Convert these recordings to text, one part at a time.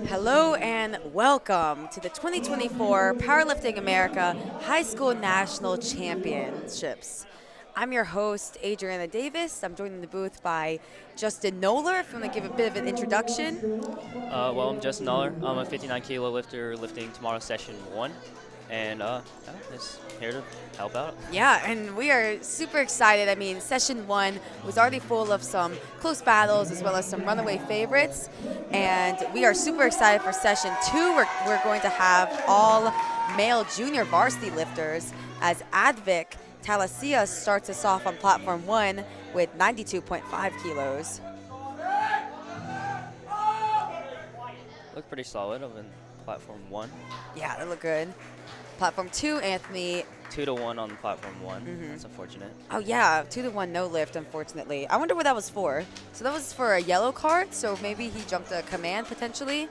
Hello and welcome to the 2024 Powerlifting America High School National Championships. I'm your host, Adriana Davis. I'm joined in the booth by Justin Noller. If you want to give a bit of an introduction. Well, I'm Justin Noller. I'm a 59 kilo lifter lifting tomorrow session 1, and just here to help out. Yeah, and we are super excited. I mean, session 1 was already full of some close battles as well as some runaway favorites, and we are super excited for session 2. We're going to have all male junior varsity lifters as Advic Talasia starts us off on platform 1 with 92.5 kilos. Look pretty solid up in platform 1. Yeah, they look good. Platform 2, Anthony. 2-1 on platform 1. That's unfortunate. Oh yeah, 2-1 no lift, unfortunately. I wonder what that was for. So that was for a yellow card, so maybe he jumped a command potentially.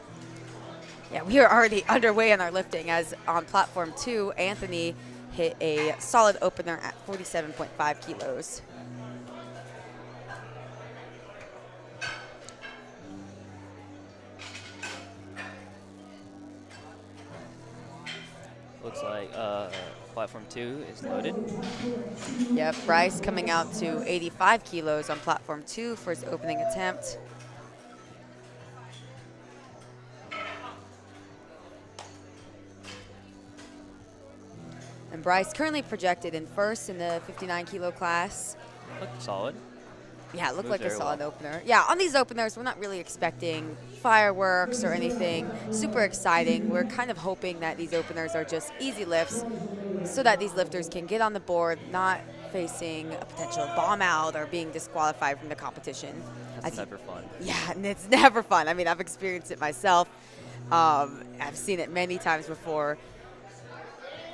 Yeah, we are already underway in our lifting as on platform 2, Anthony hit a solid opener at 47.5 kilos. Looks like platform 2 is loaded. Yep, Bryce coming out to 85 kilos on platform 2 for his opening attempt. And Bryce currently projected in first in the 59 kilo class. Looked solid. Yeah, it looked Moved like a very solid well. opener. Yeah, on these openers, we're not really expecting fireworks or anything super exciting. We're kind of hoping that these openers are just easy lifts so that these lifters can get on the board, not facing a potential bomb out or being disqualified from the competition. That's never fun. Yeah, and it's never fun. I mean, I've experienced it myself. I've seen it many times before.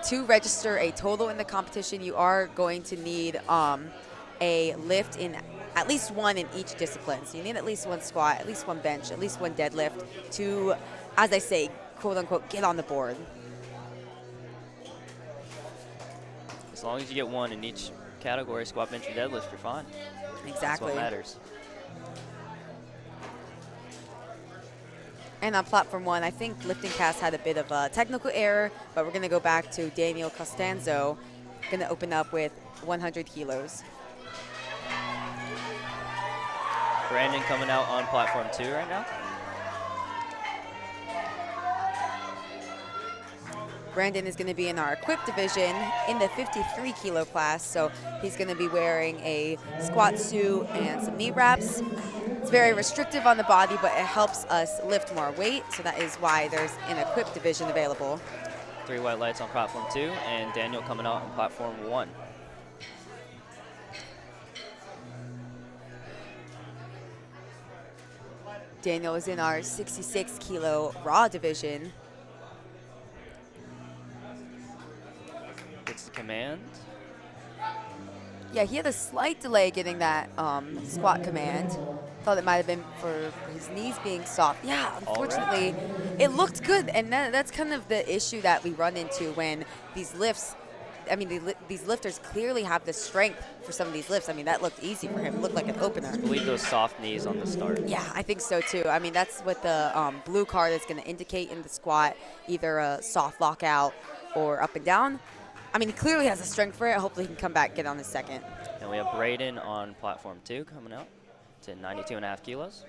To register a total in the competition, you are going to need a lift in at least one in each discipline. So you need at least one squat, at least one bench, at least one deadlift to, as I say, quote unquote, get on the board. As long as you get one in each category, squat, bench, or deadlift, you're fine. Exactly. That's what matters. And on platform 1, I think Lifting Cast had a bit of a technical error, but we're going to go back to Daniel Costanzo, going to open up with 100 kilos. Brandon coming out on platform 2 right now. Brandon is going to be in our equipped division in the 53 kilo class, so he's going to be wearing a squat suit and some knee wraps. It's very restrictive on the body, but it helps us lift more weight, so that is why there's an equipped division available. 3 white lights on platform 2, and Daniel coming out on platform 1. Daniel is in our 66 kilo raw division. Gets the command. Yeah, he had a slight delay getting that squat command. Thought it might have been for his knees being soft. Yeah, unfortunately, it looked good, and that's kind of the issue that we run into when these lifts. I mean, these lifters clearly have the strength for some of these lifts. I mean, that looked easy for him. It looked like an opener. I believe those soft knees on the start. Yeah, I think so too. I mean, that's what the blue card is going to indicate in the squat, either a soft lockout or up and down. I mean, he clearly has the strength for it. Hopefully he can come back, get on his second. And we have Braden on platform 2 coming out to 92.5 kilos.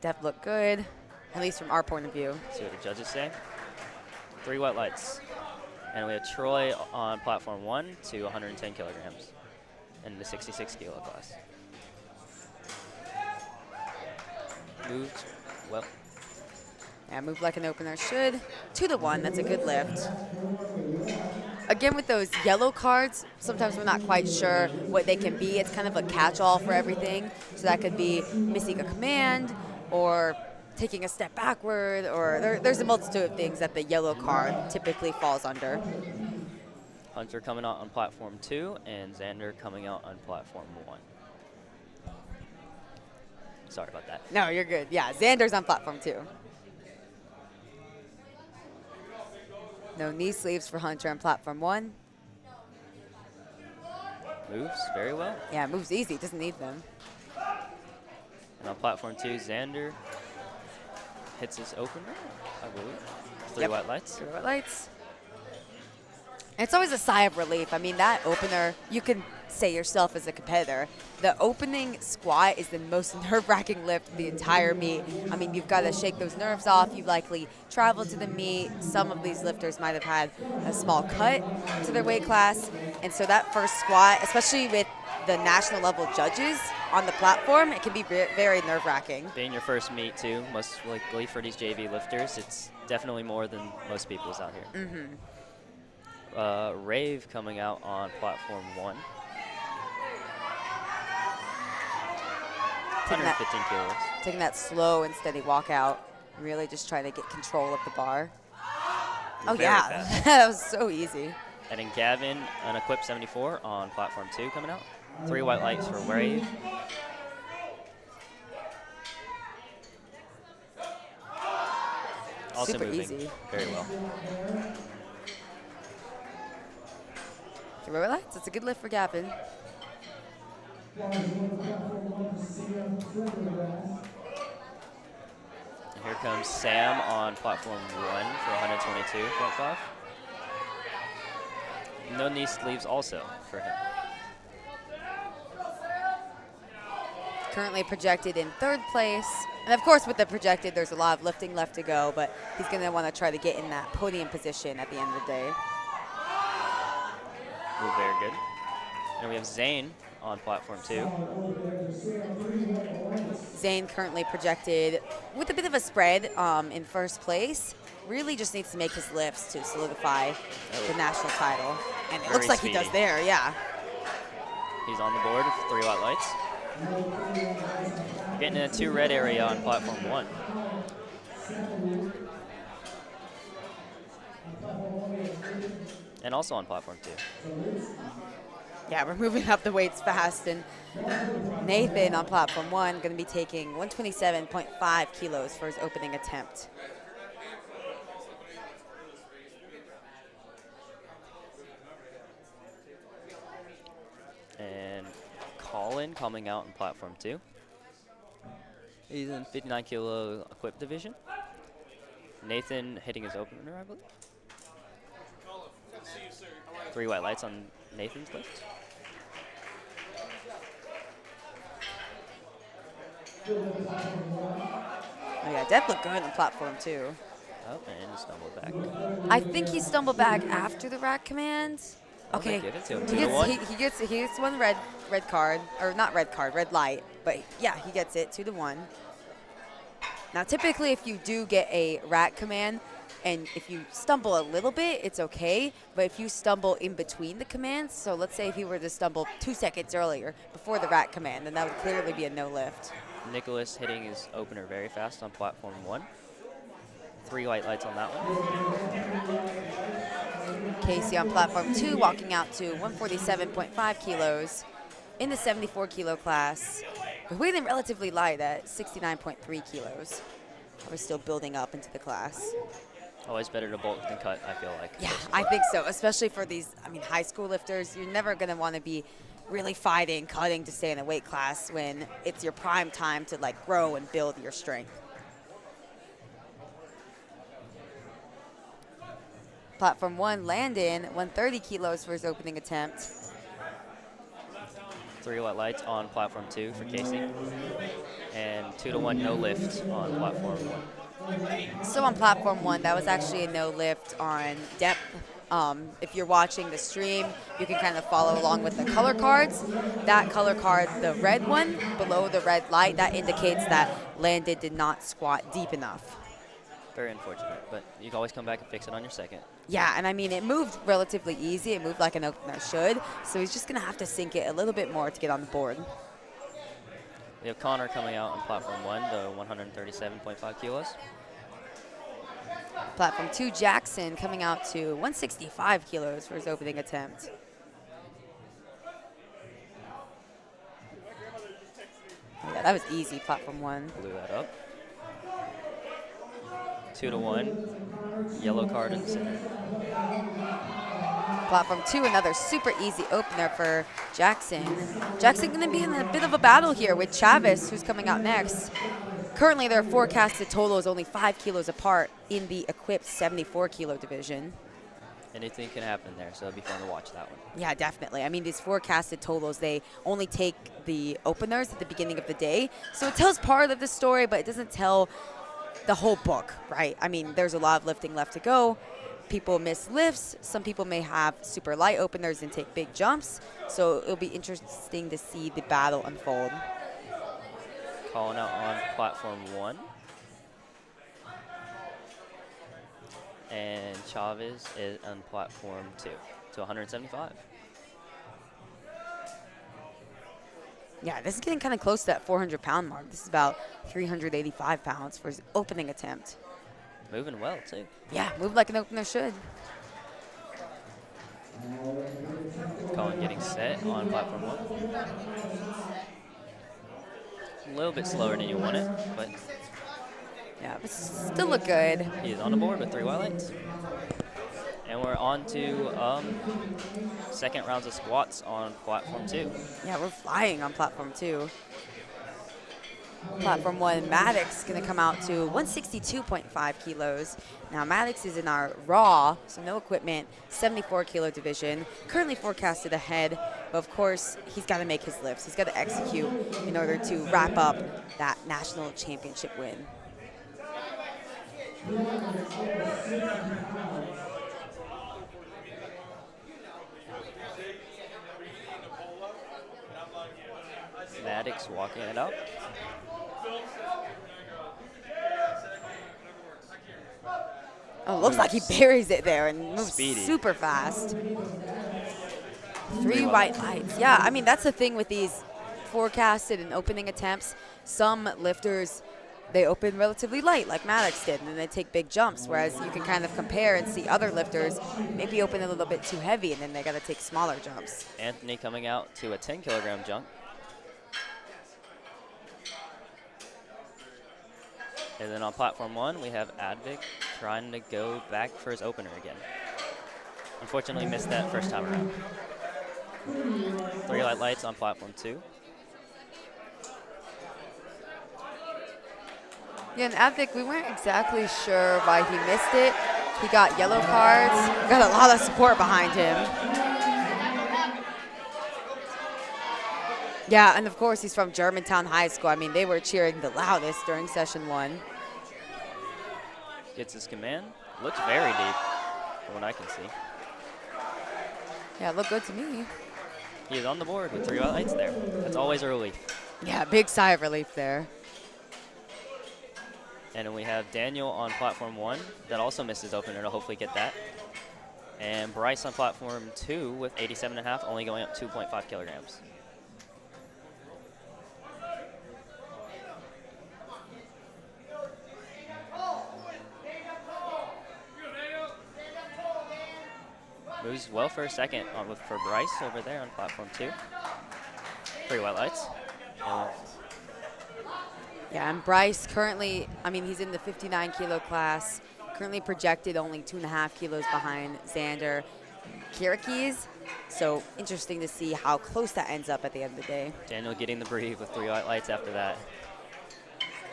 Def looked good, at least from our point of view. See what the judges say. 3 white lights. And we have Troy on platform 1 to 110 kilograms in the 66 kilo class. Moved well. Yeah, move like an opener should. 2-1, that's a good lift. Again, with those yellow cards, sometimes we're not quite sure what they can be. It's kind of a catch-all for everything. So that could be missing a command or taking a step backward, or there's a multitude of things that the yellow card typically falls under. Hunter coming out on platform 2 and Xander coming out on platform 1. Sorry about that. No, you're good. Yeah, Xander's on platform 2. No knee sleeves for Hunter on platform 1. Moves very well. Yeah, moves easy, doesn't need them. And on platform 2, Xander hits his opener, I believe. 3 white lights. 3 white lights. And it's always a sigh of relief. I mean, that opener, you can say yourself as a competitor, the opening squat is the most nerve-wracking lift of the entire meet. I mean, you've got to shake those nerves off. You've likely traveled to the meet. Some of these lifters might have had a small cut to their weight class. And so that first squat, especially with the national level judges on the platform, it can be very nerve-wracking. Being your first meet, too, most likely for these JV lifters, it's definitely more than most people's out here. Mm-hmm. Rave coming out on platform 1. 115 kilos. Taking that slow and steady walk out, really just trying to get control of the bar. Oh, Very yeah, fast. that was so easy. And then Gavin, unequipped 74 on platform 2 coming out. 3 white lights for Rave. Also Super moving easy. very well. 3 white lights, it's a good lift for Gavin. And here comes Sam on platform 1 for 122.5. No knee sleeves also for him. Currently projected in 3rd place. And of course, with the projected, there's a lot of lifting left to go, but he's going to want to try to get in that podium position at the end of the day. Move very good. And we have Zane on platform 2. Zane currently projected with a bit of a spread in 1st place. Really just needs to make his lifts to solidify the national title. And it Very looks like he does speedy. there, yeah. He's on the board with 3 white lights. Getting in a 2 red area on platform 1. And also on platform 2. Yeah, we're moving up the weights fast. And Nathan on platform 1 going to be taking 127.5 kilos for his opening attempt. And Colin coming out in platform 2. He's in 59 kilo equipped division. Nathan hitting his opener, I believe. 3 white lights on Nathan's lift. Oh yeah, Deb looked good on platform 2. Oh, and he stumbled back. I think he stumbled back after the rack command. Okay, Give it to him. he 2 to 1. gets one red card, or not red card, red light. But yeah, he gets it 2-1. Now, typically, if you do get a rack command, and if you stumble a little bit, it's okay. But if you stumble in between the commands, so let's say if you were to stumble 2 seconds earlier before the rack command, then that would clearly be a no lift. Nicholas hitting his opener very fast on platform 1. 3 white lights on that one. Casey on platform 2 walking out to 147.5 kilos in the 74 kilo class. We're weighing relatively light at 69.3 kilos. We're still building up into the class. Always better to bulk than cut, I feel like. Yeah, I think so, especially for these, high school lifters. You're never going to want to be really fighting, cutting to stay in a weight class when it's your prime time to grow and build your strength. Platform 1, Landon, 130 kilos for his opening attempt. 3 white lights on platform 2 for Casey. And 2-1 no lift on platform 1. So on platform 1, that was actually a no lift on depth. If you're watching the stream, you can kind of follow along with the color cards. That color card, the red one below the red light, that indicates that Landon did not squat deep enough. Very unfortunate, but you can always come back and fix it on your second. Yeah, and it moved relatively easy. It moved like an opener should. So he's just going to have to sink it a little bit more to get on the board. We have Connor coming out on platform 1, the 137.5 kilos. Platform 2, Jackson coming out to 165 kilos for his opening attempt. Oh, yeah, that was easy, platform 1. Blew that up. 2-1. Yellow card in the center. Platform 2, another super easy opener for Jackson. Jackson going to be in a bit of a battle here with Chavez, who's coming out next. Currently, their forecasted total is only 5 kilos apart in the equipped 74 kilo division. Anything can happen there, so it'll be fun to watch that one. Yeah, definitely. I mean, these forecasted totals, they only take the openers at the beginning of the day. So it tells part of the story, but it doesn't tell the whole book, right? I mean, there's a lot of lifting left to go. People miss lifts. Some people may have super light openers and take big jumps. So it'll be interesting to see the battle unfold. Calling out on platform 1. And Chavez is on platform 2 to 175. Yeah, this is getting kind of close to that 400-pound mark. This is about 385 pounds for his opening attempt. Moving well, too. Yeah, move like an opener should. Colin getting set on platform 1. A little bit slower than you want it, but yeah, but still look good. He is on the board with 3 white lights. And we're on to second rounds of squats on platform 2. Yeah, we're flying on platform 2. Platform 1, Maddox going to come out to 162.5 kilos. Now, Maddox is in our raw, so no equipment, 74 kilo division. Currently forecasted ahead, but of course, he's got to make his lifts. He's got to execute in order to wrap up that national championship win. Maddox walking it up. Oh, looks like he buries it there and moves Speedy. super fast. 3 white lights. Yeah, I mean, that's the thing with these forecasted and opening attempts. Some lifters, they open relatively light, like Maddox did, and then they take big jumps, whereas you can kind of compare and see other lifters maybe open a little bit too heavy, and then they got to take smaller jumps. Anthony coming out to a 10-kilogram jump. And then on platform 1, we have Advik trying to go back for his opener again. Unfortunately, missed that first time around. 3 white lights on platform 2. Yeah, and Advik, we weren't exactly sure why he missed it. He got yellow cards, got a lot of support behind him. Yeah, and of course he's from Germantown High School. I mean, they were cheering the loudest during session 1. Gets his command. Looks very deep from what I can see. Yeah, it looked good to me. He is on the board with 3 white lights there. That's always a relief. Yeah, big sigh of relief there. And then we have Daniel on platform 1 that also missed his opener to hopefully get that. And Bryce on platform 2 with 87.5, only going up 2.5 kilograms. Moves well for a second for Bryce over there on platform 2. 3 white lights. Yeah, and Bryce currently, I mean, he's in the 59 kilo class, currently projected only 2.5 kilos behind Xander Kiriakis. So interesting to see how close that ends up at the end of the day. Daniel getting the breathe with 3 white lights after that.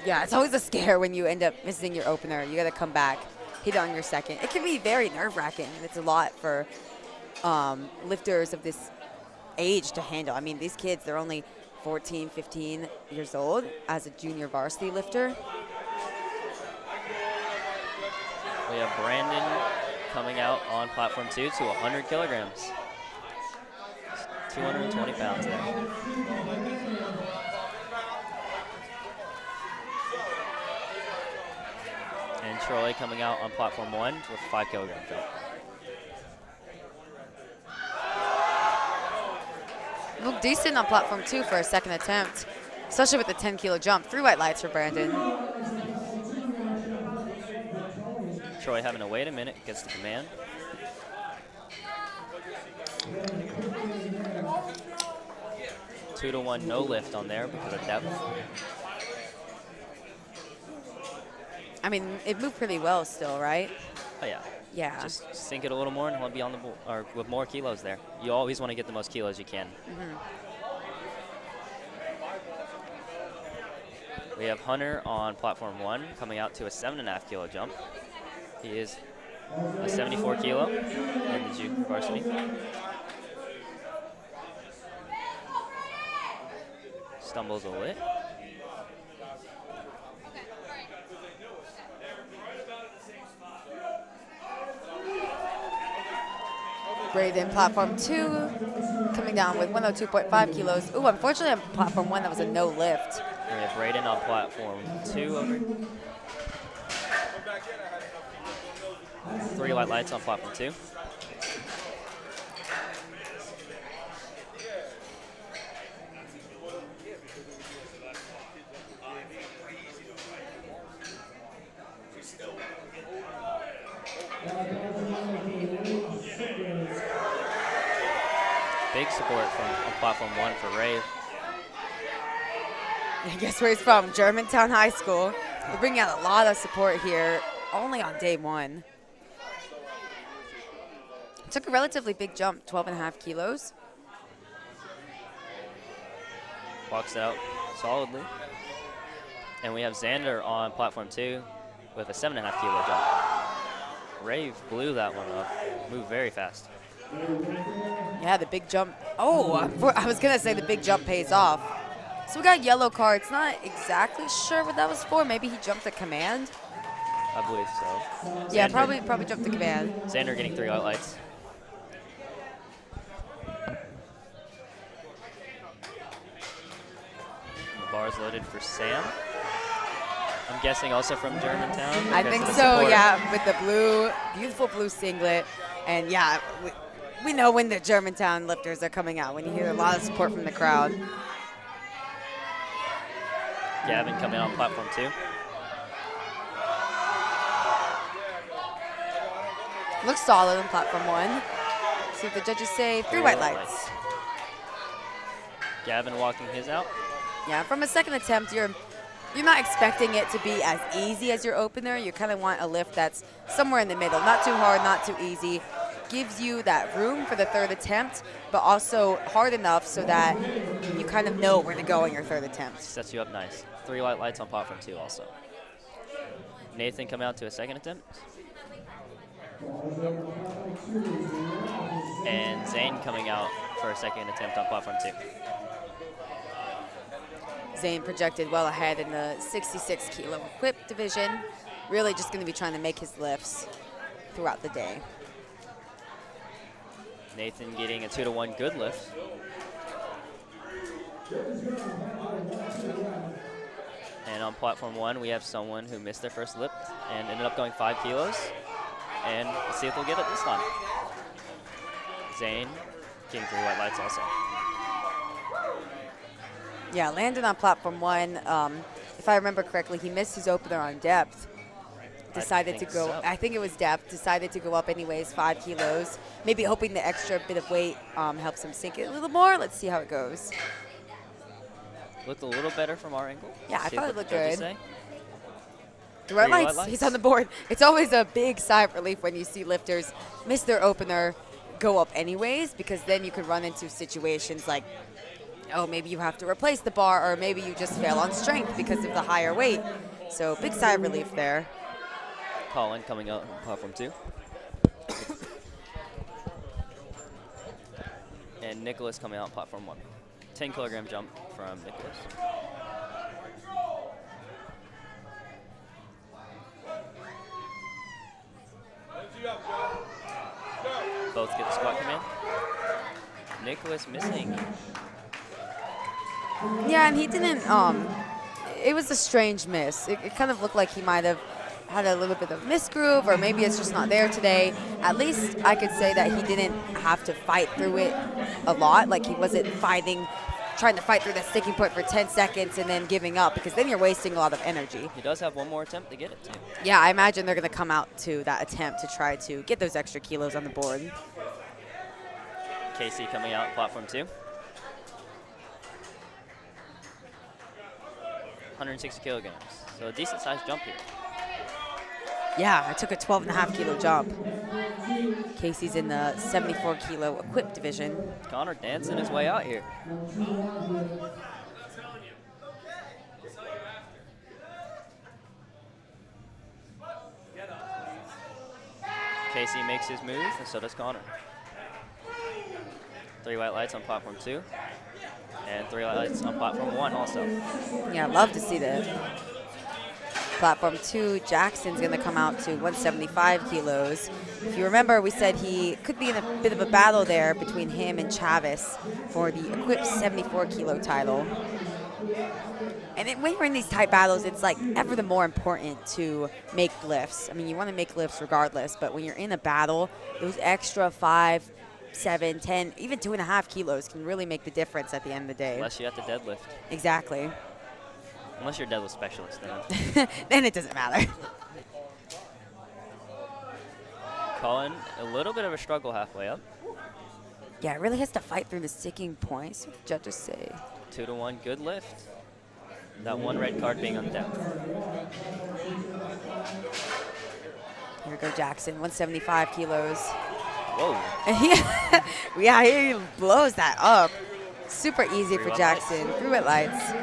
Yeah, it's always a scare when you end up missing your opener. You got to come back, hit on your second. It can be very nerve-wracking, and it's a lot for lifters of this age to handle. I mean, these kids, they're only 14, 15 years old as a junior varsity lifter. We have Brandon coming out on platform 2 to 100 kilograms. 220 pounds there. And Troy coming out on platform 1 with 5 kilogram jump. Looked decent on platform 2 for a second attempt, especially with the 10 kilo jump. 3 white lights for Brandon. Troy having to wait a minute, gets the command. Two to 1 no lift on there because of depth. I mean, it moved pretty well still, right? Oh, yeah. Yeah. Just sink it a little more and he'll be on the board, or with more kilos there. You always want to get the most kilos you can. We have Hunter on platform 1 coming out to a 7.5 kilo jump. He is a 74 kilo in the Juke varsity. Stumbles a lit. Braden, platform 2, coming down with 102.5 kilos. Ooh, unfortunately on platform 1, that was a no lift. We have Braden on platform 2 over. 3 white lights on platform 2. Big support from on platform 1 for Rave. I guess where he's from, Germantown High School. We're bringing out a lot of support here, only on day 1. Took a relatively big jump, 12.5 kilos. Walks out solidly. And we have Xander on platform 2 with a 7.5 kilo jump. Rave blew that one up, moved very fast. Yeah, the big jump. Oh, I was going to say the big jump pays off. So we got yellow cards. Not exactly sure what that was for. Maybe he jumped a command. I believe so. Yeah, Xander, probably jumped a command. Xander getting 3 white lights. The bar's loaded for Sam. I'm guessing also from Germantown. I think so, yeah, with the blue, beautiful blue singlet. And yeah, we know when the Germantown lifters are coming out, when you hear a lot of support from the crowd. Gavin coming on platform 2. Looks solid on platform 1. See what the judges say. 3 white lights. Gavin walking his out. Yeah, from a second attempt, you're not expecting it to be as easy as your opener. You kind of want a lift that's somewhere in the middle. Not too hard, not too easy. Gives you that room for the 3rd attempt, but also hard enough so that you kind of know where to go on your 3rd attempt. Sets you up nice. 3 white lights on platform 2 also. Nathan coming out to a 2nd attempt. And Zane coming out for a 2nd attempt on platform 2. Zane projected well ahead in the 66 kilo equipped division. Really just going to be trying to make his lifts throughout the day. Nathan getting a 2-to-1 good lift. And on platform 1, we have someone who missed their first lift and ended up going 5 kilos. And let's see if they'll get it this time. Zane getting 3 white lights also. Yeah, landed on platform 1. If I remember correctly, he missed his opener on depth. Decided to go, so. I think it was depth, decided to go up anyways, 5 kilos. Maybe hoping the extra bit of weight helps him sink it a little more. Let's see how it goes. Looked a little better from our angle. Yeah, I See thought what it looked the judges good. say. 3 white 3 white lights, lights. he's on the board. It's always a big sigh of relief when you see lifters miss their opener, go up anyways, because then you could run into situations like, oh, maybe you have to replace the bar, or maybe you just fail on strength because of the higher weight. So big sigh of relief there. Colin coming out on platform 2. And Nicholas coming out on platform 1. 10 kilogram jump from Nicholas. Both get the squat command. Nicholas missing. Yeah, and he didn't, it was a strange miss. It kind of looked like he might have had a little bit of misgroove, or maybe it's just not there today. At least I could say that he didn't have to fight through it a lot. Like he wasn't trying to fight through that sticking point for 10 seconds and then giving up, because then you're wasting a lot of energy. He does have one more attempt to get it too. Yeah, I imagine they're going to come out to that attempt to try to get those extra kilos on the board. Casey coming out on platform 2. 160 kilograms. So a decent sized jump here. Yeah, I took a 12.5 kilo jump. Casey's in the 74 kilo equipped division. Connor dancing his way out here. Casey makes his move, and so does Connor. 3 white lights on platform 2, and 3 white lights on platform 1 also. Yeah, I'd love to see that. Platform 2, Jackson's going to come out to 175 kilos. If you remember, we said he could be in a bit of a battle there between him and Chavez for the equipped 74 kilo title. And when you're in these tight battles, it's like ever the more important to make lifts. I mean, you want to make lifts regardless, but when you're in a battle, those extra 5, 7, 10, even 2.5 kilos can really make the difference at the end of the day. Unless you have to deadlift. Exactly. Unless you're a deadlift specialist, then. Then it doesn't matter. Cohen, a little bit of a struggle halfway up. Yeah, it really has to fight through the sticking points, what the judges say. 2-1, good lift. That 1 red card being on depth. Here we go, Jackson, 175 kilos. Whoa. Yeah, he blows that up. Super easy 3 for white Jackson. 3 white lights.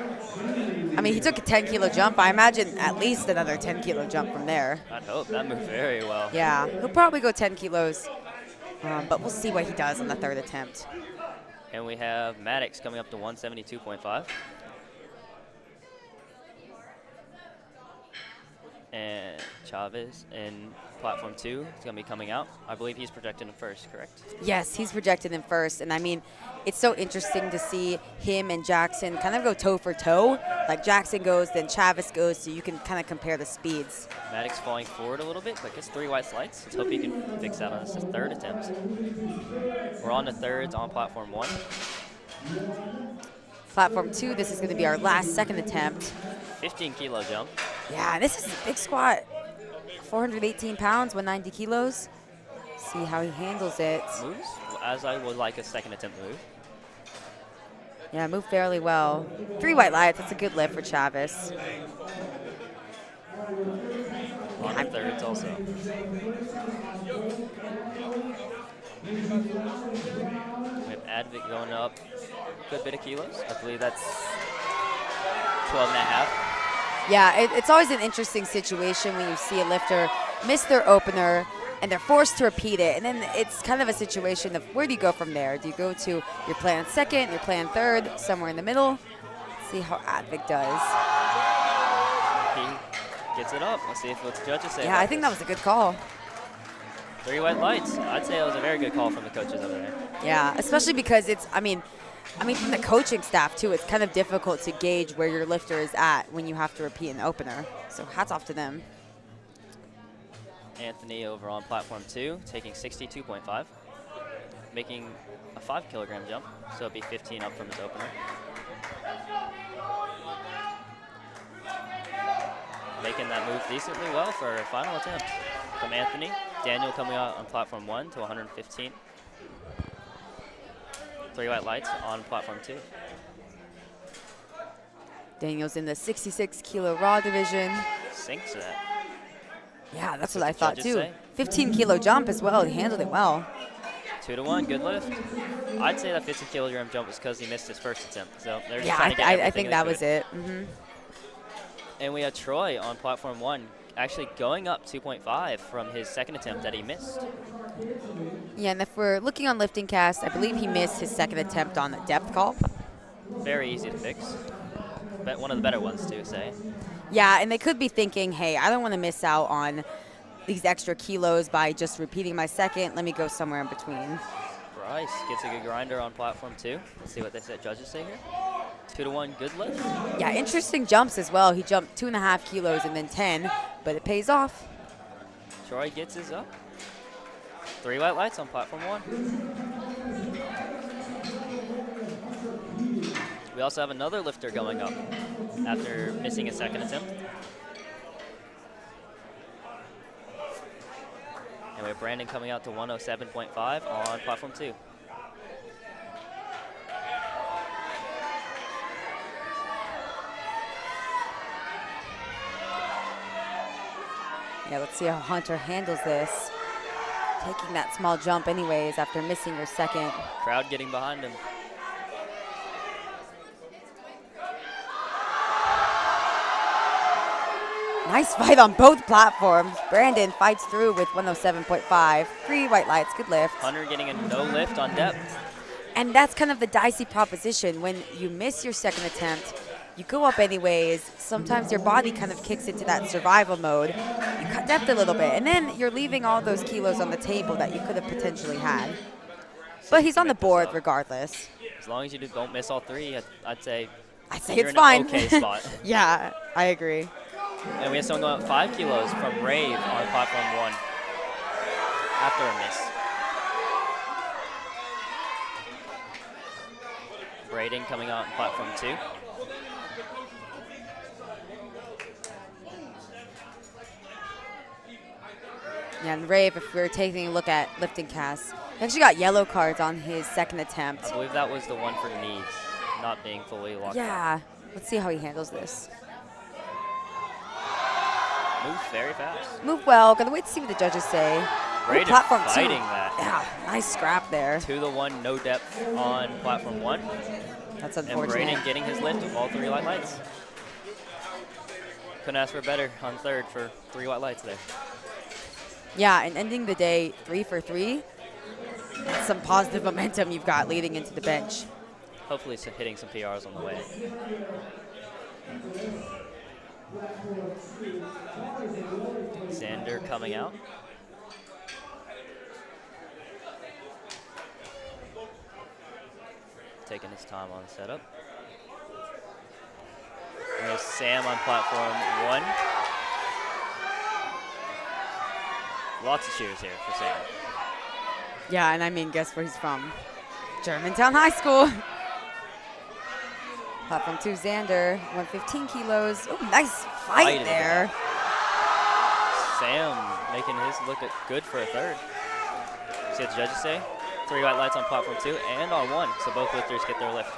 I mean, he took a 10 kilo jump. I imagine at least another 10 kilo jump from there. I'd hope. That moved very well. Yeah, he'll probably go 10 kilos, but we'll see what he does on the 3rd attempt. And we have Maddox coming up to 172.5. And Chavez in platform 2 is going to be coming out. I believe he's projected in first, correct? Yes, he's projected in first. And I mean, it's so interesting to see him and Jackson kind of go toe for toe. Like Jackson goes, then Chavez goes, so you can kind of compare the speeds. Maddox falling forward a little bit, but gets 3 white lights. Let's hope he can fix that on his 3rd attempt. We're on the 3rds on platform 1. Platform 2, this is going to be our last 2nd attempt. 15 kilo jump. Yeah, this is a big squat. 418 pounds, 190 kilos. See how he handles it. Moves as I would like a 2nd attempt move. Yeah, moved fairly well. 3 white lights, that's a good lift for Chavez. On the 3rds also. We have Advik going up a good bit of kilos. I believe that's 12.5. Yeah, it's always an interesting situation when you see a lifter miss their opener and they're forced to repeat it. And then it's kind of a situation of where do you go from there? Do you go to your plan 2nd, your plan 3rd, somewhere in the middle? Let's see how Advik does. He gets it up. Let's see what the judges say. Yeah, I think that was a good call. 3 white lights. I'd say that was a very good call from the coaches over there. Yeah, especially because it's, I mean, from the coaching staff, too, it's kind of difficult to gauge where your lifter is at when you have to repeat an opener. So hats off to them. Anthony over on platform 2, taking 62.5, making a 5 kilogram jump, so it'll be 15 up from his opener. Making that move decently well for a final attempt from Anthony. Daniel coming out on platform 1 to 115. 3 white lights on platform 2. Daniel's in the 66 kilo raw division. Sinks that. Yeah, that's what I thought too. Say. 15 kilo jump as well. He handled it well. 2-1, good lift. I'd say that 15 kilogram jump was because he missed his first attempt. So they're just Yeah, trying to get I think that was it. And we have Troy on platform 1, actually going up 2.5 from his 2nd attempt that he missed. Yeah, and if we're looking on Lifting Cast, I believe he missed his 2nd attempt on the depth call. Very easy to fix. But one of the better ones to say. Yeah, and they could be thinking, hey, I don't want to miss out on these extra kilos by just repeating my 2nd. Let me go somewhere in between. Bryce gets a good grinder on platform 2. Let's see what they said judges say here. 2-1, good lift. Yeah, interesting jumps as well. He jumped 2.5 kilos and then 10, but it pays off. Troy gets his up. 3 white lights on platform 1. We also have another lifter going up after missing his 2nd attempt. And we have Brandon coming out to 107.5 on platform 2. Yeah, let's see how Hunter handles this. Taking that small jump anyways after missing your second. Crowd getting behind him. Nice fight on both platforms. Brandon fights through with 107.5. 3 white lights, good lift. Hunter getting a no lift on depth. And that's kind of the dicey proposition. When you miss your second attempt, you go up anyways. Sometimes your body kind of kicks into that survival mode. You cut depth a little bit, and then you're leaving all those kilos on the table that you could have potentially had. But he's on the board regardless. As long as you don't miss all 3, I'd say it's fine. An okay spot. Yeah, I agree. And we have someone going up 5 kilos from Rave on platform 1 after a miss. Braden coming out on platform 2. Yeah, and Rave, if we were taking a look at lifting casts, he actually got yellow cards on his second attempt. I believe that was the one for knees, not being fully locked Yeah, let's see how he handles this. Move very fast. Move well. Gonna wait to see what the judges say. Braden platform fighting 2. that. Yeah, nice scrap there. 2-1, no depth on platform 1. That's And unfortunate. Braden getting his lift with all 3 white lights. Couldn't ask for better on third for 3 white lights there. Yeah, and ending the day 3 for 3. That's some positive momentum you've got leading into the bench. Hopefully hitting some PRs on the way. Xander coming out. Taking his time on the setup. And there's Sam on platform 1. Lots of cheers here for Sam. Yeah, and I mean, guess where he's from? Germantown High School. Platform 2, Xander, 115 kilos. Oh, nice fight there. Sam making his look good for a third. See what the judges say? 3 white lights on platform 2 and on 1, so both lifters get their lift.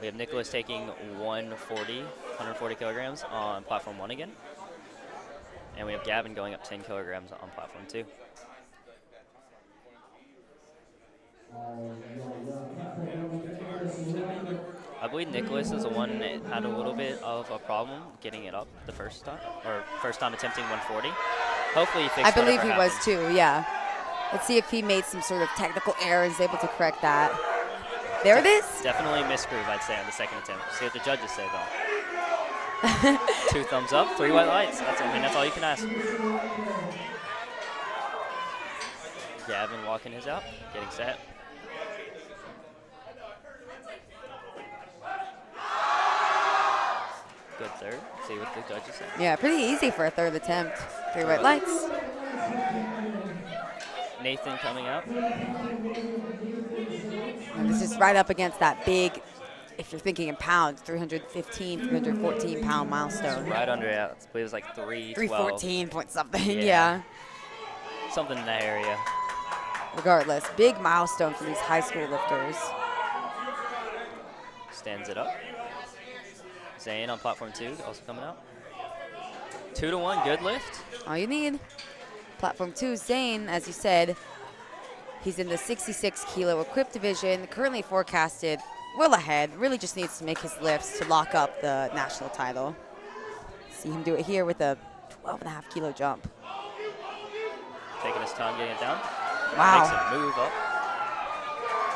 We have Nicholas taking 140 kilograms on platform 1 again. And we have Gavin going up 10 kilograms on platform 2. I believe Nicholas is the one that had a little bit of a problem getting it up the first time, or first time attempting 140. Hopefully he fixed it. I believe he was too, yeah. Let's see if he made some sort of technical error and is able to correct that. There it is. Definitely misgroove, I'd say, on the second attempt. See what the judges say, though. 2 thumbs up, 3 white lights. That's all you can ask. Gavin walking his out, getting set. Good third. See what the judges say. Yeah, pretty easy for a third attempt. 3 white lights. Nathan coming out. And this is right up against that big, if you're thinking in pounds, 315, 314 pound milestone. Right under it. I believe it was like 312. 314 point something, Yeah. yeah. Something in that area. Regardless, big milestone for these high school lifters. Stands it up. Zane on platform 2, also coming out. 2-1, good lift. All you need. Platform 2, Zane, as you said, he's in the 66 kilo equipped division, currently forecasted well ahead, really just needs to make his lifts to lock up the national title. See him do it here with a 12.5 kilo jump. Taking his time getting it down. Wow. Makes it move up.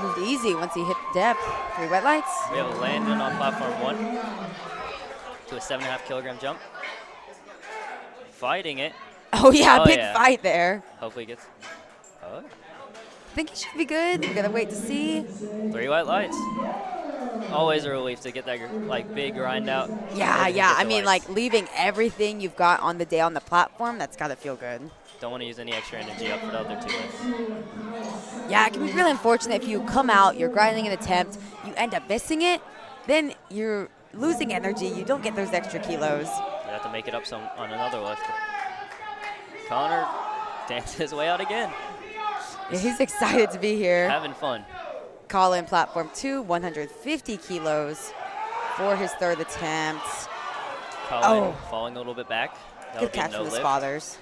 Moved easy once he hit depth. 3 white lights. We have Landon on platform 1 to a 7.5 kilogram jump. Fighting it. Oh yeah, big yeah. fight there. Hopefully he gets. Oh. I think he should be good. We're gonna wait to see. 3 white lights. Always a relief to get that big grind out. Yeah, and yeah. get I the mean, lights. like leaving everything you've got on the day on the platform, that's gotta feel good. Don't want to use any extra energy up for the other 2 lifts. Yeah, it can be really unfortunate if you come out, you're grinding an attempt, you end up missing it, then you're losing energy, you don't get those extra kilos. You have to make it up on another lift. Connor dances his way out again. Yeah, he's excited to be here. Having fun. Call in platform 2, 150 kilos. for his third attempt. Colin falling a little bit back. Good catch from the spotters.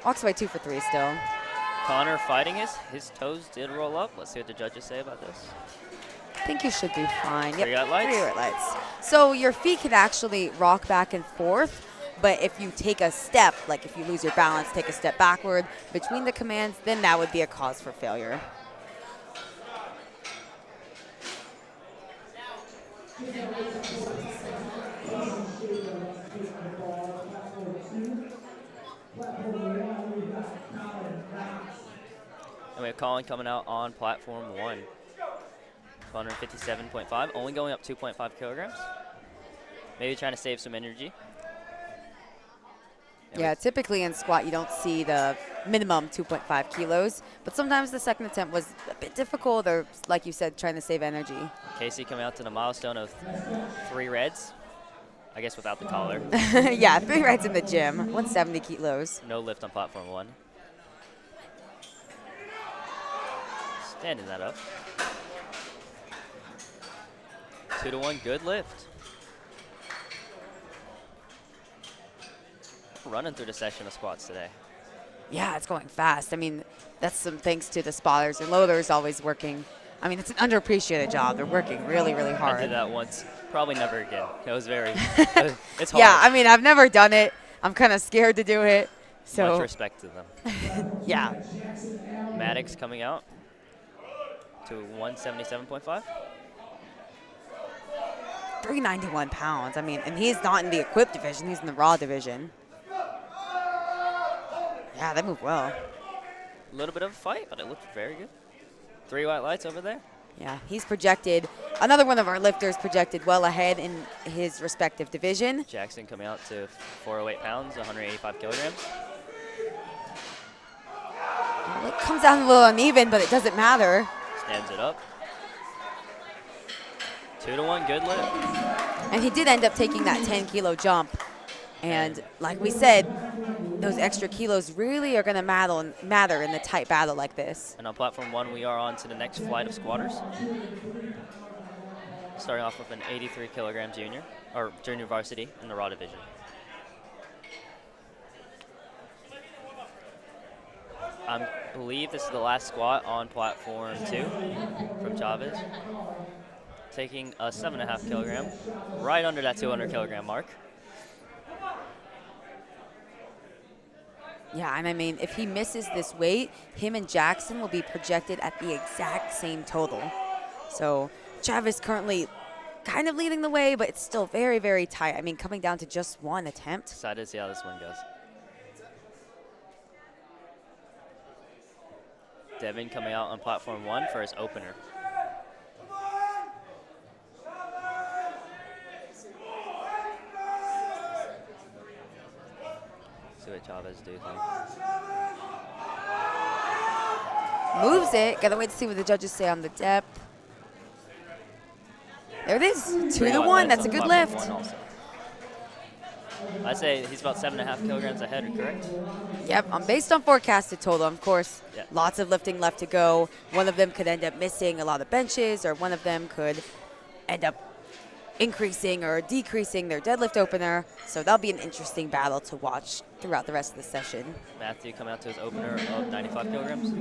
Walks away 2 for 3 still. Connor fighting his toes did roll up. Let's see what the judges say about this. I think you should be fine. Yep. 3 white lights. 3 white lights. So your feet can actually rock back and forth, but if you take a step, like if you lose your balance, take a step backward between the commands, then that would be a cause for failure. And we have Colin coming out on platform 1. 157.5, only going up 2.5 kilograms. Maybe trying to save some energy. And yeah, typically in squat you don't see the minimum 2.5 kilos, but sometimes the second attempt was a bit difficult, or like you said, trying to save energy. Casey coming out to the milestone of 3 reds, I guess without the collar. Yeah, 3 reds in the gym, 170 kilos. No lift on platform 1. Standing that up. 2 to 1, good lift. Running through the session of squats today. Yeah, it's going fast. I mean, that's some thanks to the spotters and loaders always working. I mean, it's an underappreciated job. They're working really, really hard. I did that once. Probably never again. It was very, it's hard. Yeah, I mean, I've never done it. I'm kind of scared to do it. So much respect to them. Yeah. Maddox coming out to 177.5. 391 pounds. I mean, and he's not in the equipped division. He's in the raw division. Yeah, that moved well. A little bit of a fight, but it looked very good. 3 white lights over there. Yeah, he's projected. Another one of our lifters projected well ahead in his respective division. Jackson coming out to 408 pounds, 185 kilograms. Well, it comes out a little uneven, but it doesn't matter. Stands it up. 2 to 1, good lift. And he did end up taking that 10-kilo jump. And like we said, those extra kilos really are going to matter in the tight battle like this. And on platform 1, we are on to the next flight of squatters. Starting off with an 83-kilogram junior, or junior varsity in the raw division. I believe this is the last squat on platform 2 from Chavez. Taking a 7.5 kilogram, right under that 200 kilogram mark. Yeah, and I mean, if he misses this weight, him and Jackson will be projected at the exact same total. So Chavez currently kind of leading the way, but it's still very, very tight. I mean, coming down to just 1 attempt. Excited to see how this one goes. Devin coming out on platform 1 for his opener. See what Chavez do here. Moves it. Gotta wait to see what the judges say on the depth. There it is. 2 to 1. That's a good lift. I'd say he's about 7.5 kilograms ahead, correct? Yep, based on forecasted total, of course. Yep. Lots of lifting left to go. One of them could end up missing a lot of benches, or one of them could end up increasing or decreasing their deadlift opener. So that'll be an interesting battle to watch throughout the rest of the session. Matthew coming out to his opener of 95 kilograms.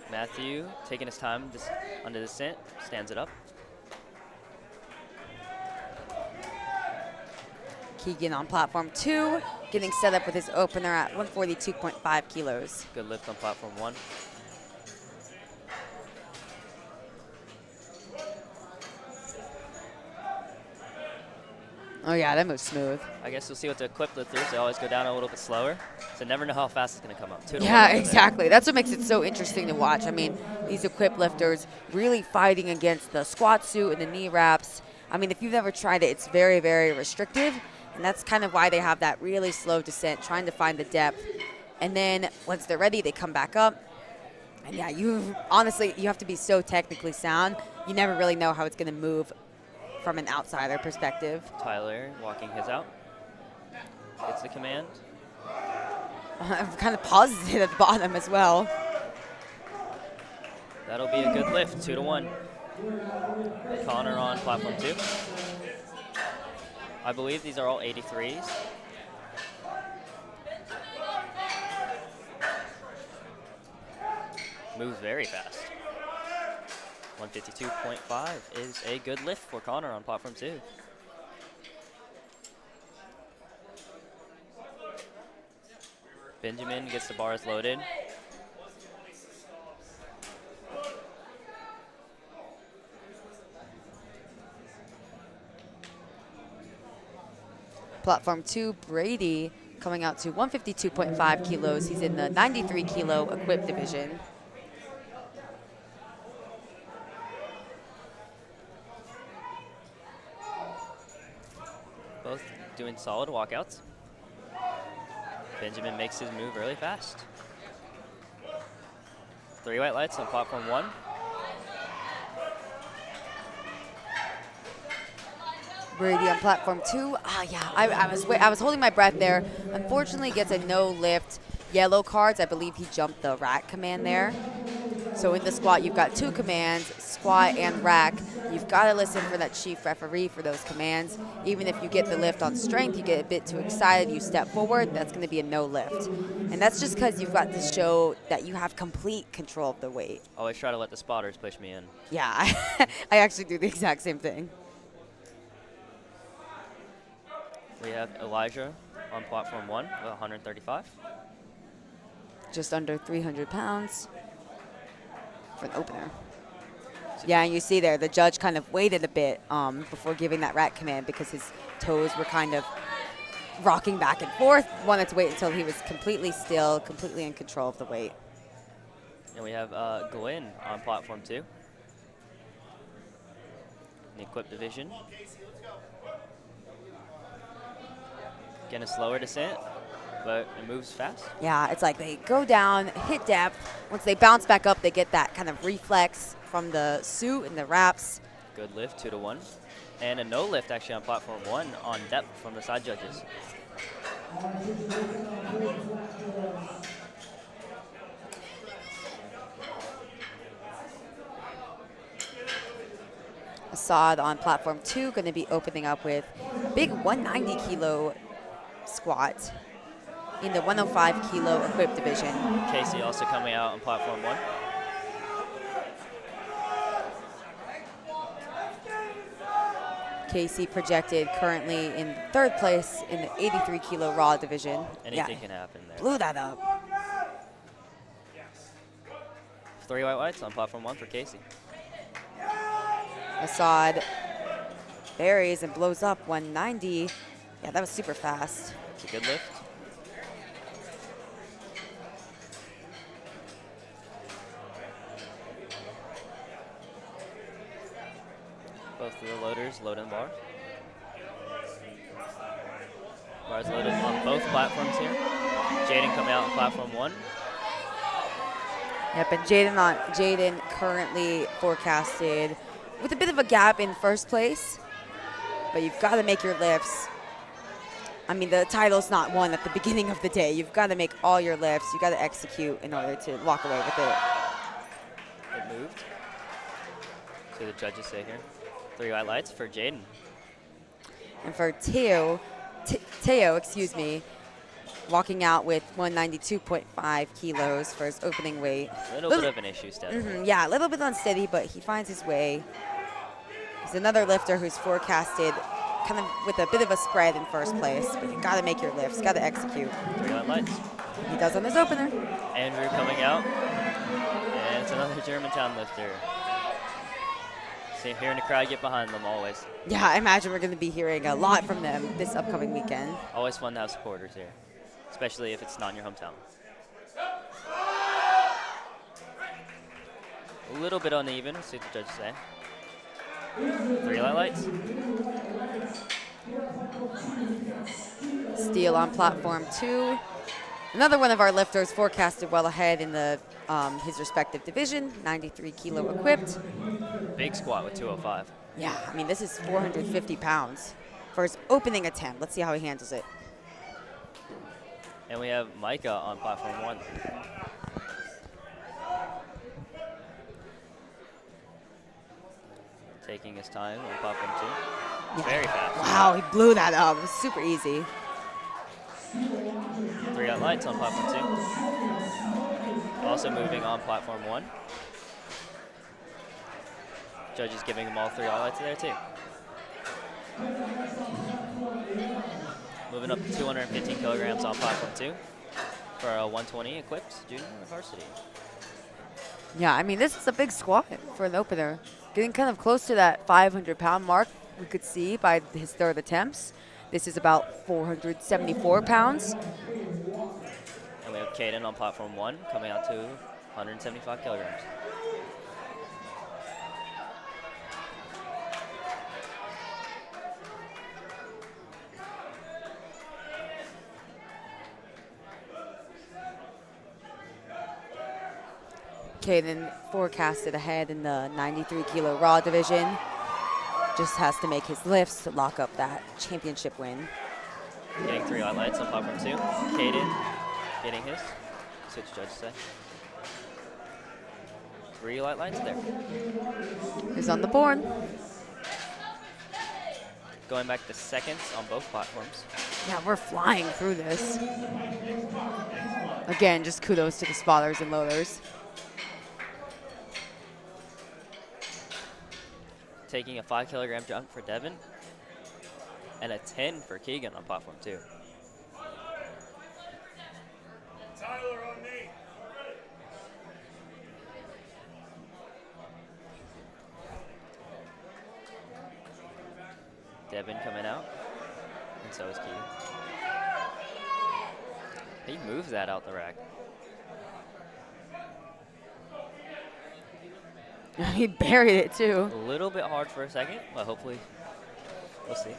Matthew taking his time on the descent, stands it up. Keegan on platform 2, getting set up with his opener at 142.5 kilos. Good lift on platform 1. Oh yeah, that moves smooth. I guess we'll see what the equipped lifters, they always go down a little bit slower. So never know how fast it's going to come up. 2 to 1 Yeah, exactly. That's what makes it so interesting to watch. I mean, these equipped lifters really fighting against the squat suit and the knee wraps. I mean, if you've never tried it, it's very, very restrictive. And that's kind of why they have that really slow descent, trying to find the depth. And then once they're ready, they come back up. And yeah, honestly, you have to be so technically sound. You never really know how it's going to move from an outsider perspective. Tyler walking his out. Gets the command. I've kind of paused it at the bottom as well. That'll be a good lift, 2-1. Connor on platform 2. I believe these are all 83s. Moves very fast. 152.5 is a good lift for Connor on platform 2. Benjamin gets the bars loaded. Platform 2, Brady coming out to 152.5 kilos. He's in the 93 kilo equipped division. Both doing solid walkouts. Benjamin makes his move really fast. 3 white lights on platform 1. Brady on platform 2. Yeah, I was holding my breath there. Unfortunately, gets a no lift. Yellow cards. I believe he jumped the rack command there. So in the squat, you've got 2 commands, squat and rack. You've got to listen for that chief referee for those commands. Even if you get the lift on strength, you get a bit too excited, you step forward, that's going to be a no lift. And that's just because you've got to show that you have complete control of the weight. Always try to let the spotters push me in. Yeah, I actually do the exact same thing. We have Elijah on platform 1 with 135. Just under 300 pounds for an opener. Yeah, and you see there, the judge kind of waited a bit before giving that rack command because his toes were kind of rocking back and forth. Wanted to wait until he was completely still, completely in control of the weight. And we have Glenn on platform 2. In the equipped division. Again, a slower descent, but it moves fast. Yeah, it's like they go down, hit depth. Once they bounce back up, they get that kind of reflex from the suit and the wraps. Good lift, 2-1. And a no lift actually on platform 1 on depth from the side judges. Assad on platform 2, going to be opening up with big 190 kilo squat in the 105 kilo equipped division. Casey also coming out on platform 1. Casey projected currently in 3rd place in the 83 kilo raw division. Anything can happen there. Blew that up. 3 white lights on platform 1 for Casey. Assad buries and blows up 190. Yeah, that was super fast. It's a good lift. Both of the loaders loading the bar. Bars loaded on both platforms here. Jaden coming out on platform 1. Yep, and Jaden currently forecasted with a bit of a gap in 1st place, but you've got to make your lifts. I mean, the title's not won at the beginning of the day. You've got to make all your lifts. You've got to execute in order to walk away with it. It moved. So the judges say here. 3 white lights for Jaden. And for Teo, walking out with 192.5 kilos for his opening weight. A little bit of an issue still. Yeah, a little bit unsteady, but he finds his way. He's another lifter who's forecasted kind of with a bit of a spread in 1st place, but you gotta make your lifts, gotta execute. 3 white lights. He does on his opener. Andrew coming out, and it's another Germantown lifter. See, hearing the crowd get behind them always. Yeah, I imagine we're gonna be hearing a lot from them this upcoming weekend. Always fun to have supporters here, especially if it's not in your hometown. A little bit uneven, we'll see what the judges say. 3 light lights. Steele on platform 2. Another one of our lifters forecasted well ahead in the his respective division, 93 kilo equipped. Big squat with 205. Yeah, I mean, this is 450 pounds for his opening attempt. Let's see how he handles it. And we have Micah on platform 1. Taking his time on platform 2. Yeah. Very fast. Wow, he blew that up. It was super easy. 3 out lights on platform 2. Also moving on platform 1. Judges giving them all 3 out lights there too. Moving up to 215 kilograms on platform 2 for a 120 equipped junior varsity. Yeah, I mean, this is a big squat for an opener. Getting kind of close to that 500-pound mark we could see by his third attempts. This is about 474 pounds. And we have Caden on platform 1 coming out to 175 kilograms. Caden forecasted ahead in the 93-kilo raw division. Just has to make his lifts to lock up that championship win. Getting 3 highlights on platform 2. Caden getting his. Switch judge say. 3 light lights there. He's on the board. Going back to seconds on both platforms. Yeah, we're flying through this. Again, just kudos to the spotters and loaders. Taking a 5-kilogram jump for Devin. And a 10 for Keegan on platform 2. Tyler on me. Devin coming out. And so is Keegan. He moves that out the rack. He buried it too. A little bit hard for a second, but hopefully we'll see.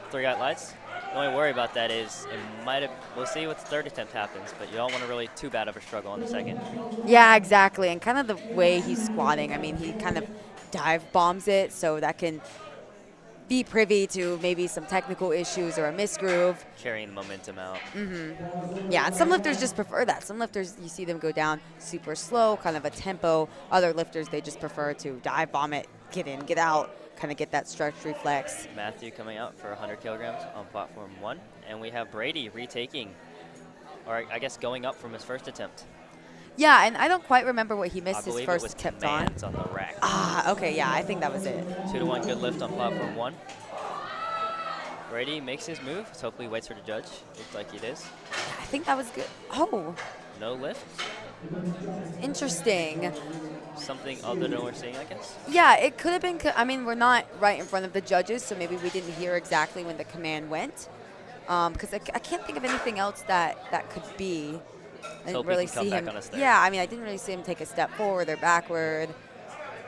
3 out lights. The only worry about that is it might have, we'll see what the third attempt happens, but you don't want to really too bad of a struggle on the second. Yeah, exactly. And kind of the way he's squatting, I mean, he kind of dive bombs it, so that can be privy to maybe some technical issues or a misgroove. Carrying the momentum out. Yeah, and some lifters just prefer that. Some lifters, you see them go down super slow, kind of a tempo. Other lifters, they just prefer to dive bomb it, get in, get out, kind of get that stretch reflex. Matthew coming out for 100 kilograms on platform 1. And we have Brady retaking, or I guess going up from his first attempt. Yeah, and I don't quite remember what he missed his I believe first it was attempt on. commands on the rack. Ah, okay, yeah, I think that was it. 2-to-1 good lift on platform 1. Brady makes his move. So hopefully he waits for the judge. Looks like it is. I think that was good. Oh, No lift. interesting. Something other than what we're seeing, I guess. Yeah, it could have been, I mean, we're not right in front of the judges, so maybe we didn't hear exactly when the command went. Because I can't think of anything else that could be. I didn't really see him. Yeah, I mean, I didn't really see him take a step forward or backward,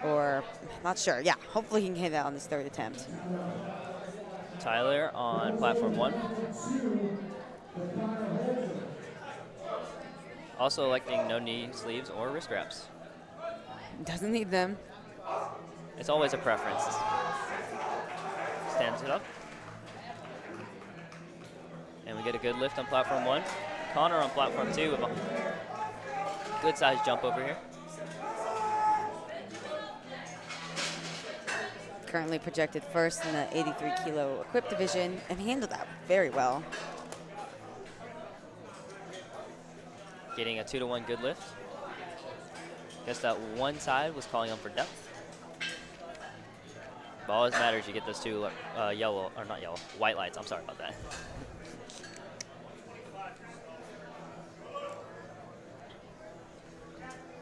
or not sure. Yeah, hopefully he can hit it on his third attempt. Tyler on platform 1. Also electing no knee sleeves or wrist wraps. Doesn't need them. It's always a preference. Stands it up. And we get a good lift on platform 1. Connor on platform 2 with a good sized jump over here. Currently projected first in the 83-kilo equipped division and handled that very well. Getting a 2-to-1 good lift. Guess that one side was calling on for depth. But always matters you get those 2 yellow, or not yellow, white lights. I'm sorry about that.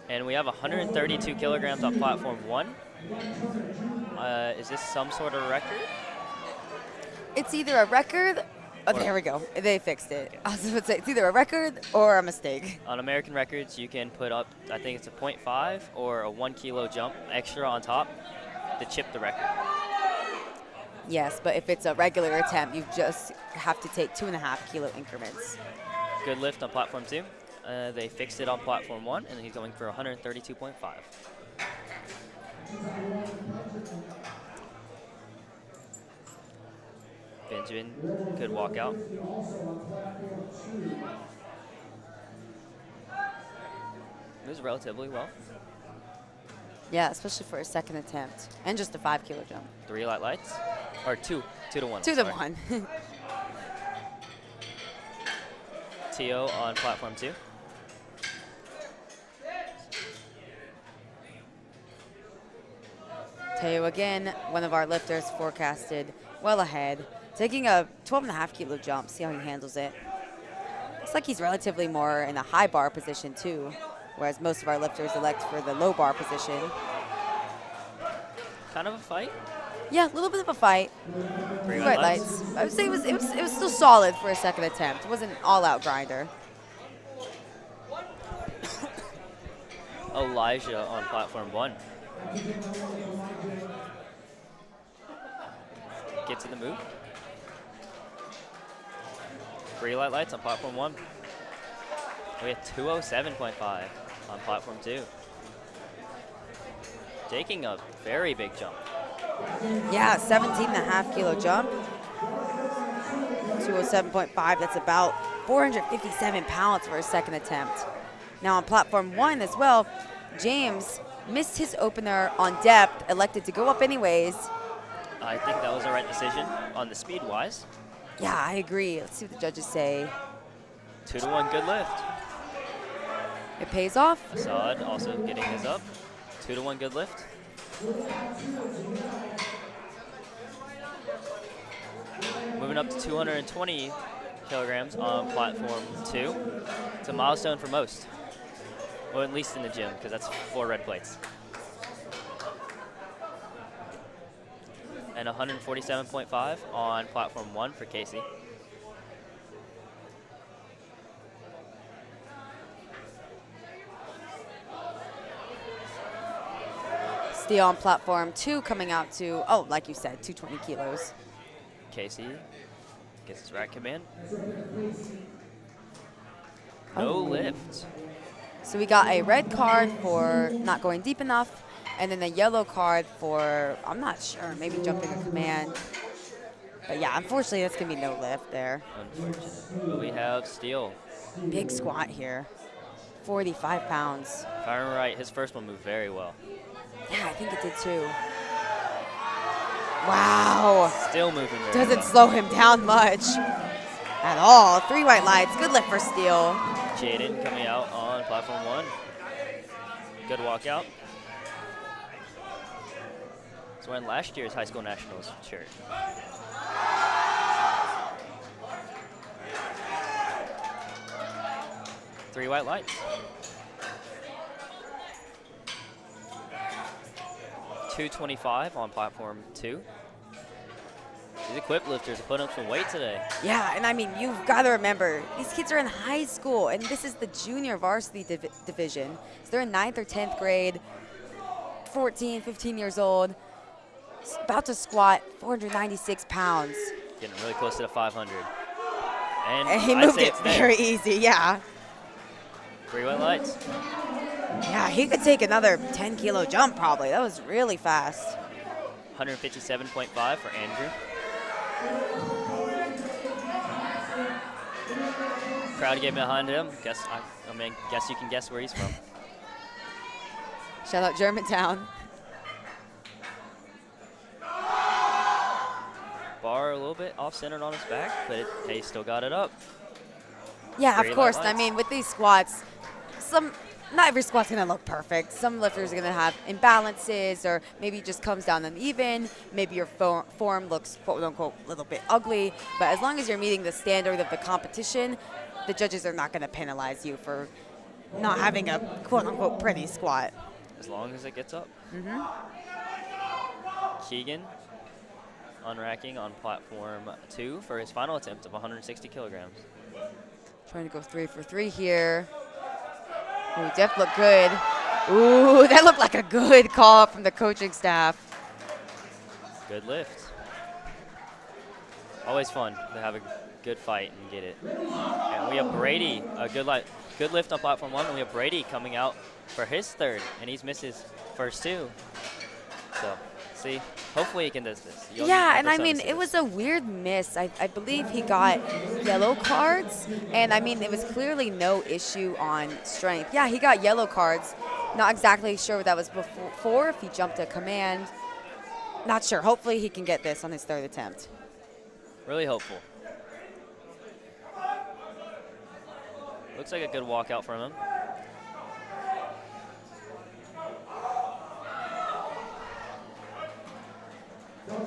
And we have 132 kilograms on platform 1. Is this some sort of record? It's either a record. Oh, there we go. They fixed it. I was going to say it's either a record or a mistake. On American records, you can put up, I think it's a 0.5 or a 1 kilo jump extra on top to chip the record. Yes, but if it's a regular attempt, you just have to take 2.5 kilo increments. Good lift on platform 2. They fixed it on platform 1, and he's going for 132.5. Benjamin could walk out. Moves relatively well. Yeah, especially for a second attempt and just a 5 kilo jump. 3 light lights, or 2 to 1. 2 to 1. Tio on platform 2. Teo again, one of our lifters forecasted well ahead, taking a 12.5 kilo jump. See how he handles it. Looks like he's relatively more in a high bar position too, whereas most of our lifters elect for the low bar position. Kind of a fight. Yeah, a little bit of a fight. 3 Bright lights. I would say it was still solid for a second attempt. It wasn't an all-out grinder. Elijah on platform 1. Gets in the move. 3 light lights on platform 1. We have 207.5 on platform 2. Taking a very big jump. Yeah, 17.5 kilo jump. 207.5, that's about 457 pounds for a second attempt. Now on platform 1 as well, James missed his opener on depth, elected to go up anyways. I think that was the right decision on the speed wise. Yeah, I agree. Let's see what the judges say. 2 to 1, good lift. It pays off. Assad also getting his up. 2 to 1, good lift. Moving up to 220 kilograms on platform 2. It's a milestone for most. Well, at least in the gym, because that's 4 red plates. And 147.5 on platform 1 for Casey. Steele on platform 2 coming out to, oh, like you said, 220 kilos. Casey gets his rack command. No lift. So we got a red card for not going deep enough, and then a yellow card for, I'm not sure, maybe jumping a command. But yeah, unfortunately, that's going to be no lift there. Unfortunate. But we have Steele. Big squat here, 45 pounds. If I remember right, his first one moved very well. Yeah, I think it did too. Wow. Still moving very Doesn't well. slow him down much at all. 3 white lights, good lift for Steele. Jaden coming out on platform 1. Good walkout. He's wearing last year's high school nationals shirt. Three white lights. 225 on platform 2. These equipped lifters are putting up some weight today. Yeah, and I mean, you've got to remember, these kids are in high school, and this is the junior varsity division. So they're in 9th or 10th grade, 14, 15 years old, about to squat 496 pounds. Getting really close to the 500. And he I'd moved say it it's there. very easy, yeah. 3 white lights. Yeah, he could take another 10 kilo jump probably. That was really fast. 157.5 for Andrew. Crowd getting behind him. Guess you can guess where he's from. Shout out Germantown. Bar a little bit off-centered on his back, but he still got it up. Yeah, of 3 course. light I lights. mean, with these squats, not every squat's going to look perfect. Some lifters are going to have imbalances, or maybe it just comes down uneven. Maybe your form looks, quote-unquote, a little bit ugly. But as long as you're meeting the standard of the competition, the judges are not going to penalize you for not having a, quote-unquote, pretty squat. As long as it gets up. Keegan unracking on platform 2 for his final attempt of 160 kilograms. Trying to go 3 for 3 here. Ooh, Def looked good. Ooh, that looked like a good call from the coaching staff. Good lift. Always fun to have a good fight and get it. And we have Brady, a good lift on platform 1, and we have Brady coming out for his third, and he's missed his first 2. See, hopefully he can do this. Yeah, and I mean, it was a weird miss. I believe he got yellow cards, and I mean, it was clearly no issue on strength. Yeah, he got yellow cards. Not exactly sure what that was before, if he jumped a command. Not sure. Hopefully he can get this on his 3rd attempt. Really hopeful. Looks like a good walkout from him.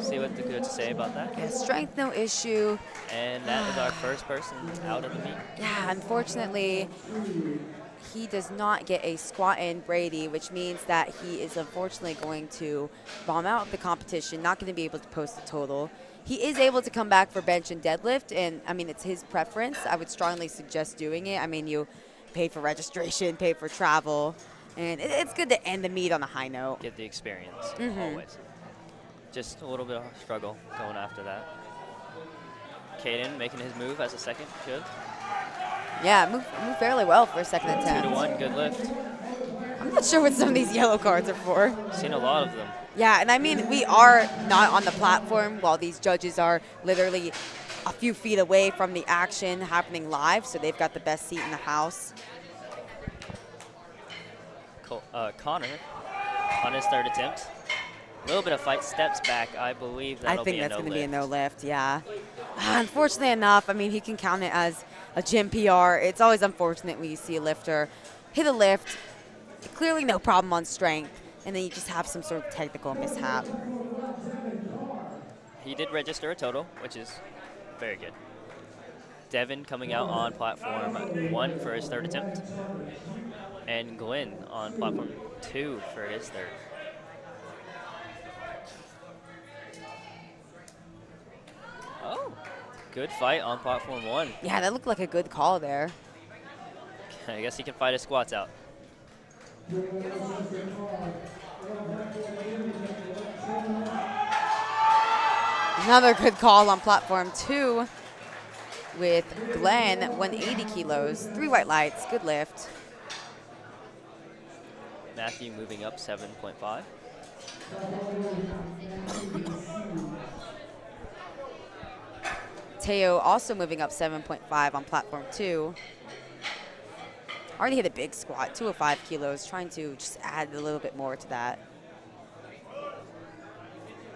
See what the good to say about that. Yeah, strength, no issue. And that is our first person out of the meet. Yeah, unfortunately, he does not get a squat in Brady, which means that he is unfortunately going to bomb out of the competition, not going to be able to post a total. He is able to come back for bench and deadlift, and I mean, it's his preference. I would strongly suggest doing it. I mean, you pay for registration, pay for travel, and it's good to end the meet on a high note. Get the experience, always. Just a little bit of struggle going after that. Caden making his move as a second, good. Yeah, moved fairly well for a second attempt. 2-1, good lift. I'm not sure what some of these yellow cards are for. Seen a lot of them. Yeah, and I mean, we are not on the platform while these judges are literally a few feet away from the action happening live, so they've got the best seat in the house. Connor on his 3rd attempt. A little bit of fight, steps back. I believe that'll I think be a that's no going to be a lift. no lift, yeah. Unfortunately enough, I mean, he can count it as a gym PR. It's always unfortunate when you see a lifter hit a lift, clearly no problem on strength, and then you just have some sort of technical mishap. He did register a total, which is very good. Devin coming out on platform 1 for his 3rd attempt. And Glenn on platform 2 for his 3rd. Oh, good fight on platform 1. Yeah, that looked like a good call there. I guess he can fight his squats out. Another good call on platform 2 with Glenn, 180 kilos, 3 white lights, good lift. Matthew moving up 7.5. Teo also moving up 7.5 on platform 2. Already hit a big squat, 205 kilos, trying to just add a little bit more to that.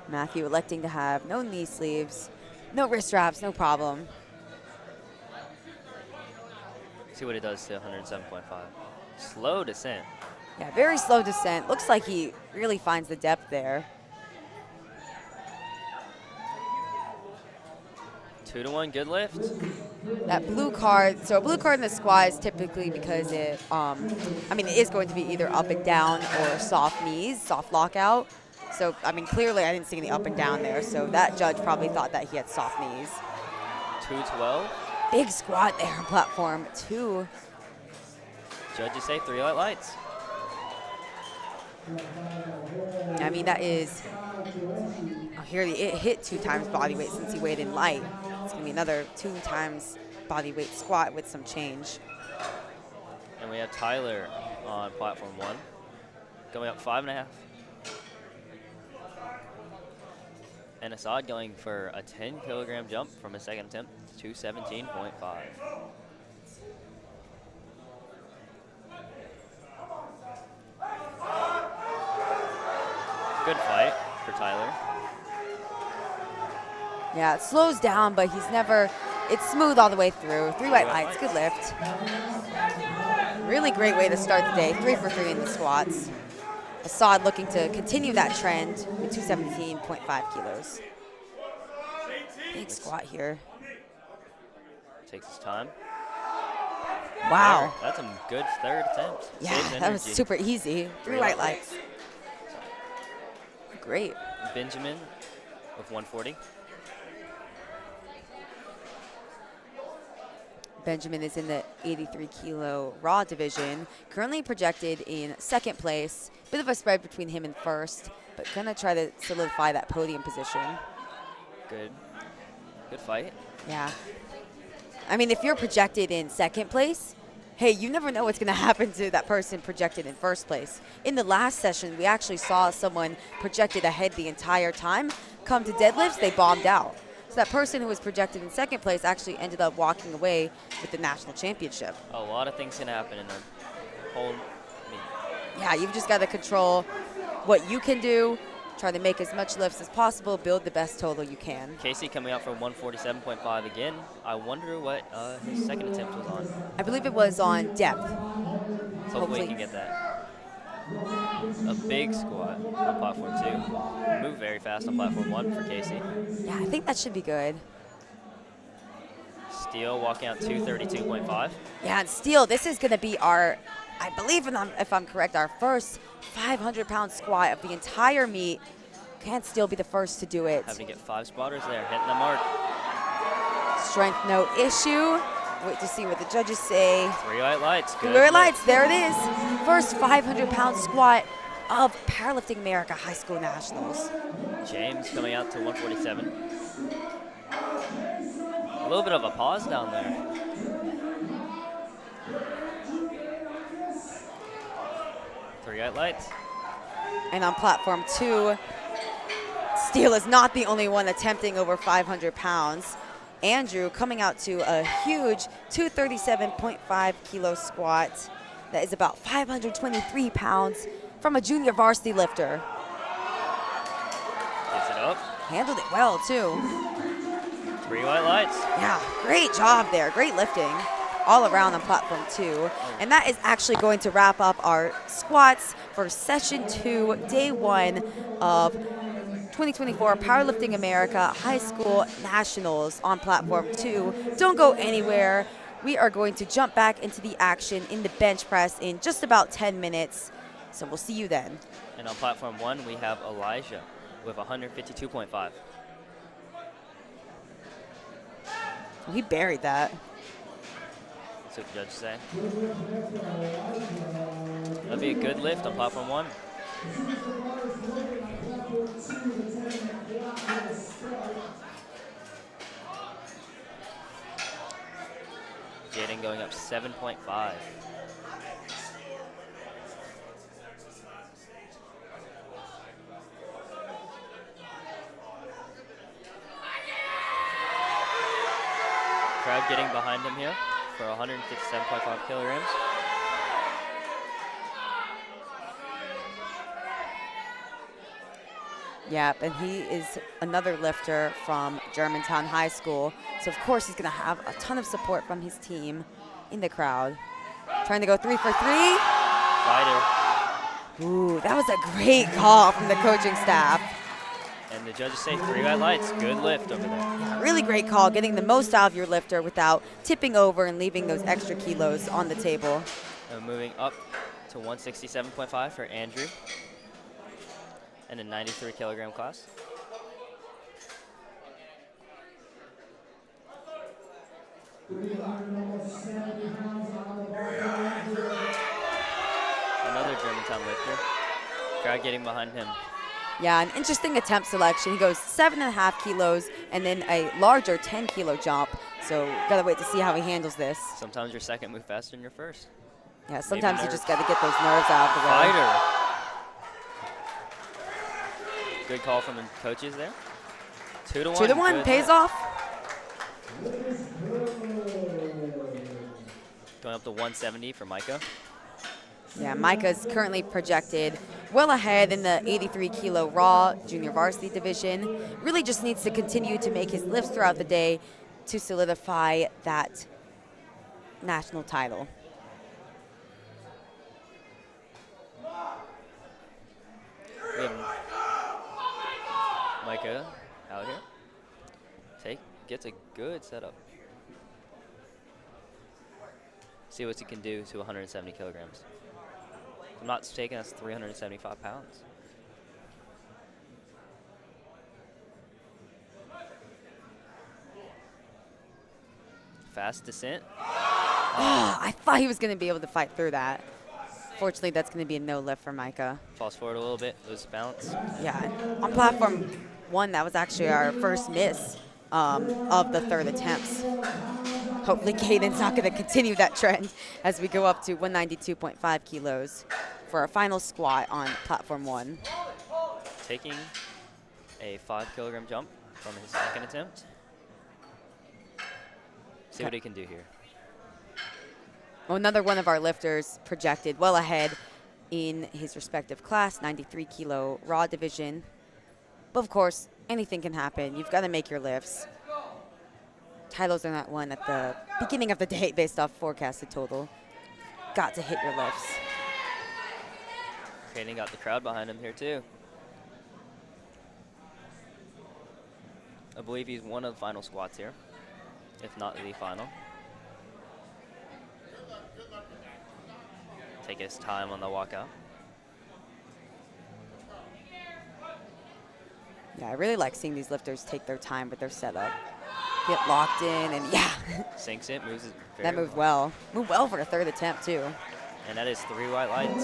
Matthew electing to have no knee sleeves, no wrist wraps, no problem. See what it does to 107.5. Slow descent. Yeah, very slow descent. Looks like he really finds the depth there. 2-1, good lift. That blue card, so a blue card in the squat is typically because it, I mean, it is going to be either up and down or soft knees, soft lockout. So, I mean, clearly I didn't see any up and down there, so that judge probably thought that he had soft knees. 212. Big squat there on platform 2. Judges say 3 light lights. I mean, that is, oh, here it hit 2 times body weight since he weighed in light. It's going to be another 2 times body weight squat with some change. And we have Tyler on platform 1, going up 5.5. And Assad going for a 10-kilogram jump from his 2nd attempt to 217.5. Good fight for Tyler. Yeah, it slows down, but he's never, it's smooth all the way through. 3 white lights, good lift. Really great way to start the day, 3 for 3 in the squats. Assad looking to continue that trend with 217.5 kilos. Big squat here. Takes his time. Wow. That's a good 3rd attempt. Yeah, Saves that was energy. super easy. 3 white lights. Great. Benjamin with 140. Benjamin is in the 83 kilo raw division, currently projected in 2nd place. Bit of a spread between him and 1st, but gonna try to solidify that podium position. Good fight. Yeah. I mean, if you're projected in 2nd place, hey, you never know what's going to happen to that person projected in first place. In the last session, we actually saw someone projected ahead the entire time. Come to deadlifts, they bombed out. So that person who was projected in second place actually ended up walking away with the national championship. A lot of things can happen in a whole meet. Yeah, you've just got to control what you can do, try to make as much lifts as possible, build the best total you can. Casey coming out from 147.5 again. I wonder what his second attempt was on. I believe it was on depth. Hopefully he can get that. A big squat on platform 2. Move very fast on platform 1 for Casey. Yeah, I think that should be good. Steele walking out 232.5. Yeah, and Steele, this is going to be our, I believe if I'm correct, our first 500-pound squat of the entire meet. Can't Steele be the first to do it. Having to get 5 spotters there, hitting the mark. Strength no issue. Wait to see what the judges say. 3 white lights. Good. 3 white lights, there it is. First 500-pound squat of Powerlifting America High School Nationals. James coming out to 147. A little bit of a pause down there. Three white lights. And on platform 2, Steele is not the only one attempting over 500 pounds. Andrew coming out to a huge 237.5 kilo squat. That is about 523 pounds from a junior varsity lifter. Gets it up. Handled it well, too. 3 white lights. Yeah, great job there. Great lifting all around on platform 2. And that is actually going to wrap up our squats for session 2, day 1 of 2024 Powerlifting America High School Nationals on platform 2. Don't go anywhere. We are going to jump back into the action in the bench press in just about 10 minutes. So we'll see you then. And on platform 1, we have Elijah with 152.5. He buried that. That's what the judges say. That'll be a good lift on platform 1. Jaden going up 7.5. Crowd getting behind him here for 157.5 kilograms. Yep, and he is another lifter from Germantown High School. So, of course, he's going to have a ton of support from his team in the crowd. Trying to go 3 for 3. Fighter. Ooh, that was a great call from the coaching staff. And the judges say 3 white lights. Good lift over there. Yeah, really great call, getting the most out of your lifter without tipping over and leaving those extra kilos on the table. And moving up to 167.5 for Andrew. And a 93 kilogram class. Another Germantown lifter. Crowd getting behind him. Yeah, an interesting attempt selection. He goes 7.5 kilos and then a larger 10 kilo jump. So gotta wait to see how he handles this. Sometimes your second move faster than your first. Yeah, sometimes you just gotta get those nerves out of the way. Fighter. Good call from the coaches there. 2 to 1. 2 to 1 pays off. Going up to 170 for Micah. Yeah, Micah's currently projected well ahead in the 83 kilo raw junior varsity division. Really just needs to continue to make his lifts throughout the day to solidify that national title. We have Micah out here. Gets a good setup. See what he can do to 170 kilograms. If I'm not mistaken, that's 375 pounds. Fast descent. I thought he was going to be able to fight through that. Fortunately, that's going to be a no lift for Micah. Falls forward a little bit, loses balance. Yeah, on platform 1, that was actually our first miss of the third attempts. Hopefully Caden's not going to continue that trend as we go up to 192.5 kilos for our final squat on platform 1. Taking a 5-kilogram jump from his second attempt. See what he can do here. Well, another one of our lifters projected well ahead in his respective class, 93 kilo raw division. But of course, anything can happen. You've got to make your lifts. Tyler's on that one at the beginning of the day based off forecasted total. Got to hit your lifts. Caden got the crowd behind him here too. I believe he's one of the final squats here, if not the final. Take his time on the walkout. Yeah, I really like seeing these lifters take their time with their setup. Get locked in, and yeah. Sinks it, moves it very That moved well. Moved well for the third attempt, too. And that is 3 white lights.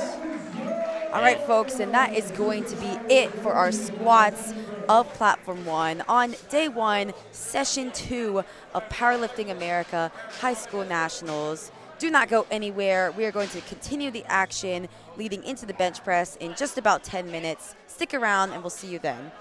All right, folks, and that is going to be it for our squats of Platform 1 on day 1, session 2 of Powerlifting America High School Nationals. Do not go anywhere. We are going to continue the action leading into the bench press in just about 10 minutes. Stick around, and we'll see you then.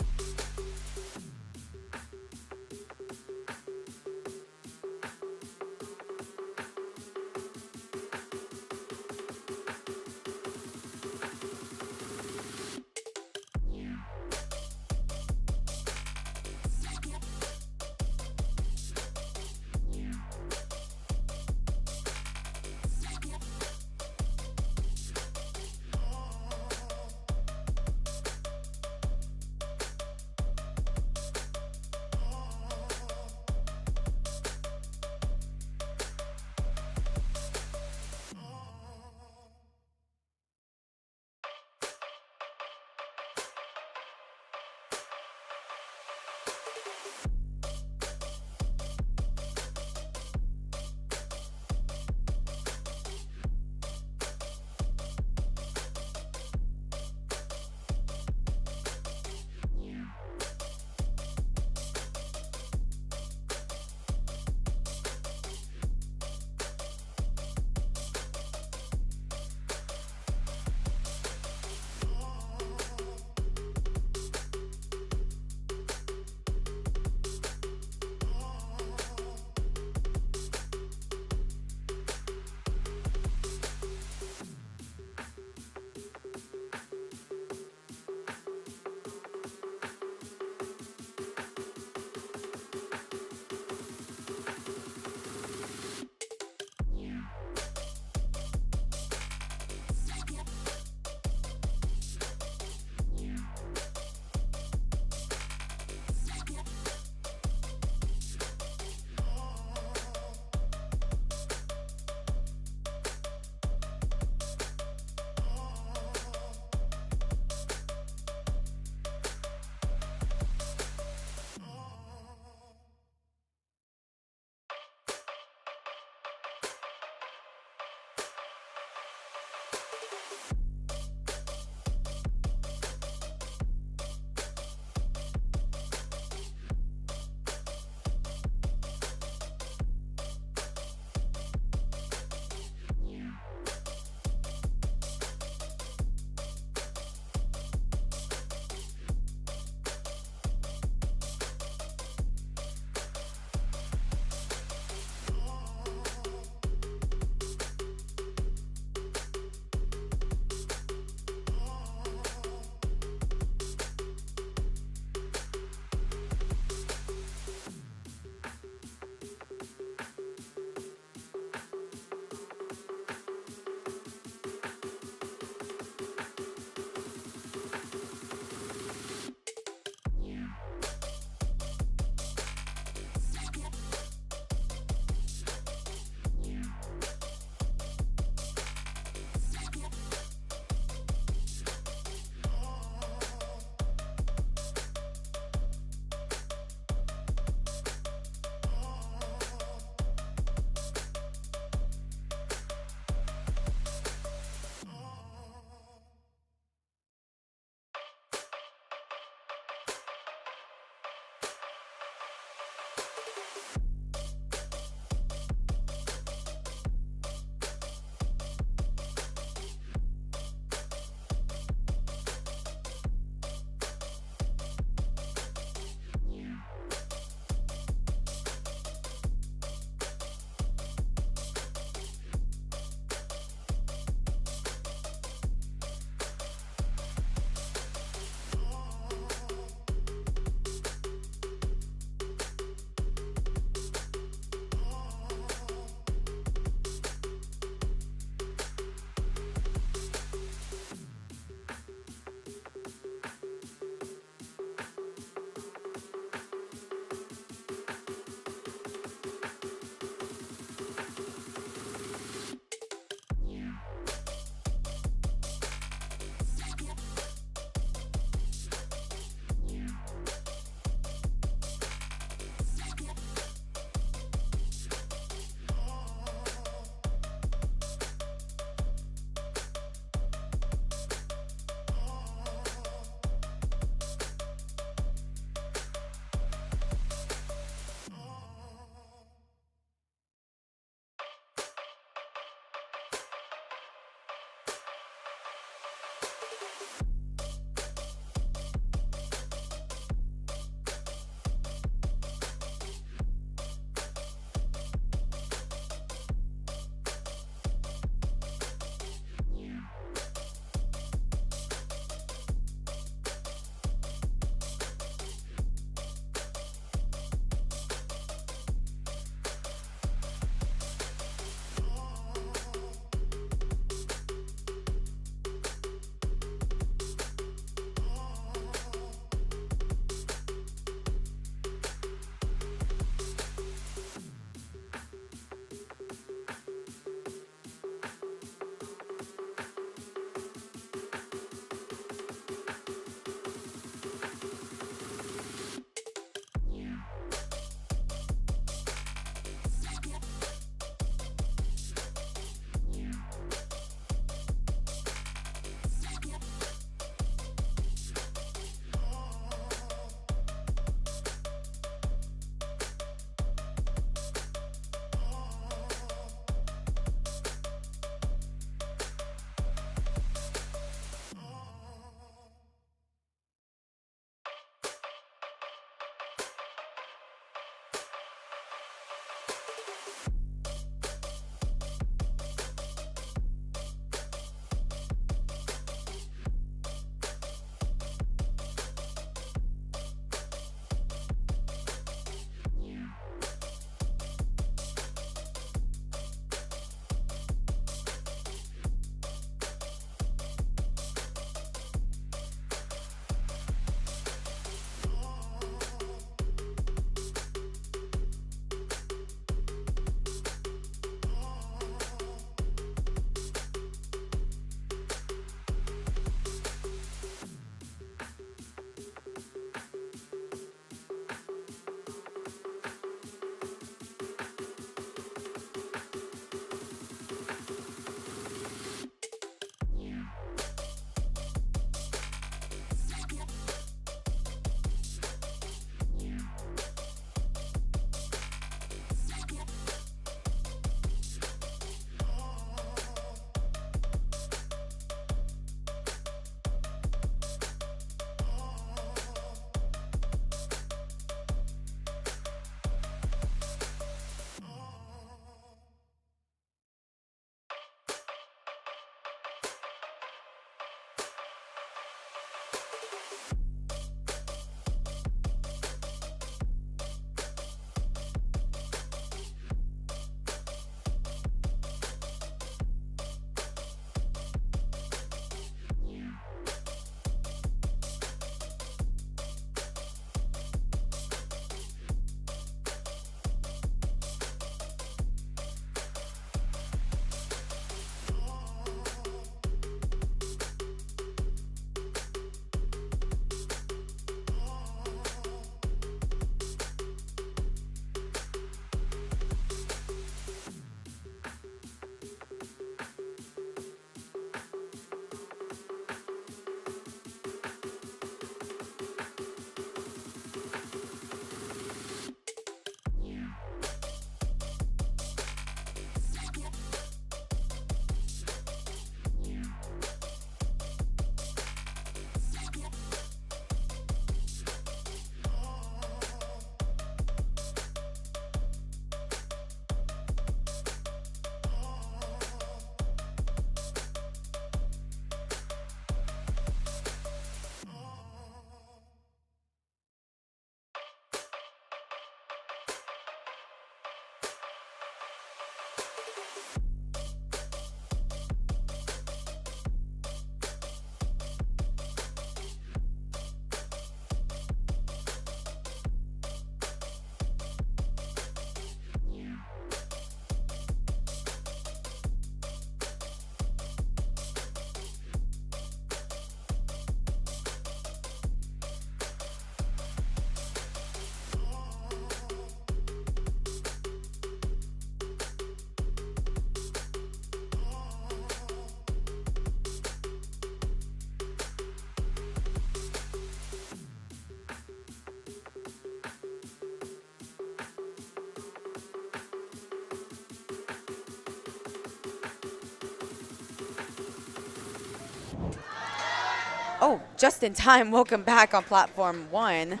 Oh, just in time. Welcome back on platform 1.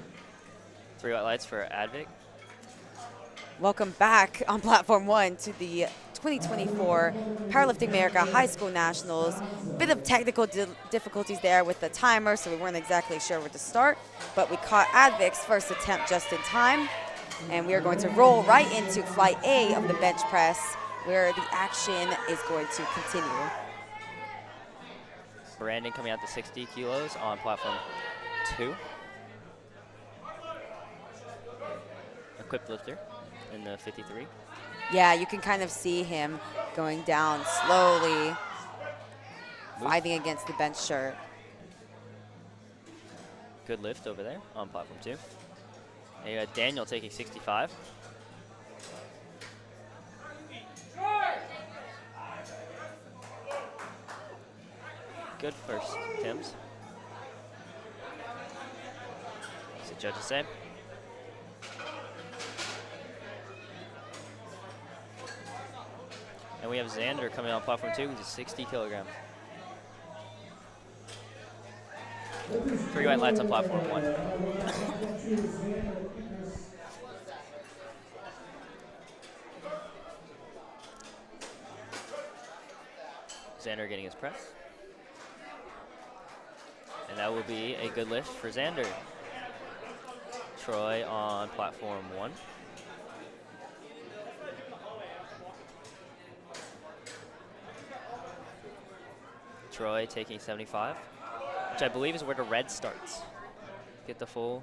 3 white lights for Advic. Welcome back on platform 1 to the 2024 Powerlifting America High School Nationals. Bit of technical difficulties there with the timer, so we weren't exactly sure where to start, but we caught Advic's first attempt just in time, and we are going to roll right into flight A of the bench press, where the action is going to continue. Brandon coming out to 60 kilos on platform 2. Equipped lifter in the 53. Yeah, you can kind of see him going down slowly, fighting against the bench shirt. Good lift over there on platform 2. And you got Daniel taking 65. Good first attempts. What's the judges say? And we have Xander coming on platform 2, who's 60 kilograms. 3 white lights on platform 1. Xander getting his press. And that will be a good lift for Xander. Troy on platform 1. Troy taking 75, which I believe is where the red starts. Get the full.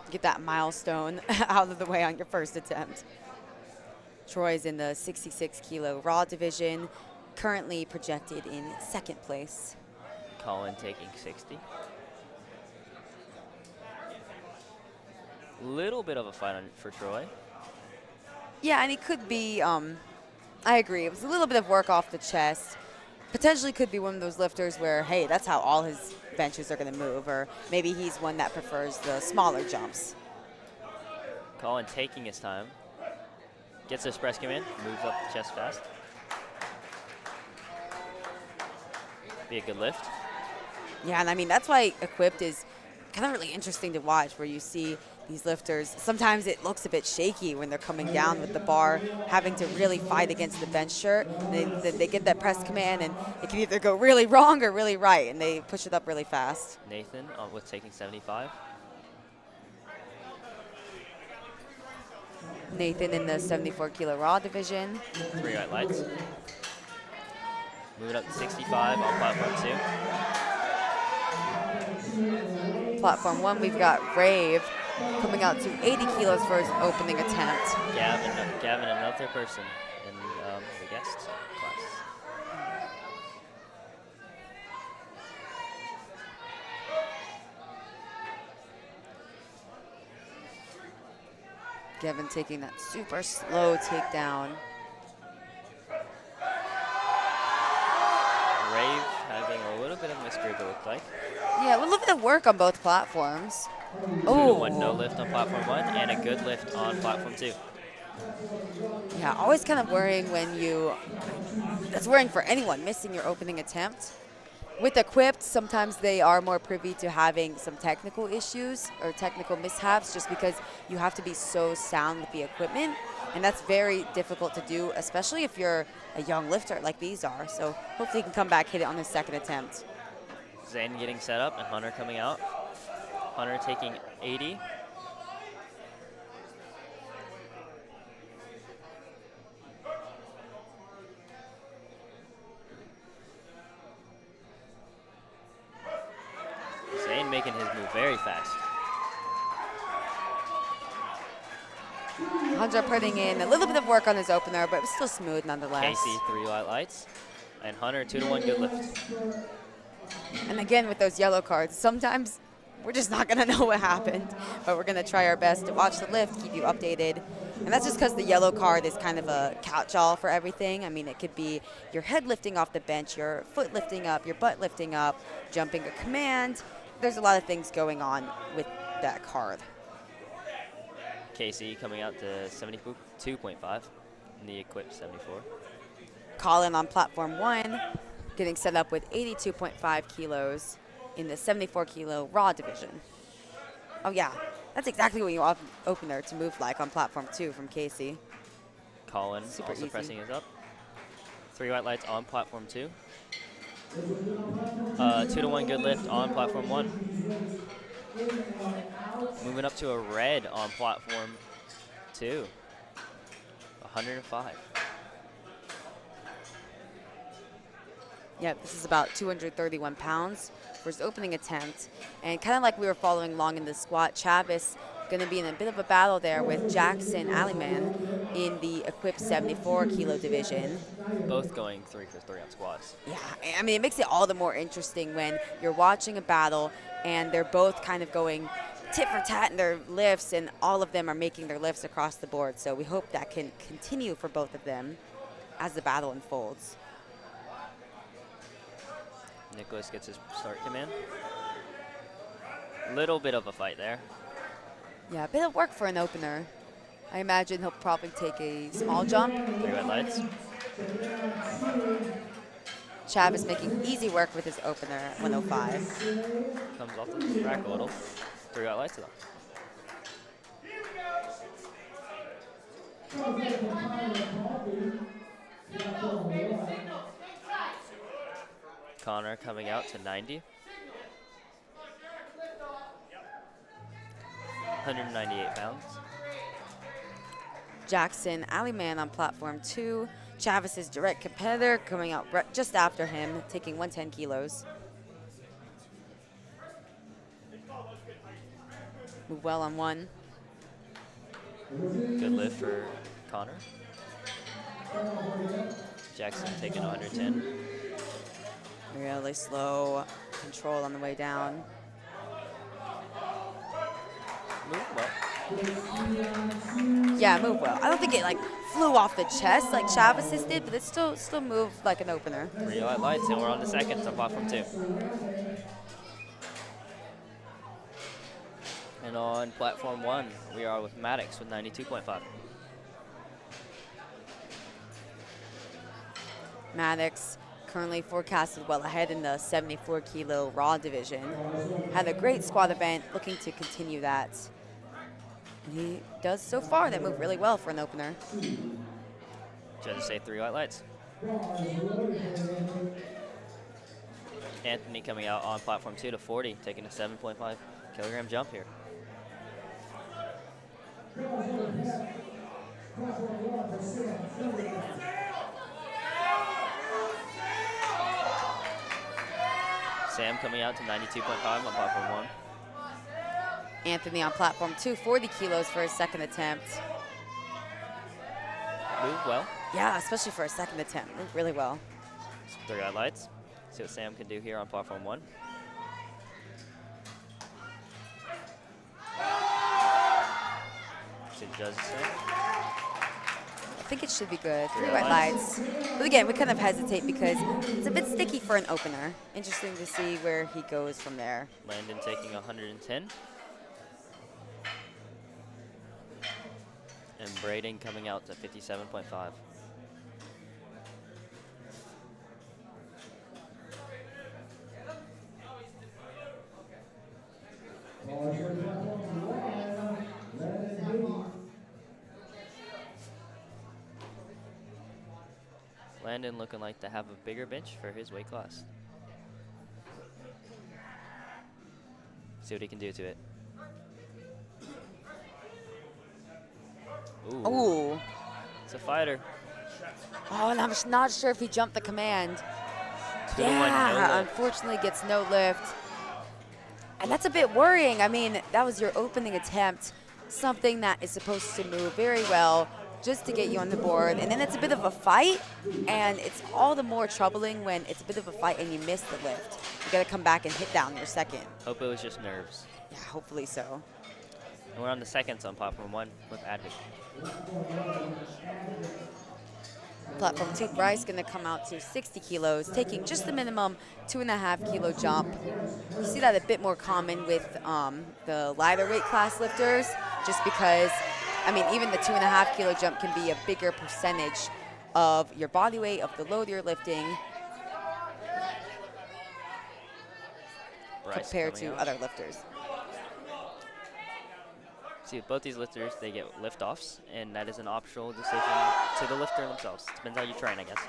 Get that milestone out of the way on your first attempt. Troy's in the 66 kilo raw division, currently projected in 2nd place. Colin taking 60. Little bit of a fight for Troy. Yeah, and he could be, I agree, it was a little bit of work off the chest. Potentially could be one of those lifters where, hey, that's how all his benches are going to move, or maybe he's one that prefers the smaller jumps. Colin taking his time. Gets his press command, moves up the chest fast. Be a good lift. Yeah, and I mean, that's why Equipped is kind of really interesting to watch, where you see these lifters. Sometimes it looks a bit shaky when they're coming down with the bar, having to really fight against the bench shirt. They get that press command, and it can either go really wrong or really right, and they push it up really fast. Nathan with taking 75. Nathan in the 74 kilo raw division. 3 white lights. Moving up to 65 on platform 2. Platform 1, we've got Rave coming out to 80 kilos for his opening attempt. Gavin, another person in the guest class. Gavin taking that super slow takedown. Rave having a little bit of mystery, it looked like. Yeah, a little bit of work on both platforms. 2-1 no lift on platform 1 and a good lift on platform 2. Yeah, always kind of worrying when that's worrying for anyone missing your opening attempt. With Equipped, sometimes they are more privy to having some technical issues or technical mishaps, just because you have to be so sound with the equipment, and that's very difficult to do, especially if you're a young lifter like these are. So hopefully he can come back, hit it on his 2nd attempt. Zane getting set up and Hunter coming out. Hunter taking 80. Zane making his move very fast. Hunter putting in a little bit of work on his opener, but it was still smooth nonetheless. Casey, 3 white lights. And Hunter, 2-1 good lift. And again, with those yellow cards, sometimes we're just not going to know what happened, but we're going to try our best to watch the lift, keep you updated. And that's just because the yellow card is kind of a catch-all for everything. I mean, it could be your head lifting off the bench, your foot lifting up, your butt lifting up, jumping a command. There's a lot of things going on with that card. Casey coming out to 72.5 in the equipped 74. Colin on platform 1, getting set up with 82.5 kilos. in the 74 kilo raw division. Oh yeah, that's exactly what you want opener to move like on platform 2 from Casey. Colin Super also easy. pressing his up. 3 white lights on platform 2. 2-to-1 good lift on platform 1. Moving up to a red on platform 2. 105. Yep, this is about 231 pounds for his opening attempt. And kind of like we were following along in the squat, Chavis going to be in a bit of a battle there with Jackson Aliman in the equipped 74 kilo division. Both going 3 for 3 on squats. Yeah, I mean, it makes it all the more interesting when you're watching a battle and they're both kind of going tit for tat in their lifts, and all of them are making their lifts across the board. So we hope that can continue for both of them as the battle unfolds. Nicholas gets his start command. Little bit of a fight there. Yeah, a bit of work for an opener. I imagine he'll probably take a small jump. 3 white lights. Chavis making easy work with his opener at 105. Comes off the rack a little. 3 white lights though. Connor coming out to 90. 198 pounds. Jackson Aliman on platform 2. Chavis's direct competitor coming out just after him, taking 110 kilos. Move well on 1. Good lift for Connor. Jackson taking 110. Really slow control on the way down. Move well. Yeah, move well. I don't think it like flew off the chest like Chavis's did, but it still moved like an opener. 3 white lights, and we're on the seconds on platform 2. And on platform 1, we are with Maddox with 92.5. Maddox currently forecasted well ahead in the 74 kilo raw division. Had a great squat event, looking to continue that. And he does so far. That moved really well for an opener. Judges say 3 white lights. Anthony coming out on platform 2 to 40, taking a 7.5 kilogram jump here. Sam coming out to 92.5 on platform 1. Anthony on platform 2, 40 kilos for his second attempt. Move well. Yeah, especially for a second attempt. Moved really well. 3 white lights. See what Sam can do here on platform 1. See the judges say. I think it should be good. 3 3 white white lights. But again, we kind of hesitate because it's a bit sticky for an opener. Interesting to see where he goes from there. Landon taking 110. And Braden coming out to 57.5. Landon looking like to have a bigger bench for his weight class. See what he can do to it. Ooh. Ooh. It's a fighter. Oh, and I'm just not sure if he jumped the command. 2 to 1, no Yeah, lift. unfortunately gets no lift. And that's a bit worrying. I mean, that was your opening attempt, something that is supposed to move very well just to get you on the board. And then it's a bit of a fight, and it's all the more troubling when it's a bit of a fight and you miss the lift. You got to come back and hit down your second. Hope it was just nerves. Yeah, hopefully so. And we're on the seconds on platform 1 with Advik. Platform 2, Bryce going to come out to 60 kilos, taking just the minimum 2.5 kilo jump. You see that a bit more common with the lighter weight class lifters, just because, I mean, even the 2.5 kilo jump can be a bigger percentage of your body weight, of the load you're lifting. Bryce compared coming to out. other lifters. See, with both these lifters, they get lift-offs, and that is an optional decision to the lifter themselves. Depends how you train, I guess.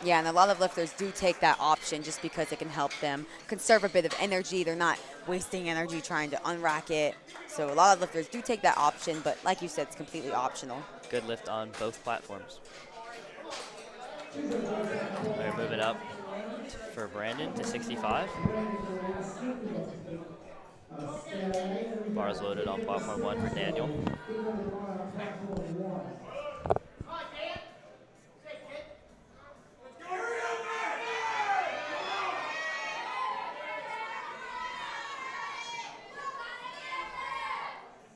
Yeah, and a lot of lifters do take that option just because it can help them conserve a bit of energy. They're not wasting energy trying to unrack it. So a lot of lifters do take that option, but like you said, it's completely optional. Good lift on both platforms. We're moving up for Brandon to 65. Bars loaded on platform 1 for Daniel.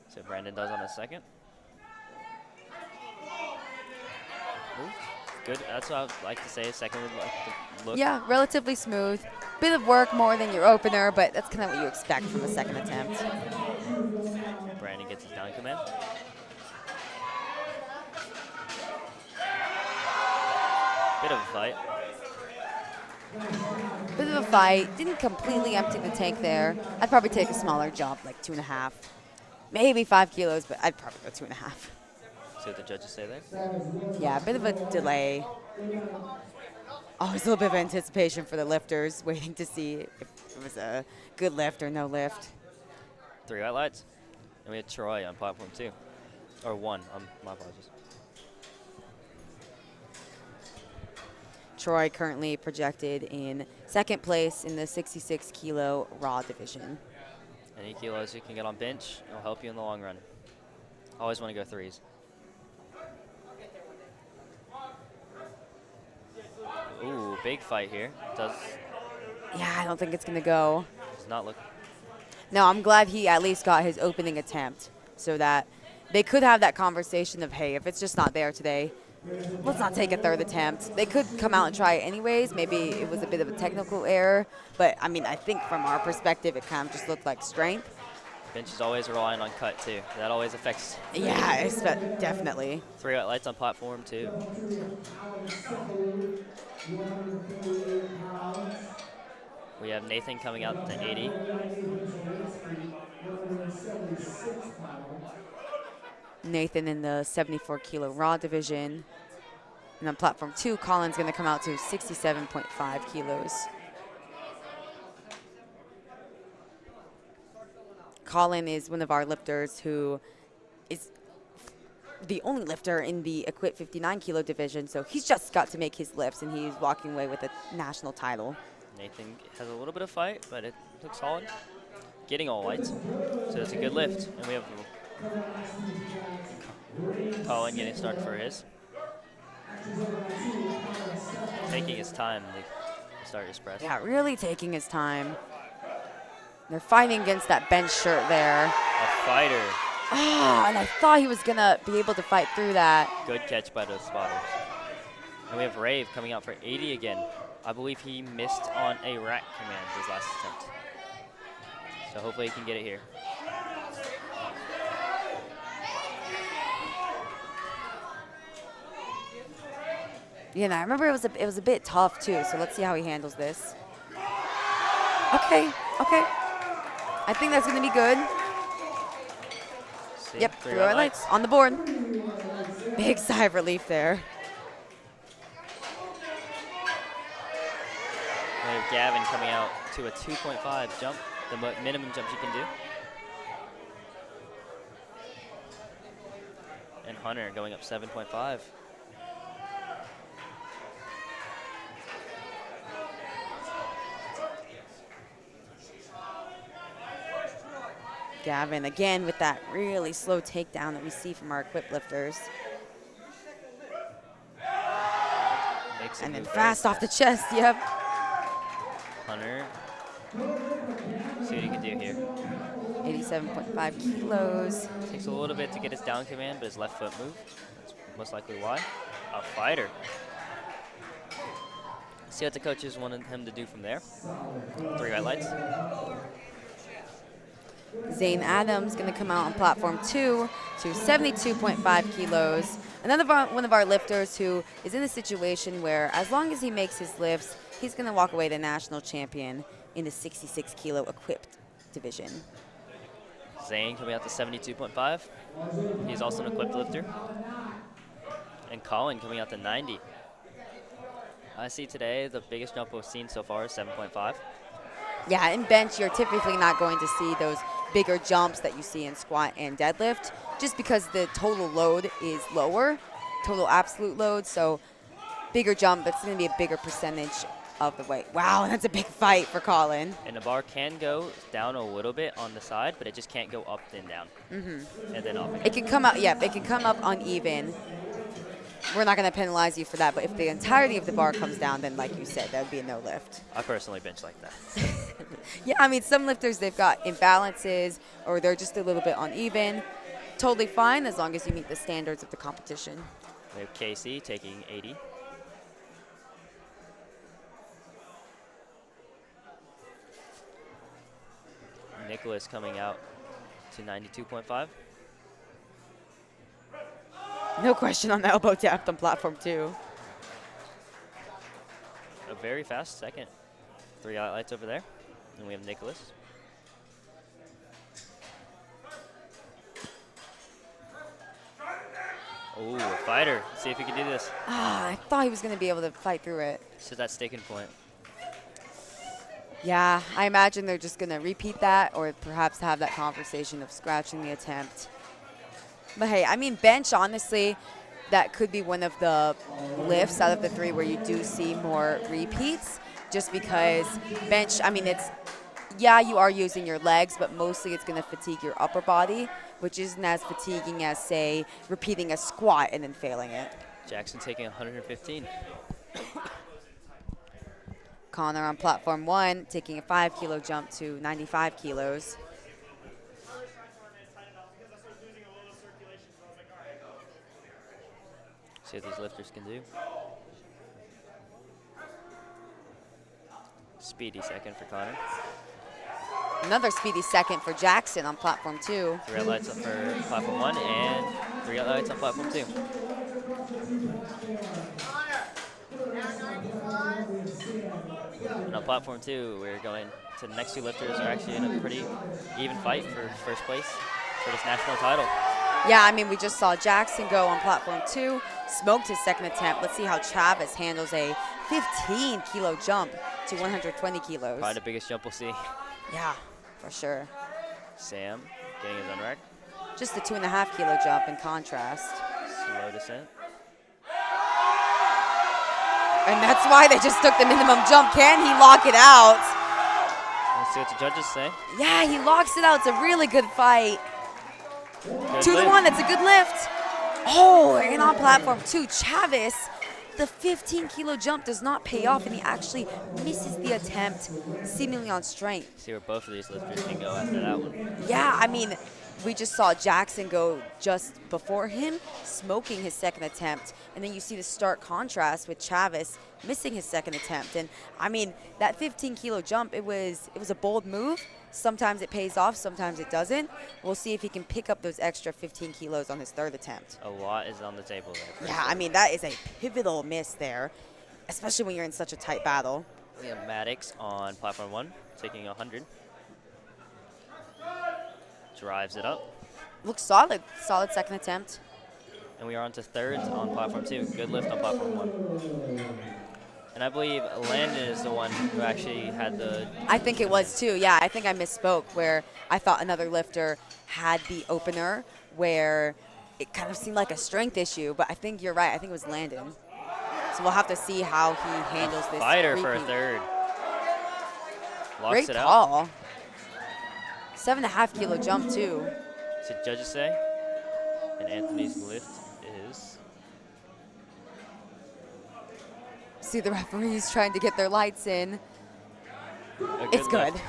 So Brandon does on a second. Moved. Good. That's what I would like to say. Second would like to look. Yeah, relatively smooth. Bit of work more than your opener, but that's kind of what you expect from a second attempt. Brandon gets his down command. Bit of a fight. Bit of a fight. Didn't completely empty the tank there. I'd probably take a smaller jump, like 2.5. Maybe 5 kilos, but I'd probably go 2.5. See what the judges say there. Yeah, a bit of a delay. Always a little bit of anticipation for the lifters, waiting to see if it was a good lift or no lift. 3 white lights. And we had Troy on platform 2. Or 1. My apologies. Troy currently projected in second place in the 66 kilo raw division. Any kilos you can get on bench, it'll help you in the long run. Always want to go 3s. Ooh, big fight here. Does Yeah, I don't think it's going to go. not look. No, I'm glad he at least got his opening attempt so that they could have that conversation of, hey, if it's just not there today, let's not take a third attempt. They could come out and try it anyways. Maybe it was a bit of a technical error. But, I mean, I think from our perspective, it kind of just looked like strength. Bench is always relying on cut, too. That always affects. Yeah, definitely. 3 white lights on platform 2. We have Nathan coming out to 80. Nathan in the 74 kilo raw division. And on platform 2, Colin's going to come out to 67.5 kilos. Colin is one of our lifters who is the only lifter in the Equip 59 kilo division, so he's just got to make his lifts, and he's walking away with a national title. Nathan has a little bit of fight, but it looks solid. Getting all whites, so it's a good lift. And we have Colin getting started for his. Taking his time to start his press. Yeah, really taking his time. They're fighting against that bench shirt there. A fighter. Ah, and I thought he was going to be able to fight through that. Good catch by the spotters. And we have Rave coming out for 80 again. I believe he missed on a rack command his last attempt. So hopefully he can get it here. Yeah, and I remember it was a bit tough too, so let's see how he handles this. Okay. I think that's going to be good. See, Yep, 3 3 white white lights on the board. Big sigh of relief there. We have Gavin coming out to a 2.5 jump, the minimum jump you can do. And Hunter going up 7.5. Gavin, again, with that really slow takedown that we see from our equipped lifters. Makes And then move fast very off the chest, yep. Hunter. See what he can do here. 87.5 kilos. Takes a little bit to get his down command, but his left foot moved. That's most likely why. A fighter. See what the coaches wanted him to do from there. 3 white lights. Zane Adams going to come out on platform 2 to 72.5 kilos. Another one of our lifters who is in a situation where as long as he makes his lifts, he's going to walk away the national champion in the 66 kilo equipped division. Zane coming out to 72.5. He's also an equipped lifter. And Colin coming out to 90. I see today the biggest jump we've seen so far is 7.5. Yeah, in bench, you're typically not going to see those bigger jumps that you see in squat and deadlift, just because the total load is lower, total absolute load. So bigger jump, but it's going to be a bigger percentage of the weight. Wow, that's a big fight for Colin. And the bar can go down a little bit on the side, but it just can't go up and down. And then up again. It can come up, yeah, it can come up uneven. We're not going to penalize you for that, but if the entirety of the bar comes down, then like you said, that would be a no lift. I personally bench like that. Yeah, I mean, some lifters, they've got imbalances or they're just a little bit uneven. Totally fine as long as you meet the standards of the competition. We have Casey taking 80. Nicholas coming out to 92.5. No question on the elbow depth on platform 2. A very fast second. 3 highlights over there. And we have Nicholas. Ooh, a fighter. Let's see if he can do this. Ah, I thought he was going to be able to fight through it. So that sticking point. Yeah, I imagine they're just going to repeat that or perhaps have that conversation of scratching the attempt. But hey, I mean, bench, honestly, that could be one of the lifts out of the 3 where you do see more repeats, just because bench, I mean, it's, yeah, you are using your legs, but mostly it's going to fatigue your upper body, which isn't as fatiguing as, say, repeating a squat and then failing it. Jackson taking 115. Connor on platform 1 taking a 5 kilo jump to 95 kilos. See what these lifters can do. Speedy second for Connor. Another speedy second for Jackson on platform 2. 3 highlights for platform 1 and 3 highlights on platform 2. And on platform 2, we're going to the next 2 lifters are actually in a pretty even fight for first place for this national title. Yeah, I mean, we just saw Jackson go on platform 2, smoked his second attempt. Let's see how Travis handles a 15 kilo jump to 120 kilos. Probably the biggest jump we'll see. Yeah, for sure. Sam getting his unrack. Just a 2.5 kilo jump in contrast. Slow descent. And that's why they just took the minimum jump. Can he lock it out? Let's see what the judges say. Yeah, he locks it out. It's a really good fight. Good 2 to lift. 1, that's a good lift. Oh, and on platform 2, Travis, the 15 kilo jump does not pay off, and he actually misses the attempt, seemingly on strength. See where both of these lifters can go after that one. Yeah, I mean, we just saw Jackson go just before him, smoking his second attempt, and then you see the stark contrast with Travis missing his second attempt. And I mean, that 15 kilo jump, it was a bold move. Sometimes it pays off, sometimes it doesn't. We'll see if he can pick up those extra 15 kilos on his third attempt. A lot is on the table there. Yeah, I mean, that is a pivotal miss there, especially when you're in such a tight battle. We have Maddox on platform 1, taking 100. Drives it up. Looks solid. Solid second attempt. And we are on to thirds on platform 2. Good lift on platform 1. And I believe Landon is the one who actually had the... I think it was too, yeah. I think I misspoke where I thought another lifter had the opener where it kind of seemed like a strength issue, but I think you're right. I think it was Landon. So we'll have to see how he handles this Fighter for a repeat. third. Locks Great it out. call. 7.5 kilo jump too. That's what judges say. And Anthony's lift is... See the referees trying to get their lights in. It's good. lift.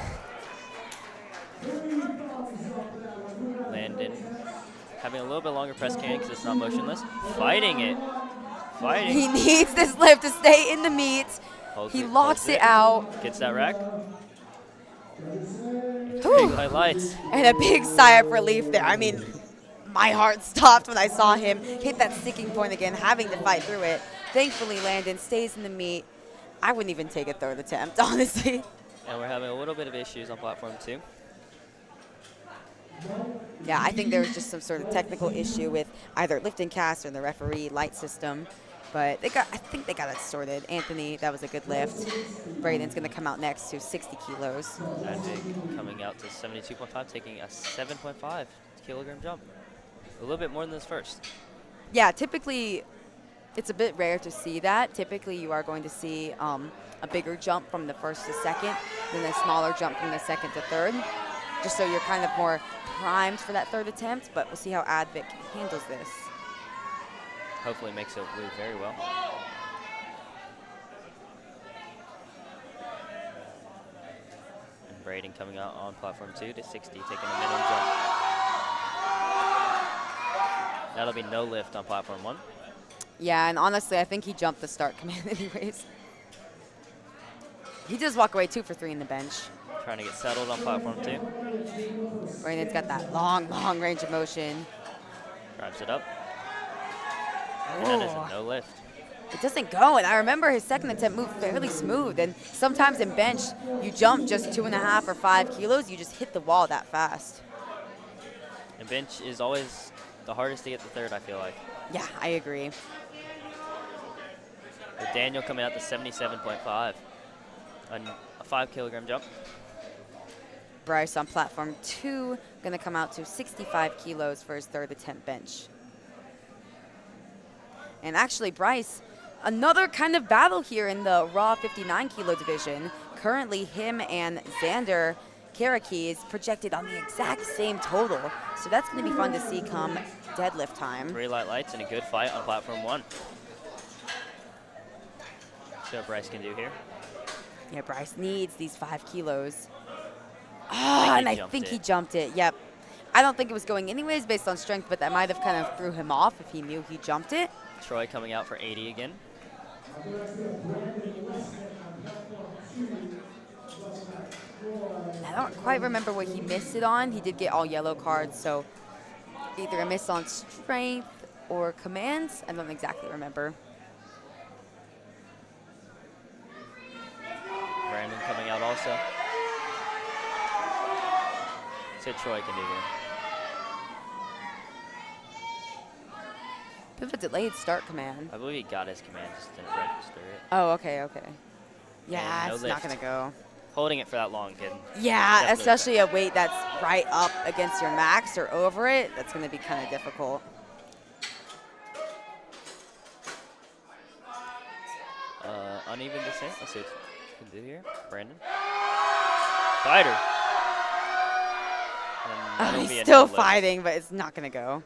Landon having a little bit longer press can because it's not motionless. Fighting it. Fighting. He needs this lift to stay in the meet. He locks it out. Gets that rack. Whew. Big highlights. And a big sigh of relief there. I mean, my heart stopped when I saw him hit that sticking point again, having to fight through it. Thankfully, Landon stays in the meet. I wouldn't even take a third attempt, honestly. And we're having a little bit of issues on platform 2. Yeah, I think there was just some sort of technical issue with either lifting cast or the referee light system. But I think they got it sorted. Anthony, that was a good lift. Braden's going to come out next to 60 kilos. Magic coming out to 72.5, taking a 7.5 kilogram jump. A little bit more than this first. Yeah, typically it's a bit rare to see that. Typically you are going to see a bigger jump from the first to second, then a smaller jump from the second to third, just so you're kind of more primed for that third attempt. But we'll see how Advic handles this. Hopefully makes it move very well. And Braden coming out on platform 2 to 60, taking a minimum jump. That'll be no lift on platform 1. Yeah, and honestly, I think he jumped the start command anyways. He does walk away 2 for 3 in the bench. Trying to get settled on platform 2. Braden's got that long, long range of motion. Drives it up. And that is a no lift. It doesn't go, and I remember his second attempt moved fairly smooth, and sometimes in bench, you jump just 2.5 or 5 kilos, you just hit the wall that fast. And bench is always the hardest to get the third, I feel like. Yeah, I agree. With Daniel coming out to 77.5. A 5 kilogram jump. Bryce on platform 2, gonna come out to 65 kilos for his third attempt bench. And actually, Bryce, another kind of battle here in the raw 59 kilo division. Currently, him and Xander Karaki is projected on the exact same total. So that's going to be fun to see come deadlift time. 3 light lights and a good fight on platform 1. See what Bryce can do here. Yeah, Bryce needs these 5 kilos. I think he jumped it. Yep. I don't think it was going anyways based on strength, but that might have kind of threw him off if he knew he jumped it. Troy coming out for 80 again. I don't quite remember what he missed it on. He did get all yellow cards, so either a miss on strength or commands. I don't exactly remember. Brandon coming out also. See what Troy can do here. Bit of a delayed start command. I believe he got his command, just didn't register it. Oh, okay, okay. Yeah, And no it's not lift. going to go. Holding it for that long, kid. Yeah, Definitely especially a weight that's right up against your max or over it. That's going to be kind of difficult. Uneven descent. Let's see what you can do here. Brandon. Fighter. And that'll be He's a still no lift. fighting, but it's not going to go.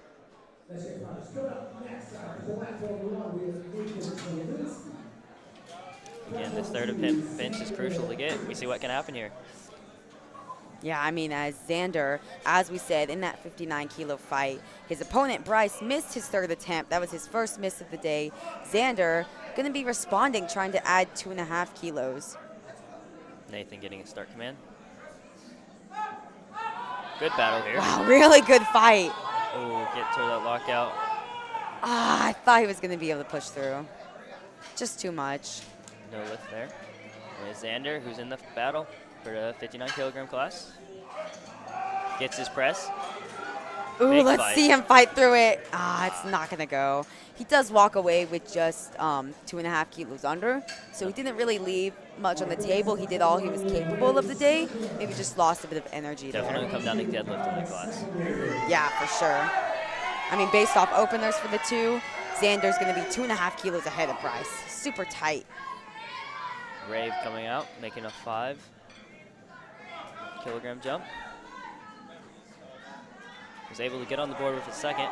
Again, this third attempt bench is crucial to get. We see what can happen here. Yeah, I mean, as Xander, as we said, in that 59 kilo fight, his opponent, Bryce, missed his third attempt. That was his first miss of the day. Xander going to be responding, trying to add 2.5 kilos. Nathan getting a start command. Good battle here. Wow, really good fight. Oh, get toward that lockout. I thought he was going to be able to push through. Just too much. No lift there. There's Xander, who's in the battle for the 59 kilogram class. Gets his press. Ooh, Big let's fight. see him fight through it. It's not going to go. He does walk away with just 2.5 kilos under, so he didn't really leave much on the table. He did all he was capable of the day. Maybe just lost a bit of energy Definitely there. come down to deadlift in that class. Yeah, for sure. I mean, based off openers for the two, Xander's going to be 2.5 kilos ahead of Bryce. Super tight. Rave coming out, making a 5 kilogram jump. Was able to get on the board with a second.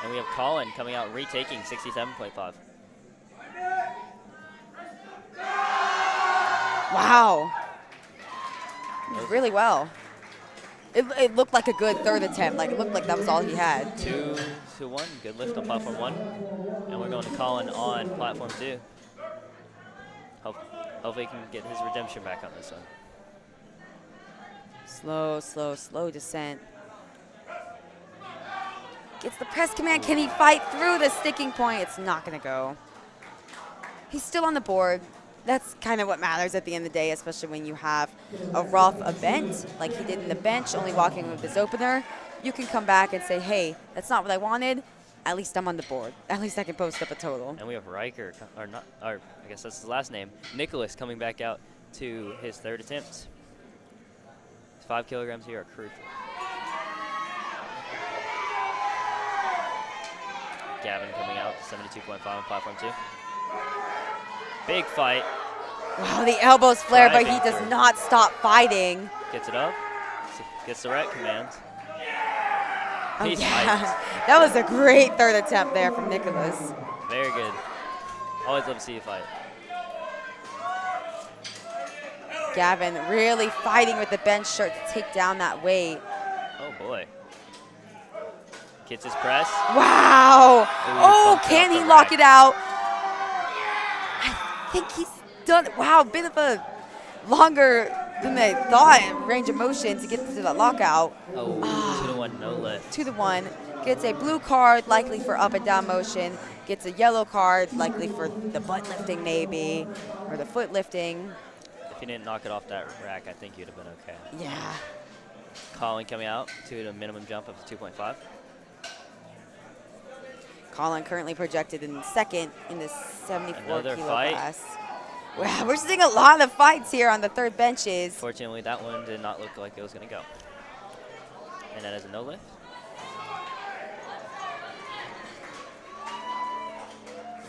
And we have Colin coming out, retaking 67.5. Wow. Really well. It looked like a good third attempt. Like, it looked like that was all he had. 2 to 1, good lift on platform 1. And we're going to Colin on platform 2. Hopefully he can get his redemption back on this one. Slow, slow, slow descent. Gets the press command. Can he fight through the sticking point? It's not going to go. He's still on the board. That's kind of what matters at the end of the day, especially when you have a rough event like he did in the bench, only walking with his opener. You can come back and say, hey, that's not what I wanted. At least I'm on the board. At least I can post up a total. And we have Riker, or not, or I guess that's his last name, Nicholas, coming back out to his third attempt. 5 kilograms here are crucial. Gavin coming out to 72.5 on platform 2. Big fight. Wow, the elbows flare, but he Driving does through. not stop fighting. Gets it up. Gets the right command. Oh, He's yeah. hyped. That was a great third attempt there from Nicholas. Very good. Always love to see you fight. Gavin really fighting with the bench shirt to take down that weight. Oh boy. Gets his press. Wow. Ooh, Oh, bumped can off he the lock rack. it out? I think he's done it. Wow, bit of a longer than they thought range of motion to get to the lockout. Oh, 2-1 no lift. 2-1. Gets a blue card, likely for up and down motion. Gets a yellow card, likely for the butt lifting maybe, or the foot lifting. If he didn't knock it off that rack, I think you'd have been okay. Yeah. Colin coming out to the minimum jump of 2.5. Colin currently projected in second in the 74 Another kilo fight. class. Wow, we're seeing a lot of fights here on the third benches. Fortunately, that one did not look like it was going to go. And that is a no lift.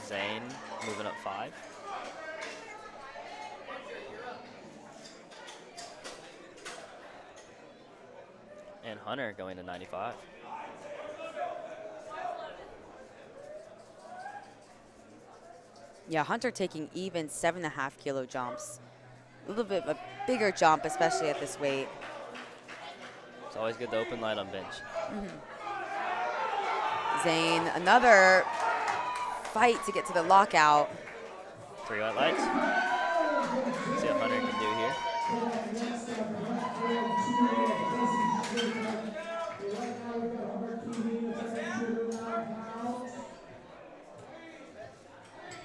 Zane moving up 5. And Hunter going to 95. Yeah, Hunter taking even 7.5 kilo jumps. A little bit of a bigger jump, especially at this weight. It's always good to open light on bench. Zane, another fight to get to the lockout. 3 white lights. See what Hunter can do here.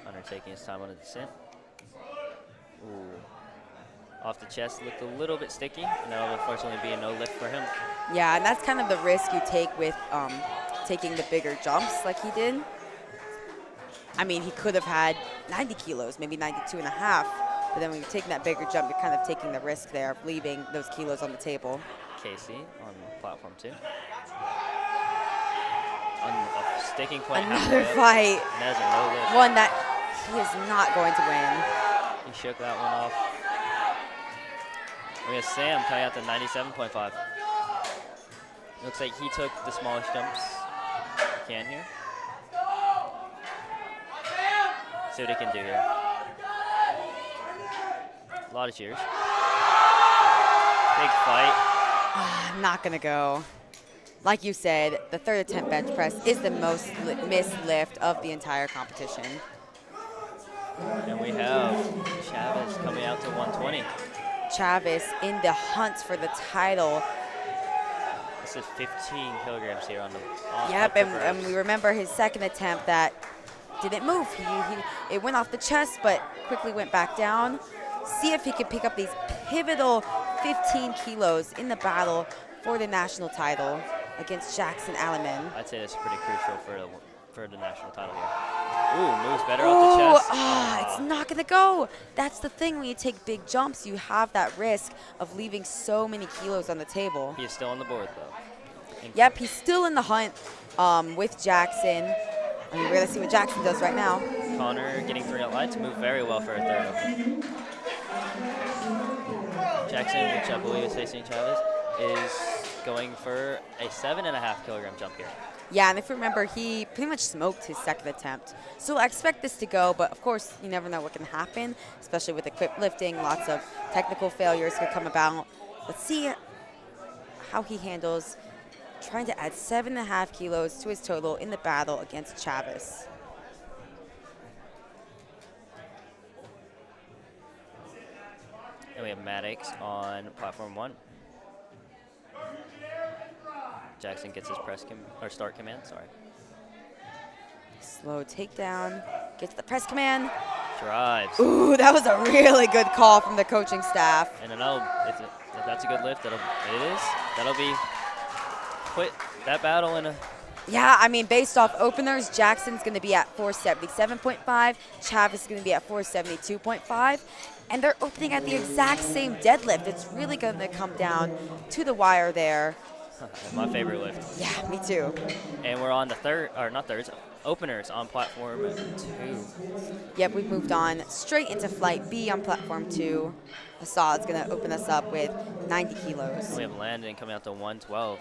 Hunter taking his time on the descent. Ooh. Off the chest looked a little bit sticky, and that'll unfortunately be a no lift for him. Yeah, and that's kind of the risk you take with taking the bigger jumps like he did. I mean, he could have had 90 kilos, maybe 92 and a half, but then when you're taking that bigger jump, you're kind of taking the risk there of leaving those kilos on the table. Casey on platform 2. On a sticking point Another halfway up, fight, and that is a no lift. one that he is not going to win. He shook that one off. We have Sam coming out to 97.5. Looks like he took the smallest jumps he can here. See what he can do here. A lot of cheers. Big fight. Not going to go. Like you said, the third attempt bench press is the most missed lift of the entire competition. And we have Chavez coming out to 120. Chavez in the hunt for the title. This is 15 kilograms here on the Yep, and we remember his second attempt that didn't move. It went off the chest, but quickly went back down. See if he can pick up these pivotal 15 kilos in the battle for the national title against Jackson Alleman. I'd say that's pretty crucial for the national title here. Ooh, moves better off the chest. It's not going to go. That's the thing. When you take big jumps, you have that risk of leaving so many kilos on the table. He's still on the board, though. Yep, he's still in the hunt with Jackson. I mean, we're going to see what Jackson does right now. Connor getting 3 out lights, moved very well for a third open. Jackson, which I believe is facing Chavez, is going for a 7.5 kilogram jump here. Yeah, and if you remember, he pretty much smoked his second attempt. So I expect this to go, but of course, you never know what can happen, especially with equipped lifting. Lots of technical failures could come about. Let's see how he handles trying to add 7.5 kilos to his total in the battle against Chavez. And we have Maddox on platform 1. Jackson gets his start command, sorry. Slow takedown, gets the press command. Drives. Ooh, that was a really good call from the coaching staff. And then if that's a good lift, that'll be put that battle in a. Yeah, I mean, based off openers, Jackson's going to be at 477.5. Chavis is going to be at 472.5. And they're opening at the exact same deadlift. It's really going to come down to the wire there. My favorite lift. Yeah, me too. And we're on the openers on platform 2. Yep, we've moved on straight into flight B on platform 2. Assad's going to open us up with 90 kilos. And we have Landon coming out to 112.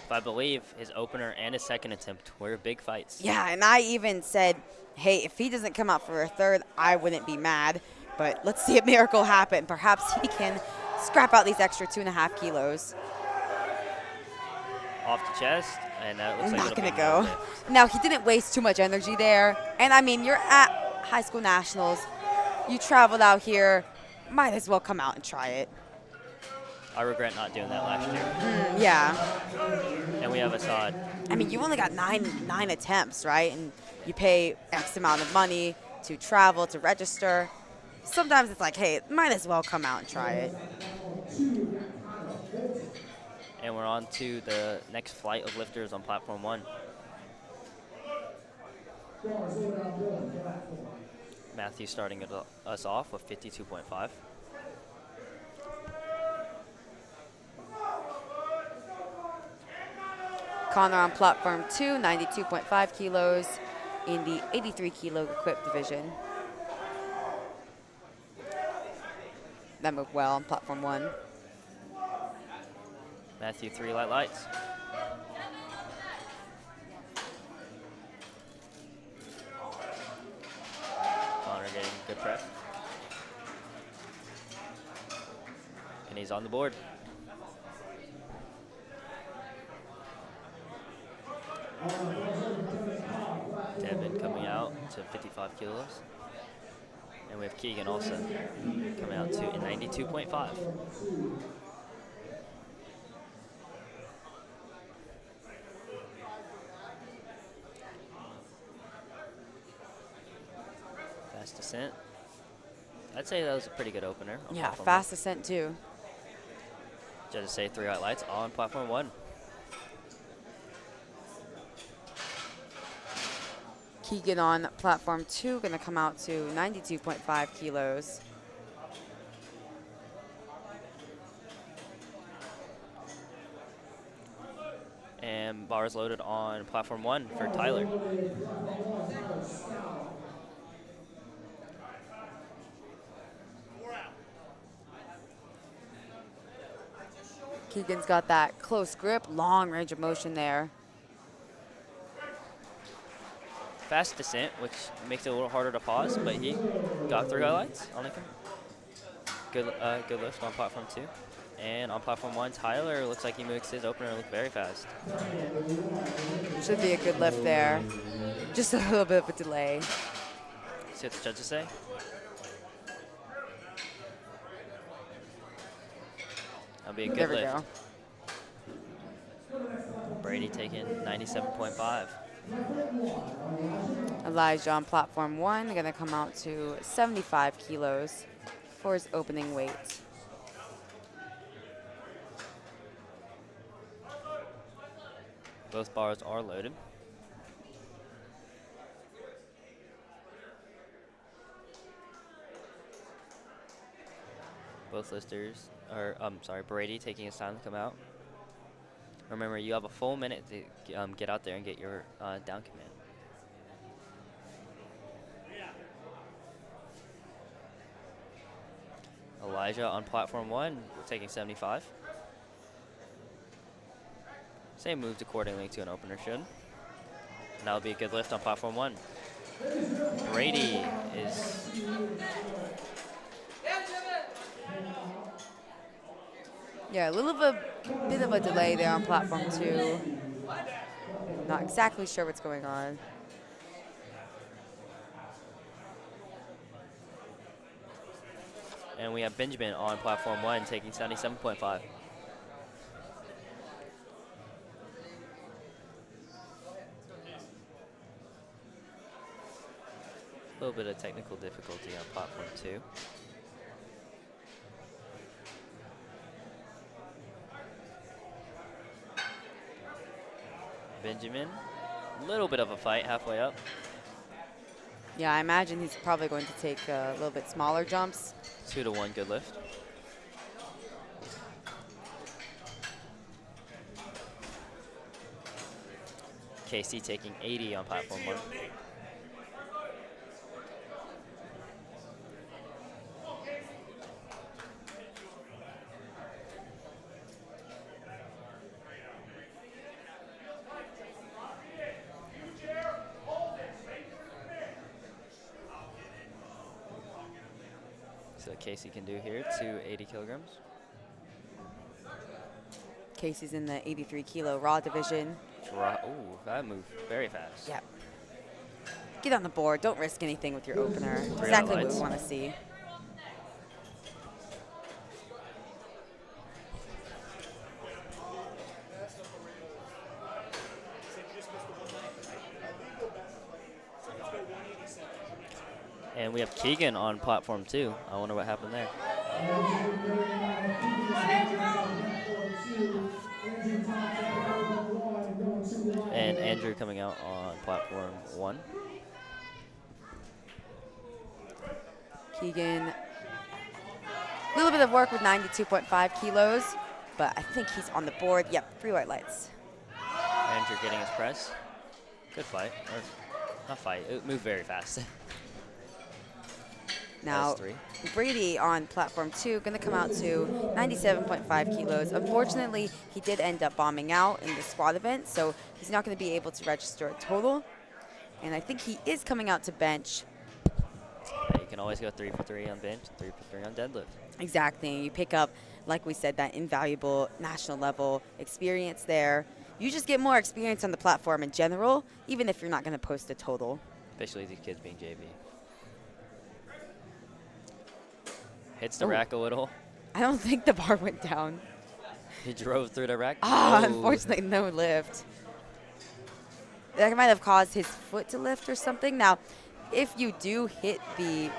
If I believe his opener and his second attempt were big fights. Yeah, and I even said, hey, if he doesn't come out for a third, I wouldn't be mad. But let's see a miracle happen. Perhaps he can scrap out these extra 2.5 kilos. Off the chest, and that looks like Not it'll going to be go. more lift. Now, he didn't waste too much energy there. And, I mean, you're at high school nationals. You traveled out here. Might as well come out and try it. I regret not doing that last year. Yeah. And we have Assad. I mean, you only got nine attempts, right? And you pay X amount of money to travel, to register. Sometimes it's like, hey, might as well come out and try it. And we're on to the next flight of lifters on platform 1. Matthew starting us off with 52.5. Connor on platform 2, 92.5 kilos in the 83 kilo equipped division. That moved well on platform 1. Matthew 3 lights. Connor getting good prep. And he's on the board. Devin coming out to 55 kilos. And we have Keegan also coming out to 92.5. Fast descent. I'd say that was a pretty good opener. On Yeah, platform fast descent too. 1. Judges say 3 white lights on platform 1. Keegan on platform 2, going to come out to 92.5 kilos. And bars loaded on platform 1 for Tyler. Keegan's got that close grip, long range of motion there. Fast descent, which makes it a little harder to pause, but he got 3 highlights on it. Good lift on platform 2. And on platform 1, Tyler looks like he makes his opener look very fast. Should be a good lift there. Just a little bit of a delay. See what the judges say? That'll be a good There we lift. go. Brady taking 97.5. Elijah on platform 1, going to come out to 75 kilos for his opening weight. Both bars are loaded. Both listers are, Brady taking his time to come out. Remember, you have a full minute to get out there and get your down command. Elijah on platform 1, taking 75. Same moves accordingly to an opener should. And that'll be a good lift on platform 1. Brady is... Yeah, a little bit of a delay there on platform 2. Not exactly sure what's going on. And we have Benjamin on platform 1 taking 77.5. A little bit of technical difficulty on platform 2. Benjamin, a little bit of a fight halfway up. Yeah, I imagine he's probably going to take a little bit smaller jumps. 2 to 1, good lift. Casey taking 80 on platform 1. So Casey can do here to 80 kilograms. Casey's in the 83 kilo raw division. Ooh, that moved very fast. Yep. Get on the board. Don't risk anything with your opener. Three Exactly what highlights. we want to see. And we have Keegan on platform 2. I wonder what happened there. And Andrew coming out on platform 1. Keegan, a little bit of work with 92.5 kilos, but I think he's on the board. Yep, 3 white lights. Andrew getting his press. Good fight. Or not fight. It moved very fast. Now, 3. Brady on platform 2, going to come out to 97.5 kilos. Unfortunately, he did end up bombing out in the squat event, so he's not going to be able to register a total. And I think he is coming out to bench. Yeah, you can always go 3 for 3 on bench, 3 for 3 on deadlift. Exactly. You pick up, like we said, that invaluable national level experience there. You just get more experience on the platform in general, even if you're not going to post a total. Especially these kids being JV. Hits the rack a little. I don't think the bar went down. He drove through the rack. Ah, Oh. unfortunately, no lift. That might have caused his foot to lift or something. Now, if you do hit the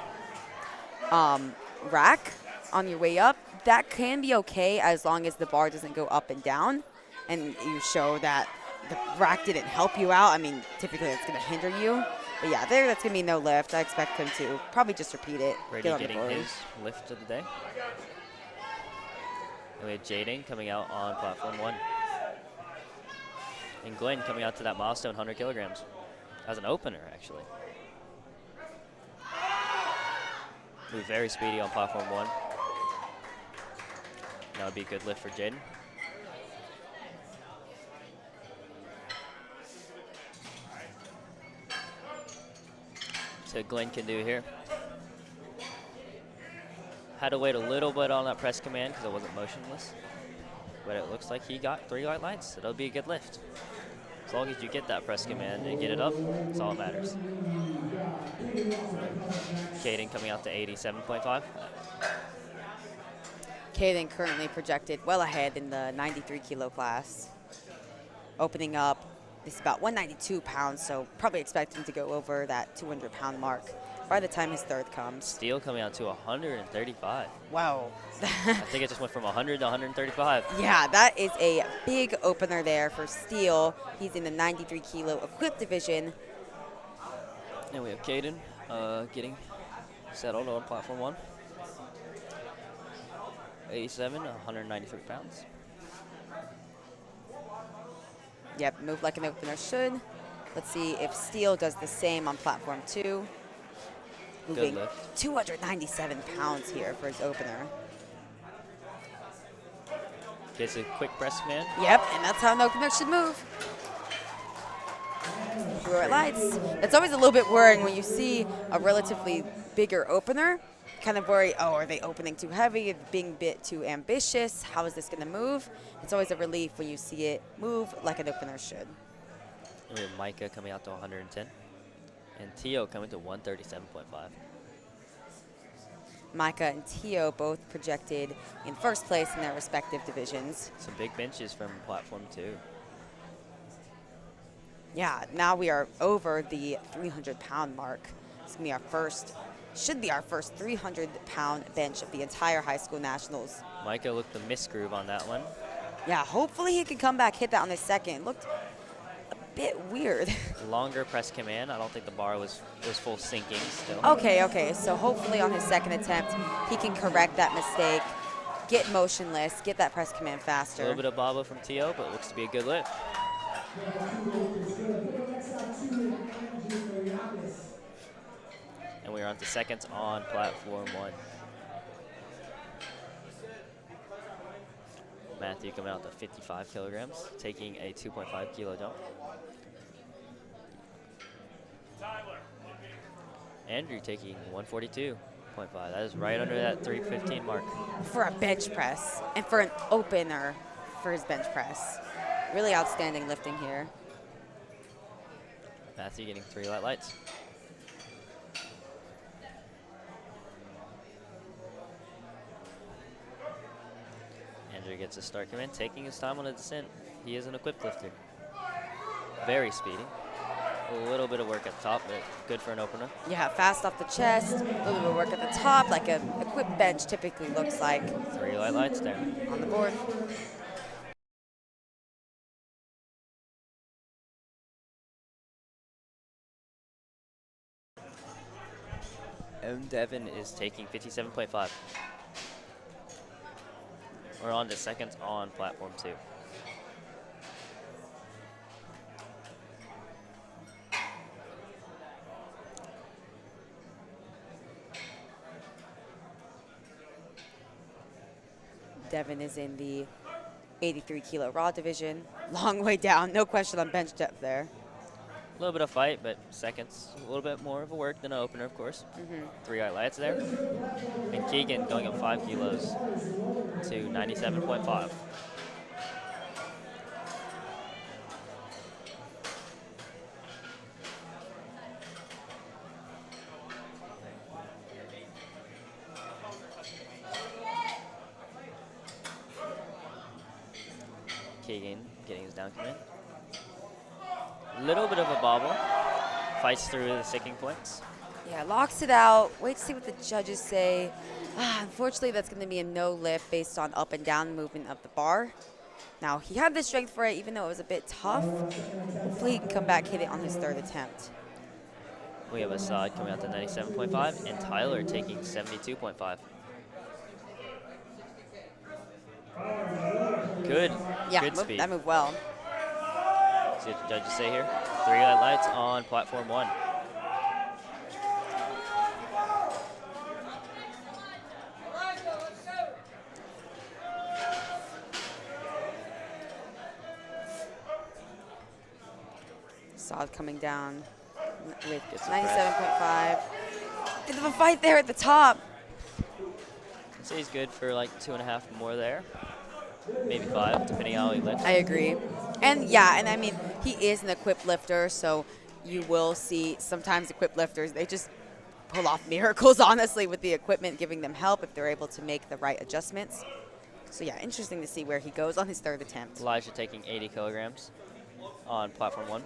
rack on your way up, that can be okay as long as the bar doesn't go up and down and you show that the rack didn't help you out. I mean, typically that's going to hinder you. But yeah, that's going to be no lift. I expect him to probably just repeat it. Brady getting his lift of the day. And we have Jaden coming out on platform 1. And Glenn coming out to that milestone 100 kilograms as an opener, actually. Move very speedy on platform 1. That would be a good lift for Jaden. So Glenn can do here. Had to wait a little bit on that press command because it wasn't motionless. But it looks like he got 3 white lights. So that'll be a good lift. As long as you get that press command and get it up, that's all that matters. Caden coming out to 87.5. Caden currently projected well ahead in the 93 kilo class. Opening up, this is about 192 pounds, so probably expecting to go over that 200 pound mark by the time his third comes. Steele coming out to 135. Wow. I think it just went from 100 to 135. Yeah, that is a big opener there for Steele. He's in the 93 kilo equipped division. And we have Caden getting settled on platform 1. 87, 193 pounds. Yep, move like an opener should. Let's see if Steele does the same on platform 2. Moving Good lift. 297 pounds here for his opener. Gets a quick press command. Yep, and that's how an opener should move. Blue lights. It's always a little bit worrying when you see a relatively bigger opener. Kind of worry, oh, are they opening too heavy, being a bit too ambitious? How is this going to move? It's always a relief when you see it move like an opener should. And we have Micah coming out to 110. And Tio coming to 137.5. Micah and Tio both projected in first place in their respective divisions. Some big benches from platform 2. Yeah, now we are over the 300 pound mark. It's gonna be should be our first 300-pound bench of the entire high school nationals. Micah looked the misgroove on that one. Yeah, hopefully he can come back, hit that on his second. Looked a bit weird. Longer press command. I don't think the bar was full sinking still. Okay, so hopefully on his second attempt, he can correct that mistake, get motionless, get that press command A faster. little bit of bobble from T.O., but looks to be a good lift. And we are on to seconds on platform 1. Matthew coming out to 55 kilograms, taking a 2.5 kilo jump. Andrew taking 142.5. That is right under that 315 mark. For a bench press and for an opener for his bench press. Really outstanding lifting here. Matthew getting 3 lights. Andrew gets a start command, taking his time on the descent. He is an equipped lifter. Very speedy. A little bit of work at the top, but good for an opener. Yeah, fast off the chest, a little bit of work at the top, like an equipped bench typically looks like. 3 lights there. On the board. And Devin is taking 57.5. We're on to seconds on platform 2. Devin is in the 83 kilo raw division. Long way down, no question on bench depth there. A little bit of fight, but seconds, a little bit more of a work than an opener, of course. 3 lights there. And Keegan going up 5 kilos to 97.5. Keegan getting his down command. Little bit of a bobble. Fights through the sticking points. Yeah, locks it out. Wait to see what the judges say. Unfortunately, that's going to be a no lift based on up and down movement of the bar. Now, he had the strength for it, even though it was a bit tough. Hopefully, he can come back, hit it on his 3rd attempt. We have Assad coming out to 97.5 and Tyler taking 72.5. Good. Yeah, good speed. that moved well. See what the judges say here. 3 lights on platform 1. Saad coming down with Gets a 97.5. Bit of a fight there at the top. I'd say he's good for like 2.5 more there. Maybe 5, depending on how he lifts. I agree. And yeah, and I mean, he is an equipped lifter, so you will see sometimes equipped lifters, they just pull off miracles, honestly, with the equipment giving them help if they're able to make the right adjustments. So yeah, interesting to see where he goes on his 3rd attempt. Elijah taking 80 kilograms on platform 1.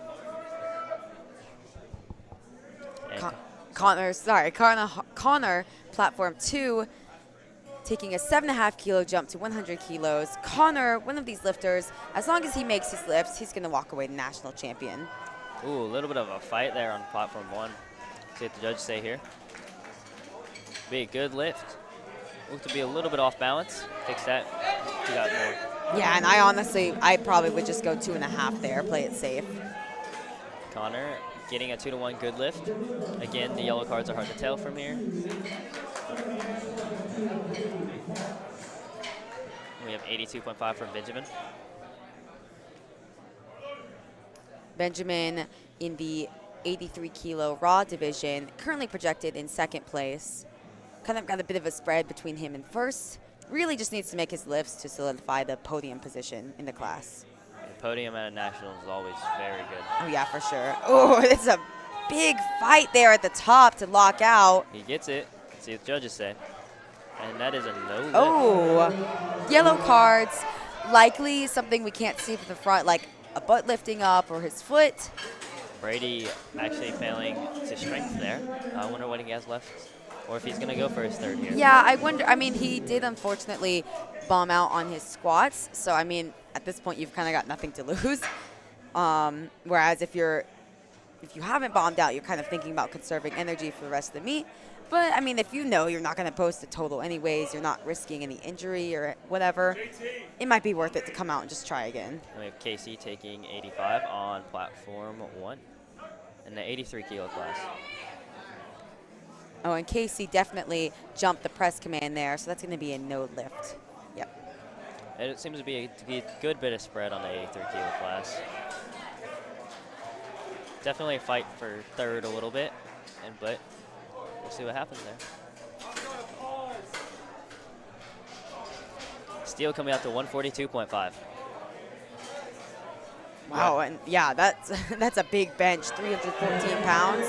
And Connor, platform 2, taking a 7.5 kilo jump to 100 kilos. Connor, one of these lifters, as long as he makes his lifts, he's going to walk away the national champion. ooh, a little bit of a fight there on platform 1. See what the judges say here. Be a good lift. Looked to be a little bit off balance. Fix that. You got more. Yeah, and I probably would just go 2.5 there, play it safe. Connor getting a 2-to-1 good lift. Again, the yellow cards are hard to tell from here. We have 82.5 from Benjamin. Benjamin in the 83 kilo raw division, currently projected in 2nd place. Kind of got a bit of a spread between him and 1st. Really just needs to make his lifts to solidify the podium position in the class. The podium at a national is always very good. Oh yeah, for sure. Oh, it's a big fight there at the top to lock out. He gets it. Let's see what the judges say. And that is a no lift. Oh, yellow cards. Likely something we can't see from the front, like a butt lifting up or his foot. Brady actually failing to strength there. I wonder what he has left, or if he's going to go for his third here. Yeah, I wonder. I mean, he did unfortunately bomb out on his squats. So, I mean, at this point, you've kind of got nothing to lose. Whereas if you haven't bombed out, you're kind of thinking about conserving energy for the rest of the meet. But, I mean, if you know you're not going to post a total anyways, you're not risking any injury or whatever, it might be worth it to come out and just try again. And we have Casey taking 85 on platform 1 in the 83 kilo class. Oh, and Casey definitely jumped the press command there, so that's going to be a no lift. Yep. And it seems to be a good bit of spread on the 83 kilo class. Definitely a fight for third a little bit, but we'll see what happens there. Steele coming out to 142.5. Wow, and yeah, that's a big bench, 314 pounds.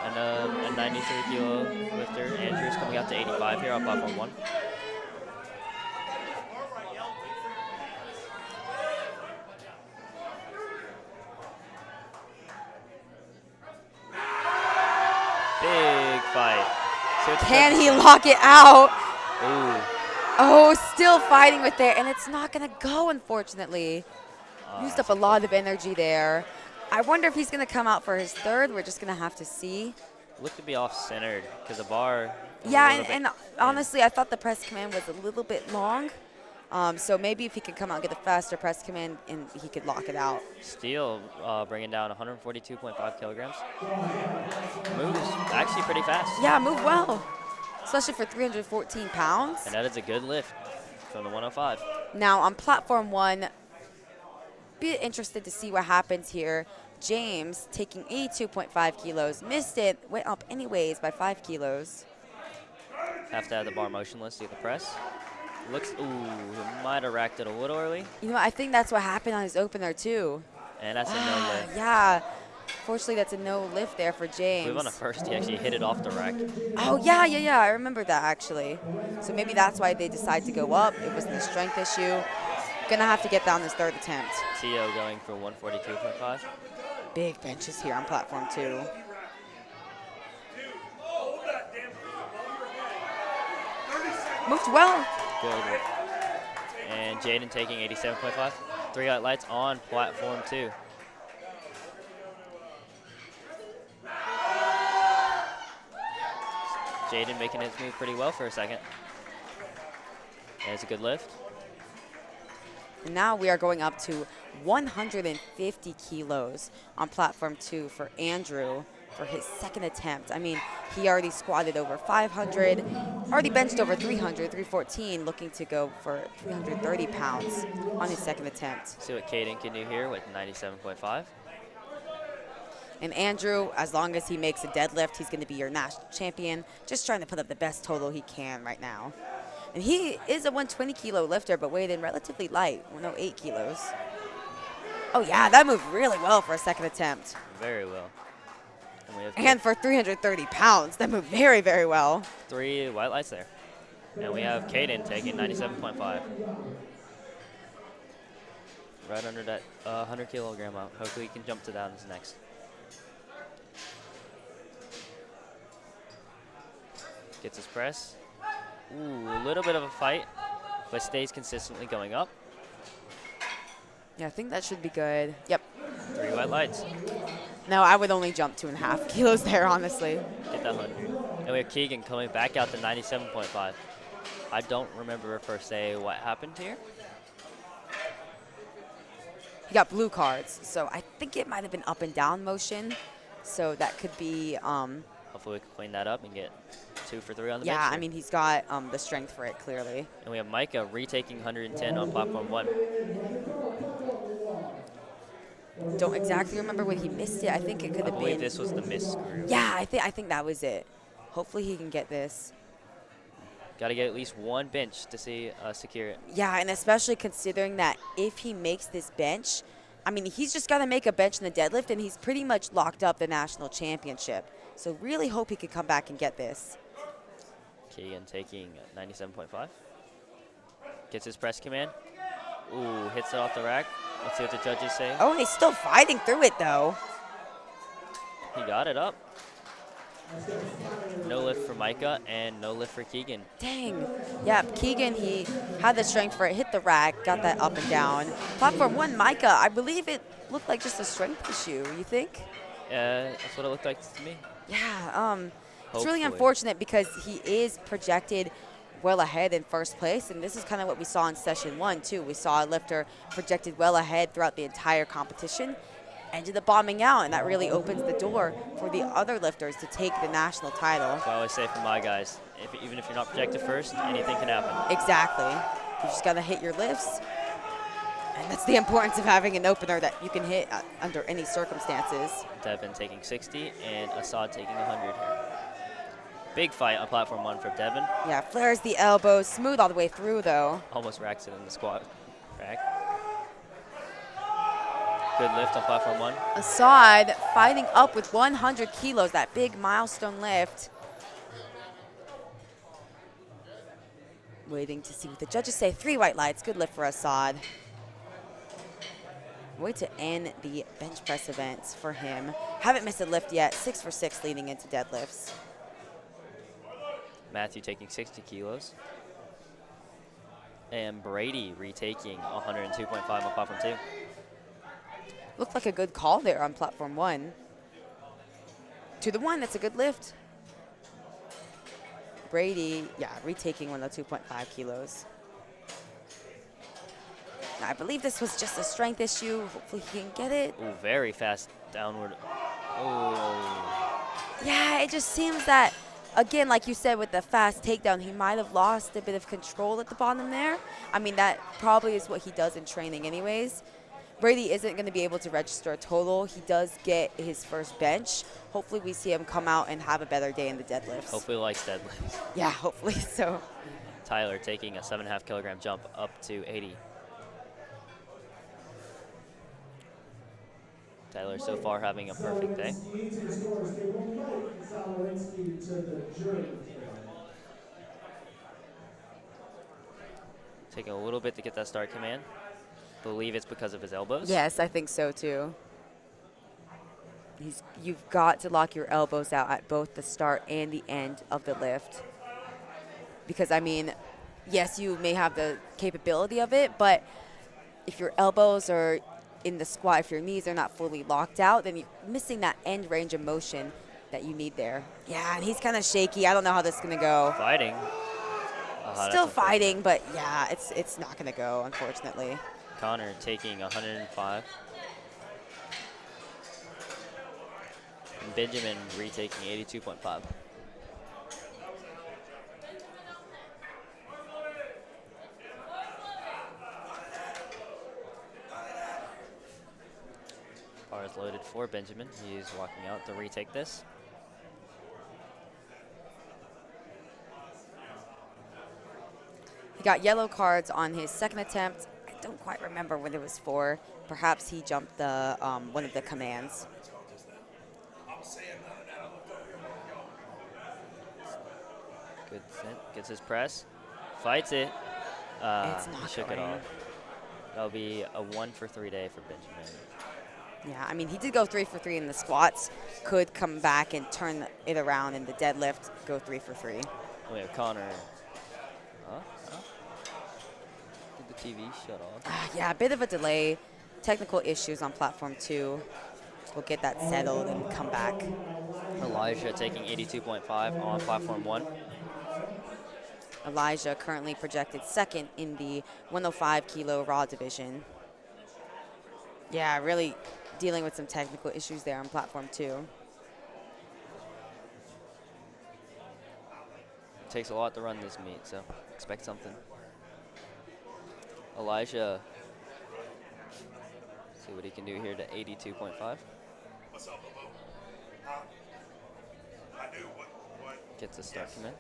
And a 93 kilo lifter, Andrew's coming out to 85 here on platform 1. Big fight. Can he lock it out? Ooh. Oh, still fighting with it, and it's not going to go, unfortunately. Used up a lot of energy there. I wonder if he's going to come out for his third. We're just going to have to see. Looked to be off-centered because the bar. Yeah, and honestly, I thought the press command was a little bit long. So maybe if he could come out and get a faster press command, and he could lock it out. Steele bringing down 142.5 kilograms. Moves actually pretty fast. Yeah, move well, especially for 314 pounds. And that is a good lift from the 105. Now on platform 1, be interested to see what happens here. James taking 82.5 kilos, missed it, went up anyways by 5 kilos. Have to have the bar motionless, see the press. Looks, ooh, he might have racked it a little early. You know, I think that's what happened on his opener too. And that's a no lift. Yeah, fortunately that's a no lift there for James. I believe on the first, he actually hit it off the rack. Oh, yeah, I remember that actually. So maybe that's why they decided to go up. It wasn't a strength issue. Gonna have to get that on his third attempt. Tio going for 142.5. Big benches here on platform 2. Moved well. Good. And Jaden taking 87.5. 3 lights on platform 2. Jaden making his move pretty well for a second. And it's a good lift. And now we are going up to 150 kilos on platform 2 for Andrew for his second attempt. I mean, he already squatted over 500, already benched over 300, 314, looking to go for 330 pounds on his second attempt. See what Caden can do here with 97.5. And Andrew, as long as he makes a deadlift, he's going to be your national champion, just trying to put up the best total he can right now. And he is a 120 kilo lifter, but weighed in relatively light, 108 kilos. Oh yeah, that moved really well for a second attempt. Very well. And for 330 pounds, that moved very, very well. 3 white lights there. And we have Caden taking 97.5. Right under that 100 kilogram out. Hopefully he can jump to that in his next. Gets his press. Ooh, a little bit of a fight, but stays consistently going up. Yeah, I think that should be good. Yep. 3 white lights. No, I would only jump 2.5 kilos there, honestly. Get that 100. And we have Keegan coming back out to 97.5. I don't remember per se what happened here. He got blue cards, so I think it might have been up and down motion. So that could be. Hopefully we can clean that up and get 2 for 3 on the bench. Yeah, here. I mean, he's got the strength for it, clearly. And we have Micah retaking 110 on platform 1. Don't exactly remember when he missed it. I think it could have I believe been. this was the miss screw. Yeah, I think that was it. Hopefully he can get this. Got to get at least 1 bench to see secure it. Yeah, and especially considering that if he makes this bench, I mean, he's just got to make a bench in the deadlift, and he's pretty much locked up the national championship. So really hope he could come back and get this. Keegan taking 97.5. Gets his press command. Ooh, hits it off the rack. Let's see what the judges say. Oh, he's still fighting through it, though. He got it up. No lift for Micah and no lift for Keegan. Dang. Yeah, Keegan, he had the strength for it, hit the rack, got that up and down. Platform 1, Micah, I believe it looked like just a strength issue, you think? That's what it looked like to me. Yeah, it's really Hopefully. unfortunate because he is projected well ahead in first place, and this is kind of what we saw in session 1, too. We saw a lifter projected well ahead throughout the entire competition, ended up bombing out, and that really opens the door for the other lifters to take the national title. That's what I always say for my guys. Even if you're not projected first, anything can happen. Exactly. You just got to hit your lifts. And that's the importance of having an opener that you can hit under any circumstances. Devin taking 60 and Assad taking 100 here. Big fight on platform 1 for Devin. Yeah, flares the elbows, smooth all the way through, though. Almost racks it in the squat rack. Good lift on platform 1. Assad fighting up with 100 kilos, that big milestone lift. Waiting to see what the judges say. 3 white lights, good lift for Assad. Way to end the bench press events for him. Haven't missed a lift yet, 6 for 6 leading into deadlifts. Matthew taking 60 kilos. And Brady retaking 102.5 on platform 2. Looked like a good call there on platform 1. 2 to 1, that's a good lift. Brady, yeah, retaking 102.5 kilos. Now, I believe this was just a strength issue. Hopefully he can get it. Ooh, very fast downward. Oh. Yeah, it just seems that, again, like you said with the fast takedown, he might have lost a bit of control at the bottom there. I mean, that probably is what he does in training anyways. Brady isn't going to be able to register a total. He does get his first bench. Hopefully we see him come out and have a better day in the deadlifts. Hopefully he likes deadlifts. Yeah, hopefully so. Tyler taking a 7.5 kilogram jump up to 80. Tyler so far having a perfect day. Taking a little bit to get that start command. Believe it's because of his elbows. Yes, I think so too. You've got to lock your elbows out at both the start and the end of the lift. Because, I mean, yes, you may have the capability of it, but if your elbows are in the squat, if your knees are not fully locked out, then you're missing that end range of motion that you need there. Yeah, and he's kind of shaky. I don't know how this is going to go. Fighting. Still fighting, but yeah, it's not going to go, unfortunately. Connor taking 105. And Benjamin retaking 82.5. Bar is loaded for Benjamin. He is walking out to retake this. He got yellow cards on his second attempt. I don't quite remember what it was for. Perhaps he jumped the one of the commands. Good set. Gets his press. Fights it. It's not He shook it going. off. That'll be a 1 for 3 day for Benjamin. Yeah, I mean, he did go 3 for 3 in the squats. Could come back and turn it around in the deadlift, go 3 for 3. We have Connor. Did the TV shut off? Yeah, a bit of a delay. Technical issues on platform 2. We'll get that settled and come back. Elijah taking 82.5 on platform 1. Elijah currently projected second in the 105 kilo raw division. Yeah, really dealing with some technical issues there on platform 2. Takes a lot to run this meet, so expect something. Elijah, see what he can do here to 82.5. What's up, Bobo? I do what? Gets a start command.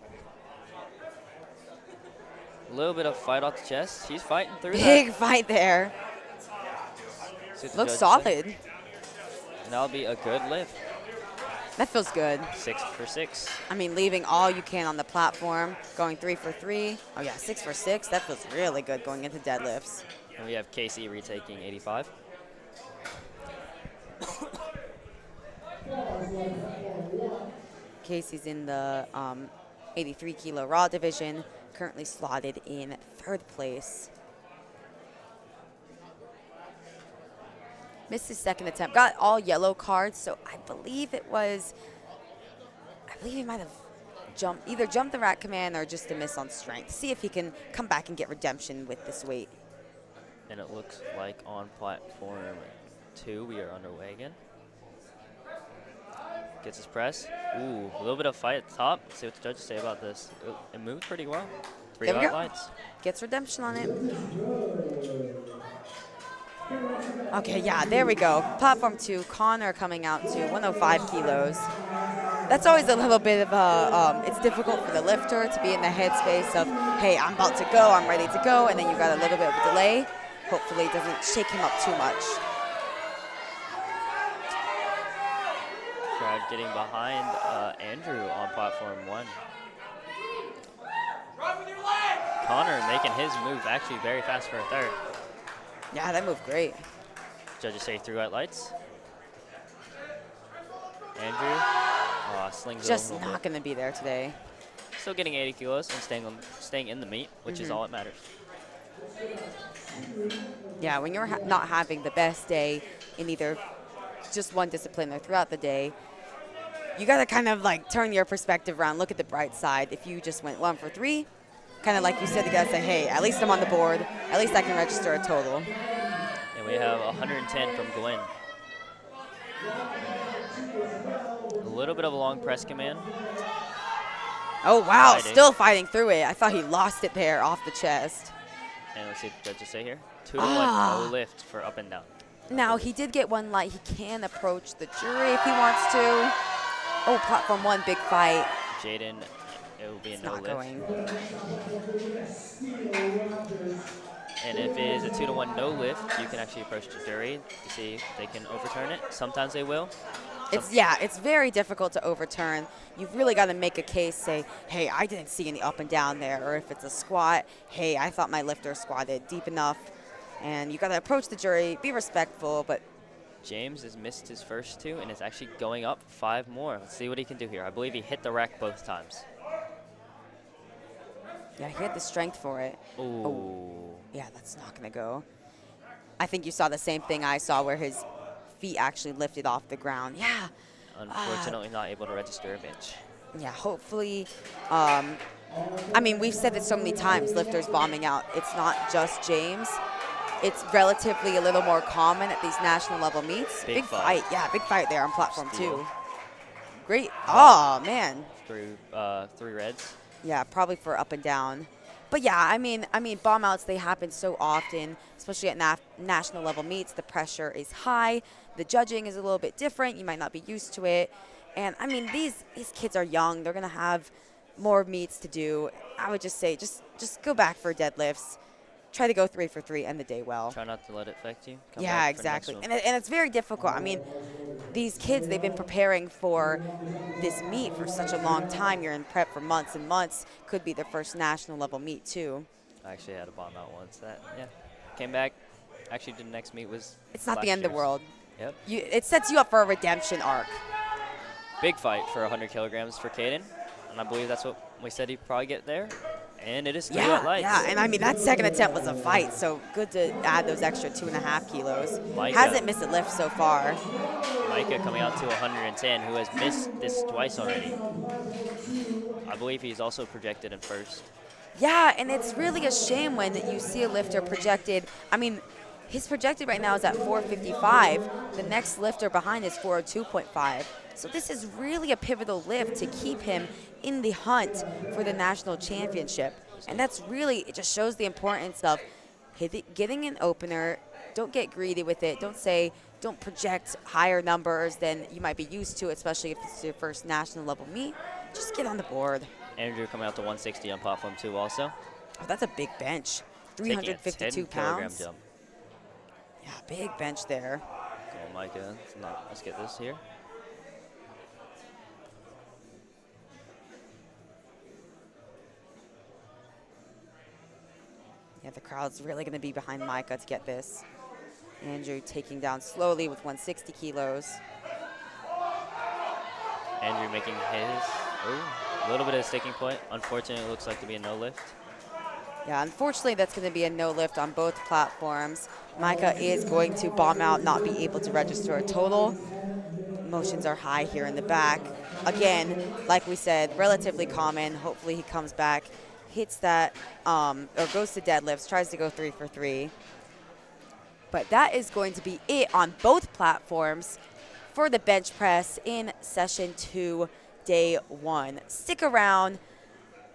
A little bit of fight off the chest. He's fighting through Big that. fight there. See what the Looks judges say. solid. And that'll be a good lift. That feels good. 6 for 6. I mean, leaving all you can on the platform, going 3 for 3. Oh yeah, 6 for 6. That feels really good going into deadlifts. And we have Casey retaking 85. Casey's in the 83 kilo raw division, currently slotted in 3rd place. Missed his 2nd attempt, got all yellow cards, so I believe he might have either jumped the rack command or just a miss on strength. See if he can come back and get redemption with this weight. And it looks like on platform 2, we are underway again. Gets his press. Ooh, a little bit of fight at the top. Let's see what the judges say about this. It moved pretty well. 3 There we white go. lights. Gets redemption on it. Okay, yeah, there we go. Platform 2, Connor coming out to 105 kilos. That's always a little bit of a, it's difficult for the lifter to be in the headspace of, hey, I'm about to go, I'm ready to go, and then you got a little bit of a delay. Hopefully it doesn't shake him up too much. Crowd getting behind Andrew on platform 1. Connor making his move actually very fast for a 3rd. Yeah, that moved great. Judges say 3 white lights. Andrew slings Just it not going to be there today. Still getting 80 kilos and staying in the meet, which is all that matters. Yeah, when you're not having the best day in either just one discipline or throughout the day, you got to kind of like turn your perspective around, look at the bright side. If you just went 1 for 3, kind of like you said, you got to say, hey, at least I'm on the board. At least I can register a total. And we have 110 from Glenn. A little bit of a long press command. Oh, wow, Fighting. still fighting through it. I thought he lost it there off the chest. And let's see what the judges say here. 2 to 1, no lift for up and down. Now, he did get 1 light. He can approach the jury if he wants to. Oh, platform 1, big fight. Jaden, it will be a It's no not lift. going. And if it is a 2 to 1 no lift, you can actually approach the jury to see if they can overturn it. Sometimes they will. It's very difficult to overturn. You've really got to make a case, say, hey, I didn't see any up and down there. Or if it's a squat, hey, I thought my lifter squatted deep enough. And you got to approach the jury, be respectful, but James has missed his first 2 and is actually going up 5 more. Let's see what he can do here. I believe he hit the rack both times. yeah, he had the strength for it. Ooh. Oh, yeah, that's not going to go. I think you saw the same thing I saw where his feet actually lifted off the ground. Yeah. Unfortunately, not able to register a bench. Yeah, hopefully. I mean, we've said it so many times, lifters bombing out. It's not just James. It's relatively a little more common at these national level meets. Big fight. Yeah, big fight there on platform Steal. 2. Great. Oh, man. 3 reds. Yeah, probably for up and down. But yeah, I mean, bomb outs, they happen so often, especially at national level meets. The pressure is high. The judging is a little bit different. You might not be used to it. And I mean, these kids are young. They're going to have more meets to do. I would just say, just go back for deadlifts. Try to go 3 for 3, end the day well. Try not to let it affect you. Come Yeah, back for the next exactly. one. And it's very difficult. I mean, these kids, they've been preparing for this meet for such a long time. You're in prep for months and months. Could be their first national level meet, too. I actually had a bomb out once. Came back. Actually, the next meet was It's not last the end of the year's. world. Yep. It sets you up for a redemption arc. Big fight for 100 kilograms for Caden. And I believe that's what we said he'd probably get there. And it is 3 white lights. Yeah, and I mean, that 2nd attempt was a fight, so good to add those extra 2.5 kilos. Micah. Hasn't missed a lift so far. Micah coming out to 110, who has missed this twice already. I believe he's also projected in 1st. Yeah, and it's really a shame when you see a lifter projected. I mean, his projected right now is at 455. The next lifter behind is 402.5. So this is really a pivotal lift to keep him in the hunt for the national championship. And that's really, it just shows the importance of getting an opener. Don't get greedy with it. Don't project higher numbers than you might be used to, especially if it's your first national level meet. Just get on the board. Andrew coming out to 160 on platform 2 also. Oh, that's a big bench. Taking a 352 10-kilogram pounds. jump. Yeah, big bench there. Go on, Micah. Let's get this here. Yeah, the crowd's really going to be behind Micah to get this. Andrew taking down slowly with 160 kilos. Andrew making his. A little bit of a sticking point. Unfortunately, it looks like to be a no lift. Yeah, unfortunately, that's going to be a no lift on both platforms. Micah is going to bomb out, not be able to register a total. Emotions are high here in the back. Again, like we said, relatively common. Hopefully he comes back, hits that, or goes to deadlifts, tries to go 3 for 3. But that is going to be it on both platforms for the bench press in session 2, day 1. Stick around.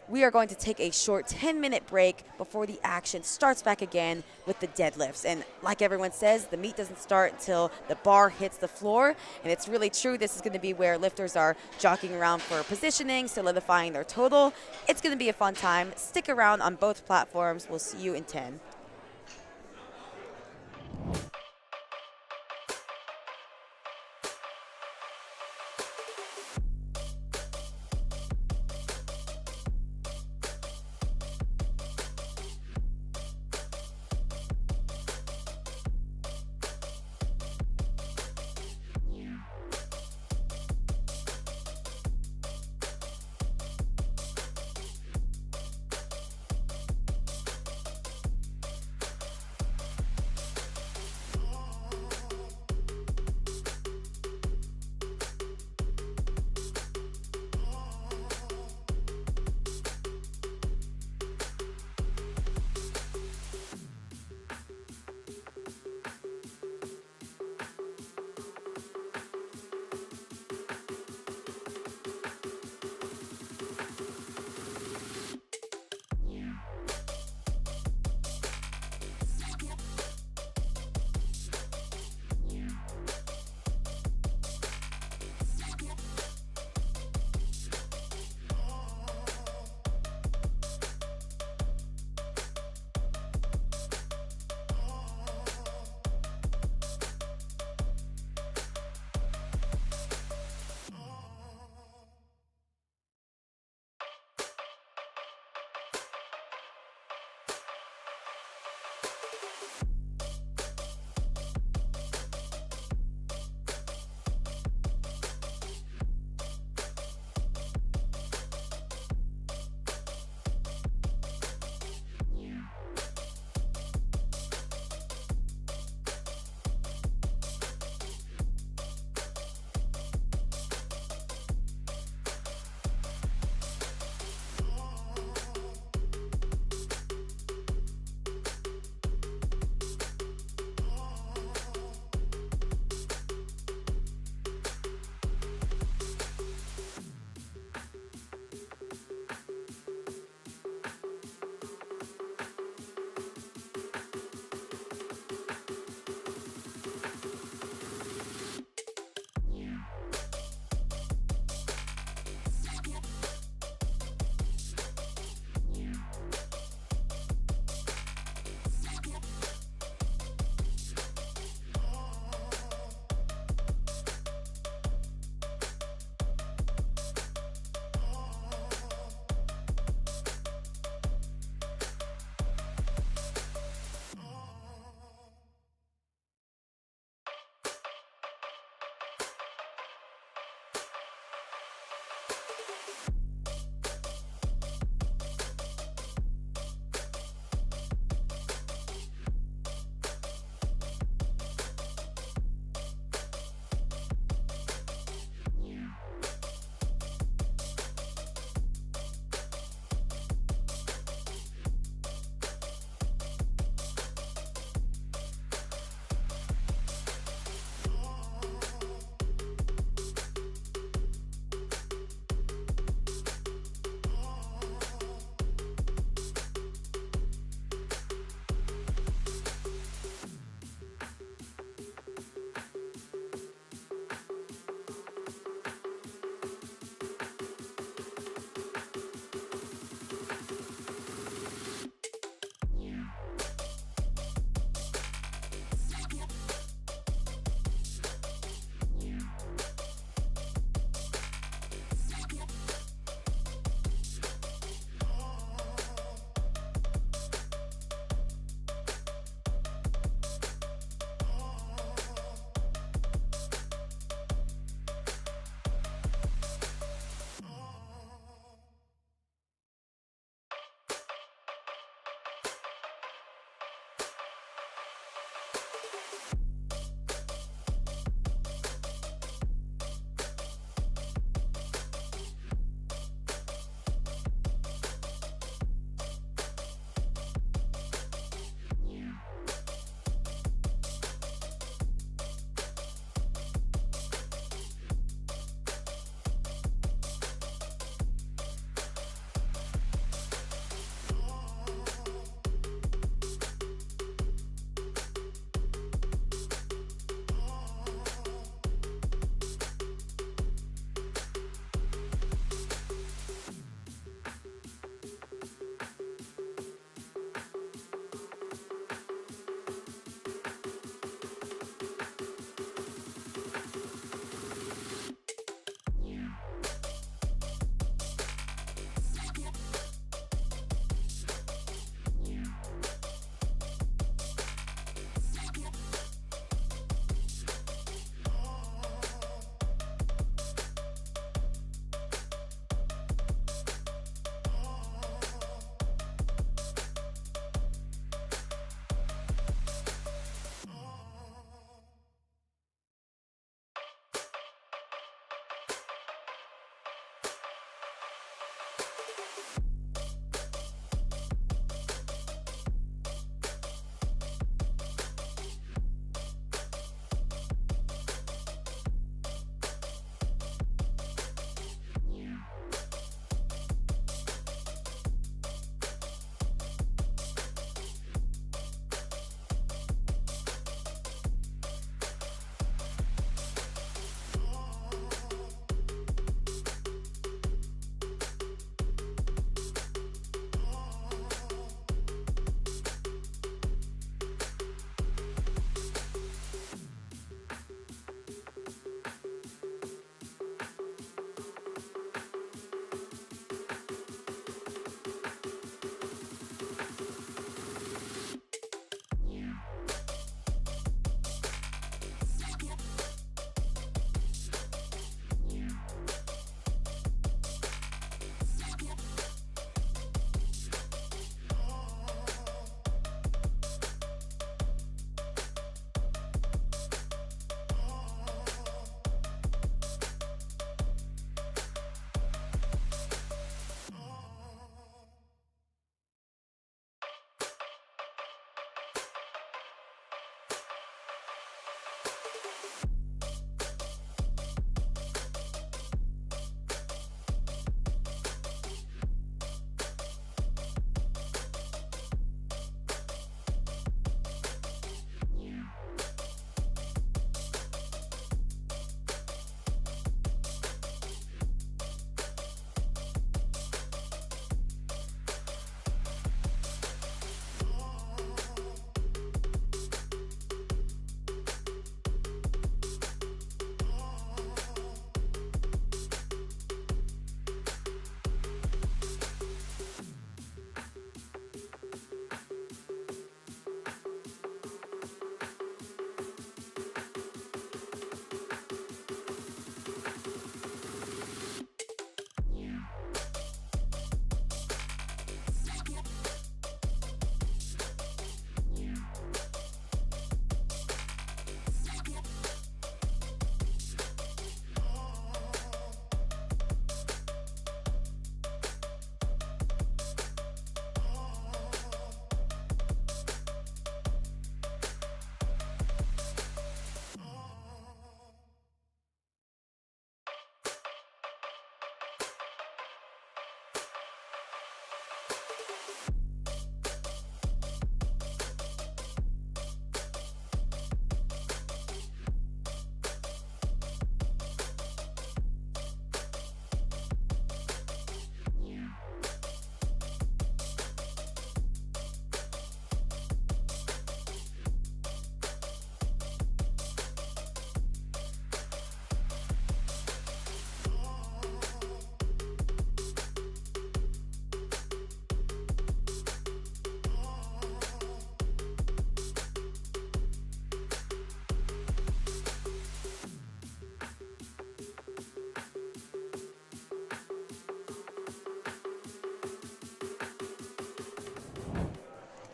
We are going to take a short 10-minute break before the action starts back again with the deadlifts. And like everyone says, the meet doesn't start until the bar hits the floor. And it's really true. This is going to be where lifters are jockeying around for positioning, solidifying their total. It's going to be a fun time. Stick around on both platforms. We'll see you in 10.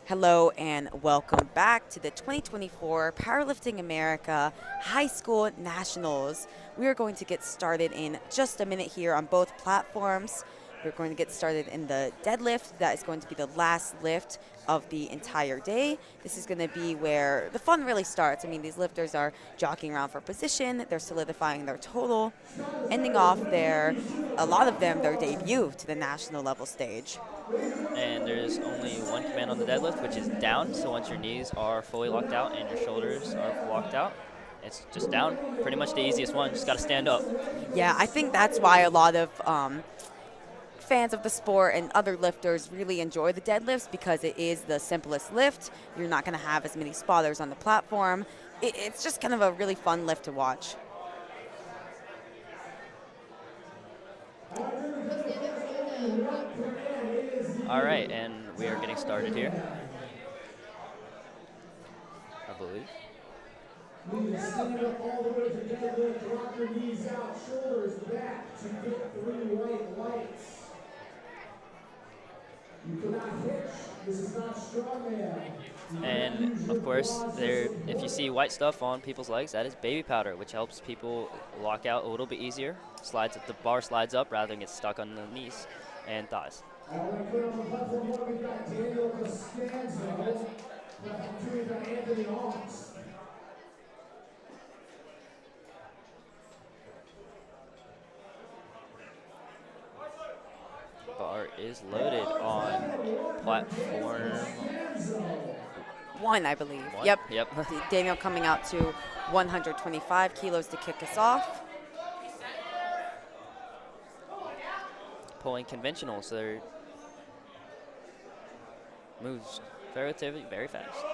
Hello and welcome back to the 2024 Powerlifting America High School Nationals. We are going to get started in just a minute here on both platforms. We're going to get started in the deadlift. That is going to be the last lift of the entire day. This is going to be where the fun really starts. I mean, these lifters are jockeying around for position. They're solidifying their total, ending off a lot of them, their debut to the national level stage. And there's only one command on the deadlift, which is down. So once your knees are fully locked out and your shoulders are locked out, it's just down. Pretty much the easiest one. Just got to stand up. Yeah, I think that's why a lot of fans of the sport and other lifters really enjoy the deadlifts, because it is the simplest lift. You're not going to have as many spotters on the platform. It's just kind of a really fun lift to watch. All right, and we are getting started here, I believe. Stand up all the way together, drop your knees out, shoulders back to get 3 white lights. You cannot hitch. This is not strongman. And of course, if you see white stuff on people's legs, that is baby powder, which helps people lock out a little bit easier. The bar slides up rather than get stuck on the knees and thighs. All right, clear on the platform one, we've got Daniel Costanzo. Platform 2, we've got Anthony Hawks. Bar is loaded on platform 1, I believe. one. Yep. Yep. Daniel coming out to 125 kilos to kick us off. Pulling conventional, so they're moves relatively very fast.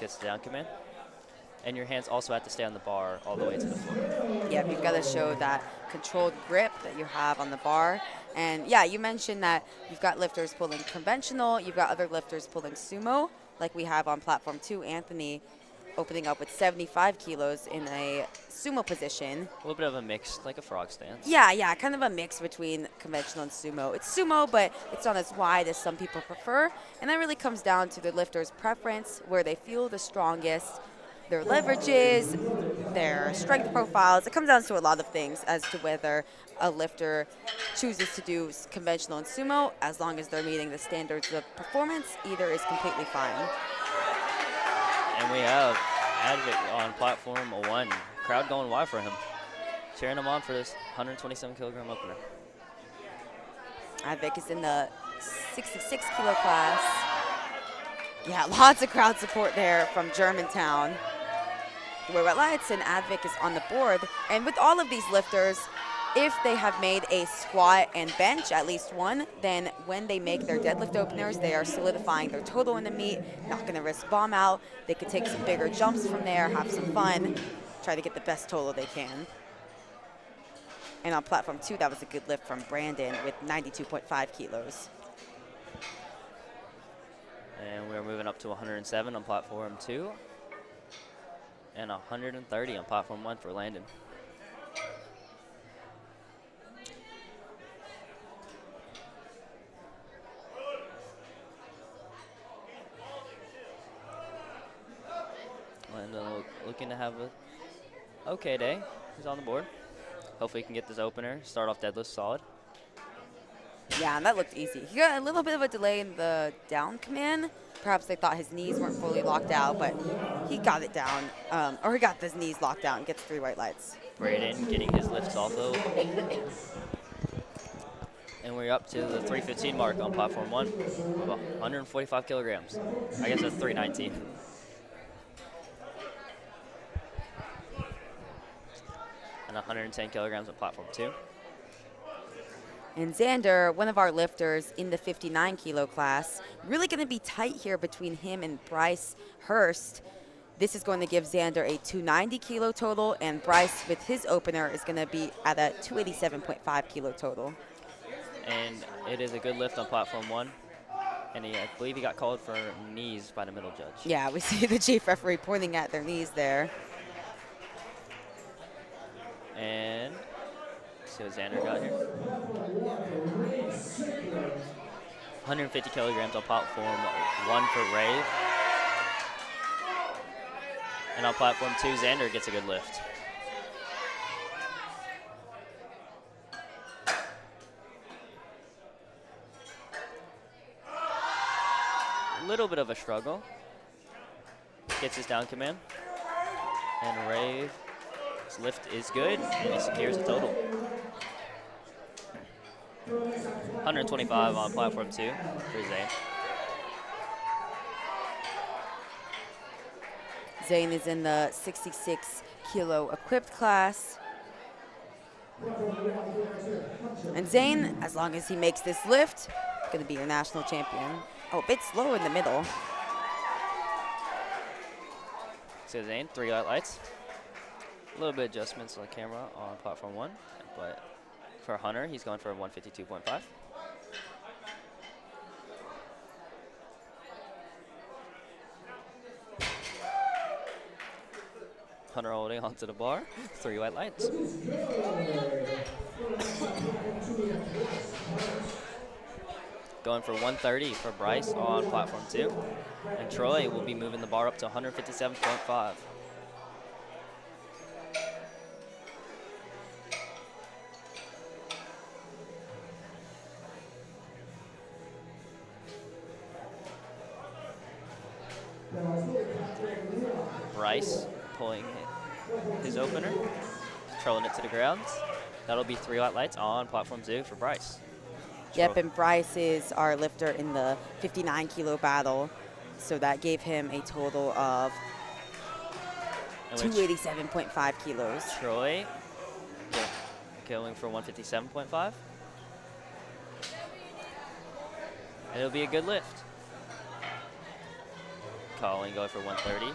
Gets the down command. And your hands also have to stay on the bar all the way to the floor. Yeah, you've got to show that controlled grip that you have on the bar. And yeah, you mentioned that you've got lifters pulling conventional, you've got other lifters pulling sumo, like we have on platform 2, Anthony opening up with 75 kilos in a sumo position. A little bit of a mix, like a frog stance. Yeah, kind of a mix between conventional and sumo. It's sumo, but it's not as wide as some people prefer. And that really comes down to the lifter's preference, where they feel the strongest, their leverages, their strength profiles. It comes down to a lot of things as to whether a lifter chooses to do conventional and sumo. As long as they're meeting the standards of performance, either is completely fine. And we have Advocate on platform 1. Crowd going wild for him. Cheering him on for this 127 kilogram opener. Advic is in the 66 kilo class. Yeah, lots of crowd support there from Germantown. White lights and Advic is on the board. And with all of these lifters, if they have made a squat and bench, at least one, then when they make their deadlift openers, they are solidifying their total in the meet, not going to risk bomb out. They could take some bigger jumps from there, have some fun, try to get the best total they can. And on platform 2, that was a good lift from Brandon with 92.5 kilos. And we're moving up to 107 on platform 2. And 130 on platform 1 for Landon. Landon looking to have a okay day. He's on the board. Hopefully he can get this opener, start off deadlift solid. Yeah, and that looked easy. He got a little bit of a delay in the down command. Perhaps they thought his knees weren't fully locked out, but he got it down, or he got his knees locked out and gets 3 white lights. Braden getting his lifts also. And we're up to the 315 mark on platform 1, about 145 kilograms. I guess that's 319. And 110 kilograms on platform 2. And Xander, one of our lifters in the 59 kilo class, really going to be tight here between him and Bryce Hurst. This is going to give Xander a 290 kilo total, and Bryce with his opener is going to be at a 287.5 kilo total. And it is a good lift on platform 1. And I believe he got called for knees by the middle judge. Yeah, we see the chief referee pointing at their knees there. And see what Xander got here. 150 kilograms on platform 1 for Rave. And on platform 2, Xander gets a good lift. A little bit of a struggle. Gets his down command. And Rave's lift is good, and he secures a total. 125 on platform 2 for Zane. Zane is in the 66 kilo equipped class. And Zane, as long as he makes this lift, going to be your national champion. Oh, a bit slow in the middle. So Zane, 3 lights. A little bit adjustments on the camera on platform 1, but for Hunter, he's going for a 152.5. Hunter holding onto the bar, 3 white lights. Going for 130 for Bryce on platform 2. And Troy will be moving the bar up to 157.5. Bryce pulling his opener, controlling it to the ground. That'll be 3 lights on platform 2 for Bryce. Yep, and Bryce is our lifter in the 59 kilo battle. So that gave him a total of 287.5 kilos. Troy going for 157.5. And it'll be a good lift. Colin going for 130.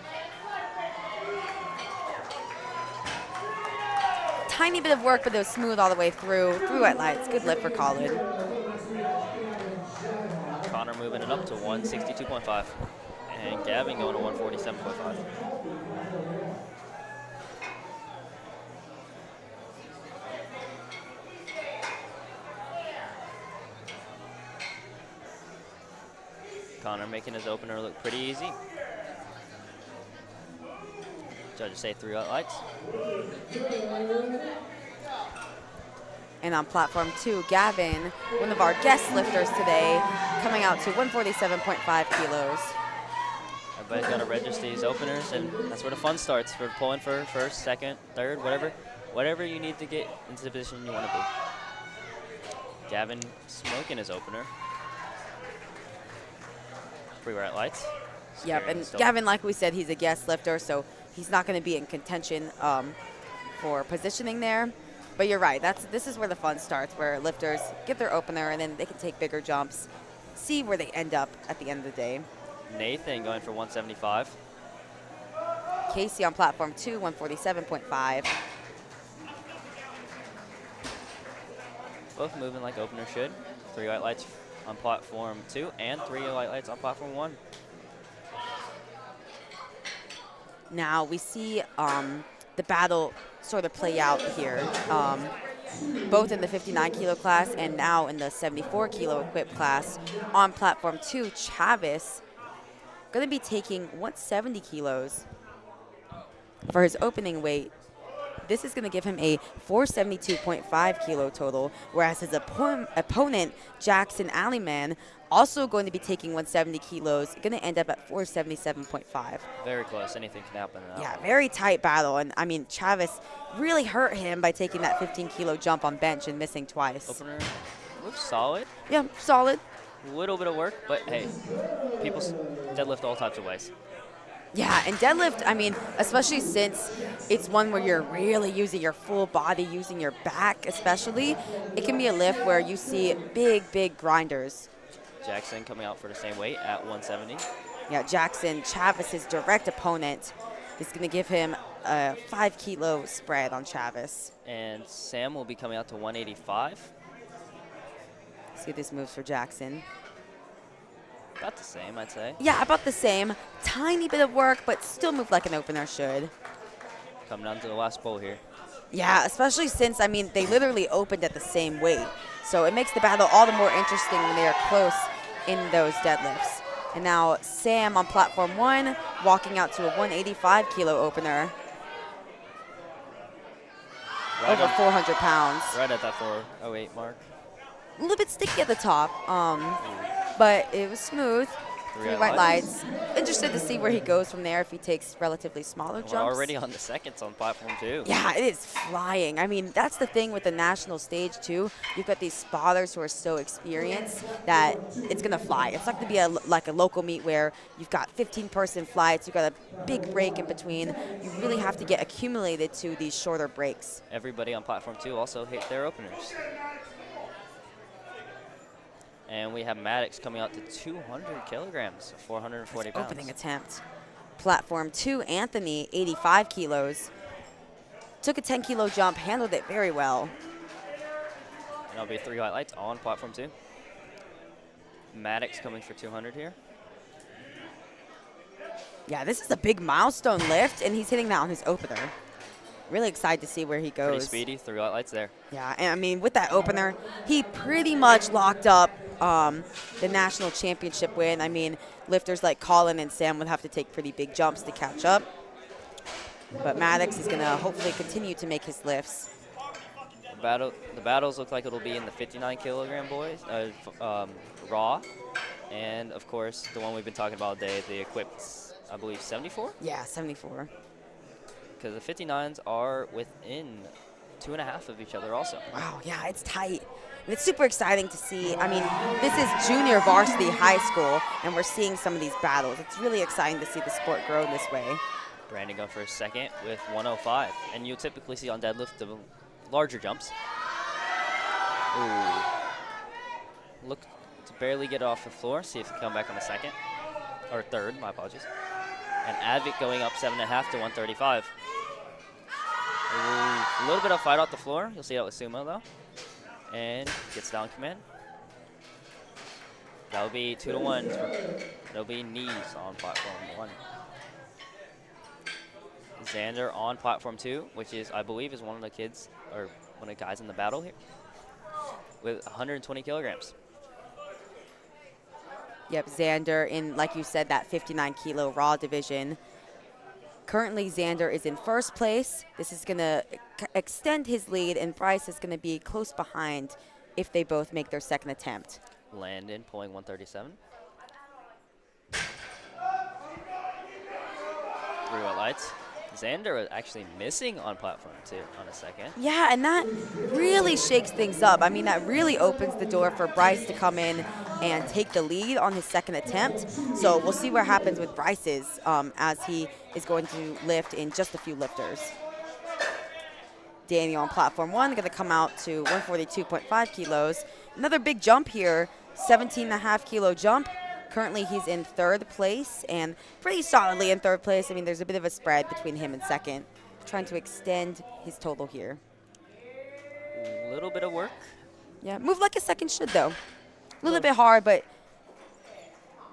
Tiny bit of work, but it was smooth all the way through. 3 white lights. Good lift for Colin. Connor moving it up to 162.5. And Gavin going to 147.5. Connor making his opener look pretty easy. Judges say 3 lights. And on platform 2, Gavin, one of our guest lifters today, coming out to 147.5 kilos. Everybody's got to register these openers, and that's where the fun starts. For pulling for first, second, third, whatever you need to get into the position you want to be. Gavin smoking his opener. 3 white lights. Yep, and Gavin, like we said, he's a guest lifter, so he's not going to be in contention for positioning there. But you're right, this is where the fun starts, where lifters get their opener and then they can take bigger jumps, see where they end up at the end of the day. Nathan going for 175. Casey on platform 2, 147.5. Both moving like openers should. 3 white lights on platform 2 and 3 white lights on platform 1. Now we see the battle sort of play out here, both in the 59 kilo class and now in the 74 kilo equipped class. On platform 2, Chavis going to be taking 170 kilos for his opening weight. This is going to give him a 472.5 kilo total, whereas his opponent, Jackson Alleyman, also going to be taking 170 kilos, going to end up at 477.5. Very close. Anything can happen. Yeah, very tight battle. And, I mean, Chavis really hurt him by taking that 15 kilo jump on bench and missing twice. Opener looks solid. Yeah, solid. A little bit of work, but hey, people deadlift all types of ways. Yeah, and deadlift, I mean, especially since it's one where you're really using your full body, using your back especially, it can be a lift where you see big grinders. Jackson coming out for the same weight at 170. Yeah, Jackson, Chavis's direct opponent, is going to give him a 5 kilo spread on Chavis. And Sam will be coming out to 185. See this moves for Jackson. About the same, I'd say. Yeah, about the same. Tiny bit of work, but still move like an opener should. Coming down to the last pull here. Yeah, especially since, I mean, they literally opened at the same weight. So it makes the battle all the more interesting when they are close in those deadlifts. And now Sam on platform 1, walking out to a 185 kilo opener. Right Over on- 400 pounds. Right at that 408 mark. A little bit sticky at the top, but it was smooth. Three white lights. Interested to see where he goes from there if he takes relatively smaller We're jumps. already on the seconds on platform 2. Yeah, it is flying. I mean, that's the thing with the national stage, too. You've got these spotters who are so experienced that it's going to fly. It's not going to be like a local meet where you've got 15-person flights, you've got a big break in between. You really have to get accumulated to these shorter breaks. Everybody on platform 2 also hit their openers. And we have Maddox coming out to 200 kilograms, 440 pounds. Opening attempt. Platform 2, Anthony, 85 kilos. Took a 10-kilo jump, handled it very well. And that'll be 3 white lights on platform 2. Maddox coming for 200 here. Yeah, this is a big milestone lift, and he's hitting that on his opener. Really excited to see where he goes. Pretty speedy, 3 white lights there. Yeah, and I mean, with that opener, he pretty much locked up the national championship win. I mean, lifters like Colin and Sam would have to take pretty big jumps to catch up. But Maddox is going to hopefully continue to make his lifts. The battles look like it'll be in the 59 kilogram boys, raw. And, of course, the one we've been talking about today, the equipped, I believe, 74? Yeah, 74. Because the 59s are within 2.5 of each other also. Wow, yeah, it's tight. And it's super exciting to see. I mean, this is junior varsity high school, and we're seeing some of these battles. It's really exciting to see the sport grow this way. Brandon going for a second with 105. And you typically see on deadlift the larger jumps. Ooh. Look to barely get it off the floor. See if he can come back on the second. Or third, my apologies. And Advik going up 7.5 to 135. Ooh, a little bit of fight off the floor. You'll see that with Sumo, though. And gets down command. That'll be 2 to 1. There'll be knees on platform 1. Xander on platform 2, which is, I believe, is one of the kids, or one of the guys in the battle here, with 120 kilograms. Yep, Xander in, like you said, that 59-kilo raw division. Currently, Xander is in first place. This is going to extend his lead, and Bryce is going to be close behind if they both make their second attempt. Landon pulling 137. 3 white lights. Xander was actually missing on platform 2 on a second. Yeah, and that really shakes things up. I mean, that really opens the door for Bryce to come in and take the lead on his second attempt. So we'll see what happens with Bryce's as he is going to lift in just a few lifters. Daniel on platform 1 going to come out to 142.5 kilos. Another big jump here, 17.5 kilo jump. Currently, he's in third place and pretty solidly in third place. I mean, there's a bit of a spread between him and second. Trying to extend his total here. A little bit of work. Yeah, move like a second should, though. A little bit hard, but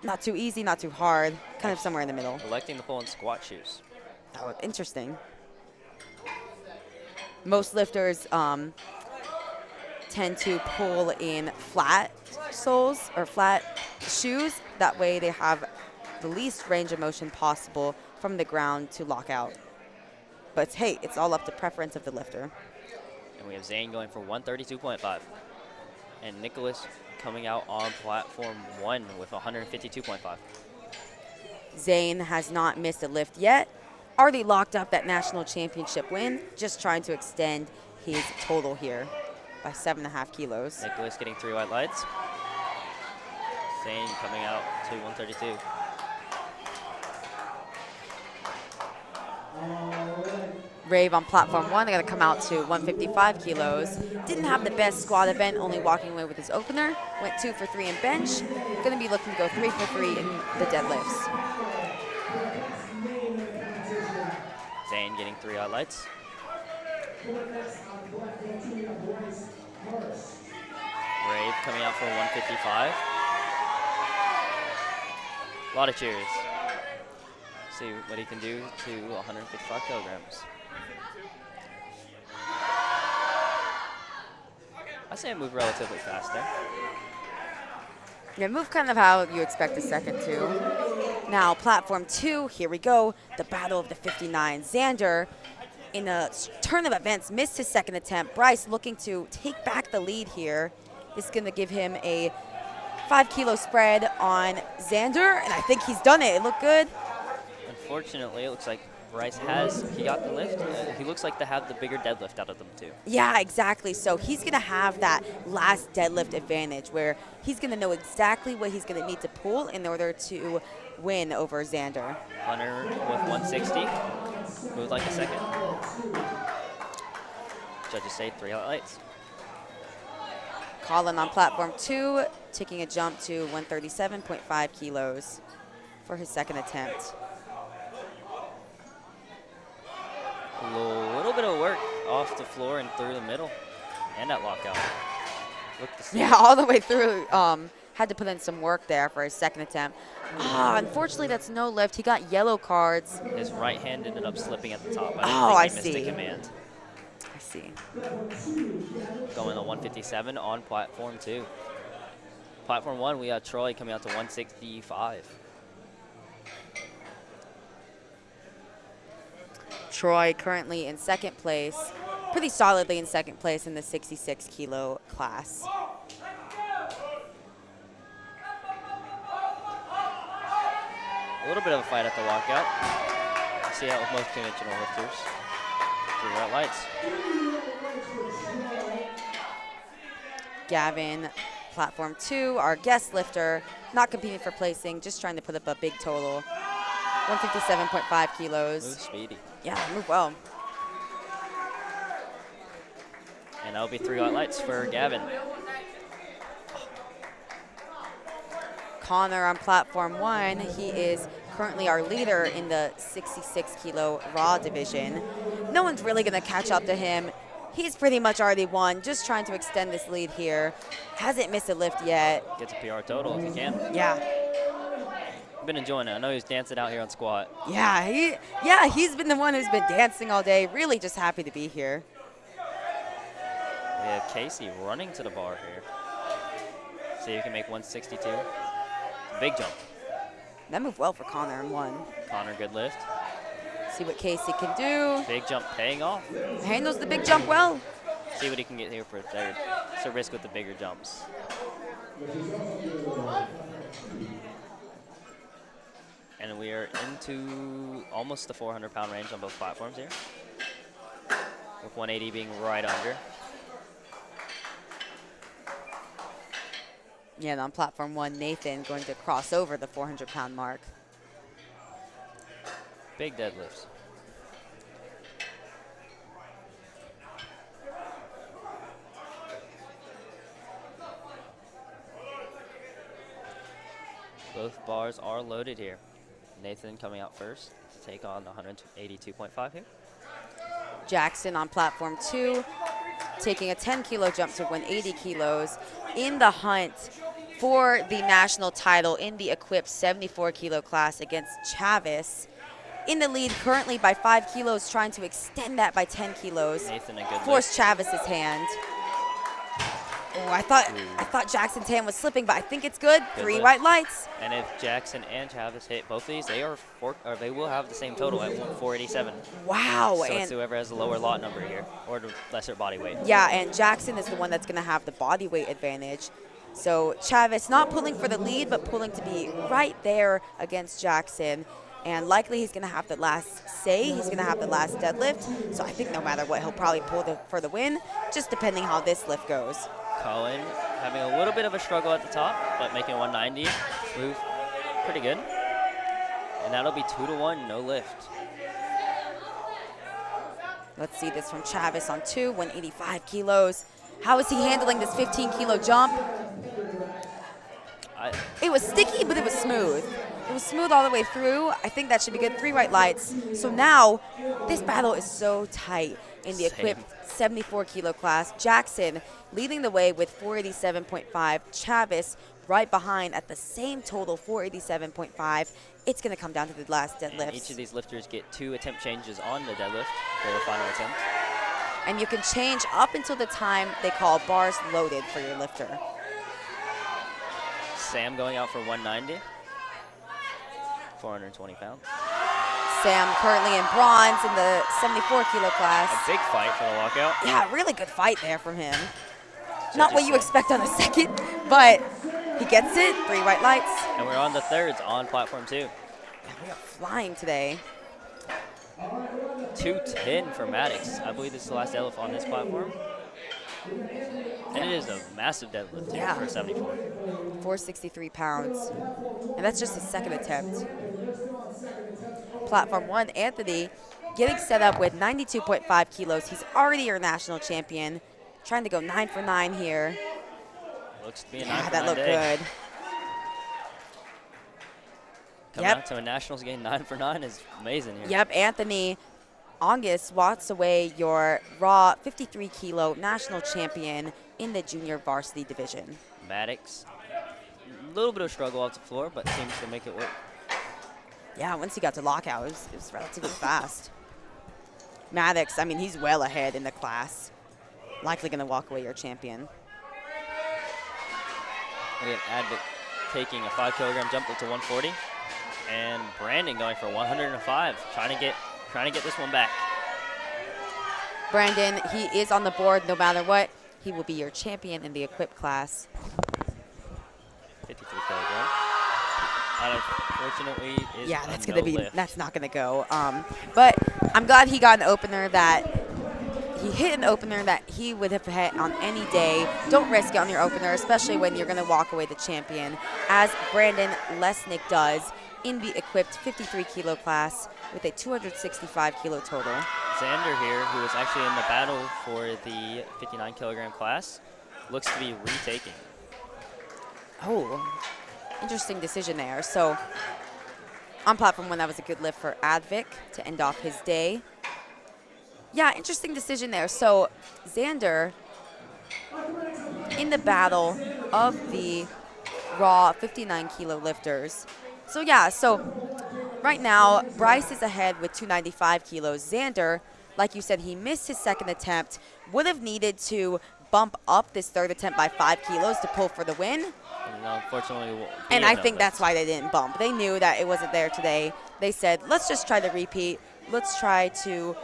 not too easy, not too hard. Kind of somewhere in the middle. Electing to pull in squat shoes. Oh, interesting. Most lifters tend to pull in flat soles or flat shoes. That way they have the least range of motion possible from the ground to lock out. But hey, it's all up to preference of the lifter. And we have Zane going for 132.5. And Nicholas coming out on platform 1 with 152.5. Zane has not missed a lift yet. Already locked up that national championship win. Just trying to extend his total here by 7.5 kilos. Nicholas getting 3 white lights. Zane coming out to 132. Rave on platform 1, they're going to come out to 155 kilos. Didn't have the best squat event, only walking away with his opener. Went 2 for 3 in bench. Going to be looking to go 3 for 3 in the deadlifts. Zane getting 3 highlights. Rave coming out for 155. A lot of cheers. See what he can do to 155 kilograms. I say I move relatively fast there. Yeah, move kind of how you expect a second to. Now, platform 2, here we go. The battle of the 59. Xander, in a turn of events, missed his second attempt. Bryce looking to take back the lead here. This is going to give him a 5-kilo spread on Xander, and I think he's done it. It looked good. Unfortunately, it looks like Bryce he got the lift. He looks like to have the bigger deadlift out of them too. Yeah, exactly. So he's going to have that last deadlift advantage where he's going to know exactly what he's going to need to pull in order to win over Xander. Hunter with 160. Who would like a second? Judges say 3 highlights. Colin on platform 2, taking a jump to 137.5 kilos for his second attempt. A little bit of work off the floor and through the middle, and that lockout. Yeah, all the way through. Had to put in some work there for his second attempt. Unfortunately, that's no lift. He got yellow cards. His right hand ended up slipping at the top. I think he missed a command. I see. Going to 157 on platform 2. Platform 1, we have Troy coming out to 165. Troy currently in second place, pretty solidly in second place in the 66-kilo class. A little bit of a fight at the lockout. You see that with most conventional lifters. 3 red lights. Gavin, platform 2, our guest lifter, not competing for placing, just trying to put up a big total. 157.5 kilos. Move speedy. Yeah, move well. And that'll be 3 lights for Gavin. Connor on platform 1, he is currently our leader in the 66-kilo raw division. No one's really going to catch up to him. He's pretty much already won, just trying to extend this lead here. Hasn't missed a lift yet. Gets a PR total if he can. Yeah. Been enjoying it. I know he's dancing out here on squat. Yeah, he's been the one who's been dancing all day. Really just happy to be here. We have Casey running to the bar here. See if he can make 162. Big jump. That moved well for Connor in 1. Connor, good lift. See what Casey can do. Big jump paying off. Handles the big jump well. See what he can get here for a third. It's a risk with the bigger jumps. And we are into almost the 400-pound range on both platforms here, with 180 being right under. Yeah, and on platform 1, Nathan going to cross over the 400-pound mark. Big deadlifts. Both bars are loaded here. Nathan coming out first to take on 182.5 here. Jackson on platform 2, taking a 10-kilo jump to 180 kilos in the hunt for the national title in the equipped 74-kilo class against Chavis. In the lead currently by 5 kilos, trying to extend that by 10 kilos. Nathan, a good Forced Chavis's hand. Oh, I thought Jackson's hand was slipping, but I think it's good. 3 lift. white lights. And if Jackson and Chavis hit both of these, they will have the same total at 487. Wow. So and it's whoever has the lower lot number here, or the lesser body weight. yeah, and Jackson is the one that's going to have the body weight advantage. So Chavis not pulling for the lead, but pulling to be right there against Jackson. And likely he's going to have the last say. He's going to have the last deadlift. So I think no matter what, he'll probably pull for the win, just depending how this lift goes. Cohen having a little bit of a struggle at the top, but making 190 move pretty good. And that'll be 2-1, no lift. Let's see this from Chavis on 2, 185 kilos. How is he handling this 15-kilo jump? It was sticky, but it was smooth. It was smooth all the way through. I think that should be good. 3 white lights. So now, this battle is so tight in the equipped 74-kilo class. Jackson leading the way with 487.5. Chavis right behind at the same total, 487.5. It's going to come down to the last deadlifts. And each of these lifters get 2 attempt changes on the deadlift for their final attempt. And you can change up until the time they call bars loaded for your lifter. Sam going out for 190. 420 pounds. Sam currently in bronze in the 74 kilo class. A big fight for the walkout. Yeah, really good fight there from him. Judges Not what you say. expect on a second, but he gets it. 3 white lights. And we're on the thirds on platform 2. Yeah, we are flying today. 210 for Maddox. I believe this is the last deadlift on this platform. And it is a massive deadlift Yeah. for 74. 463 pounds. And that's just his second attempt. Platform 1, Anthony, getting set up with 92.5 kilos. He's already your national champion. Trying to go 9 for 9 here. Looks to be a 9 Yeah, for that 9 looked day. good. Coming Yep. out to a nationals game 9 for 9 is amazing here. Yep, Anthony August walks away your raw 53 kilo national champion in the junior varsity division. Maddox, a little bit of struggle off the floor, but seems to make it work. Yeah, once he got to lockout, it was relatively fast. Maddox, I mean, he's well ahead in the class. Likely going to walk away your champion. We have Advocate taking a 5 kilogram jump up to 140. And Brandon going for 105, trying to get this one back. Brandon, he is on the board no matter what. He will be your champion in the equipped class. 53 kilogram. Unfortunately, is Yeah, that's a gonna no be lift. that's not gonna go. But I'm glad he got an opener that he hit an opener that he would have hit on any day. Don't risk it on your opener, especially when you're gonna walk away the champion, as Brandon Lesnick does in the equipped 53 kilo class with a 265 kilo total. Xander here, who is actually in the battle for the 59 kilogram class, looks to be retaking. Oh, interesting decision there. So on platform 1, that was a good lift for Advic to end off his day. Yeah, interesting decision there. So Xander in the battle of the raw 59 kilo lifters. So yeah, so right now Bryce is ahead with 295 kilos. Xander, like you said, he missed his second attempt, would have needed to bump up this third attempt by 5 kilos to pull for the win. And unfortunately, And I think that's why they didn't bump. They knew that it wasn't there today. They said, let's just try to repeat. Let's try to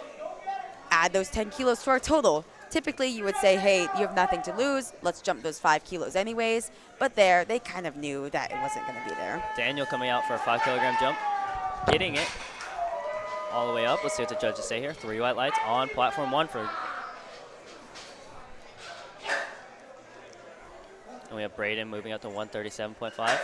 add those 10 kilos to our total. Typically, you would say, hey, you have nothing to lose. Let's jump those 5 kilos anyways. But there, they kind of knew that it wasn't going to be there. Daniel coming out for a 5 kilogram jump, getting it all the way up. Let's see what the judges say here. 3 white lights on platform 1 for. And we have Braden moving up to 137.5.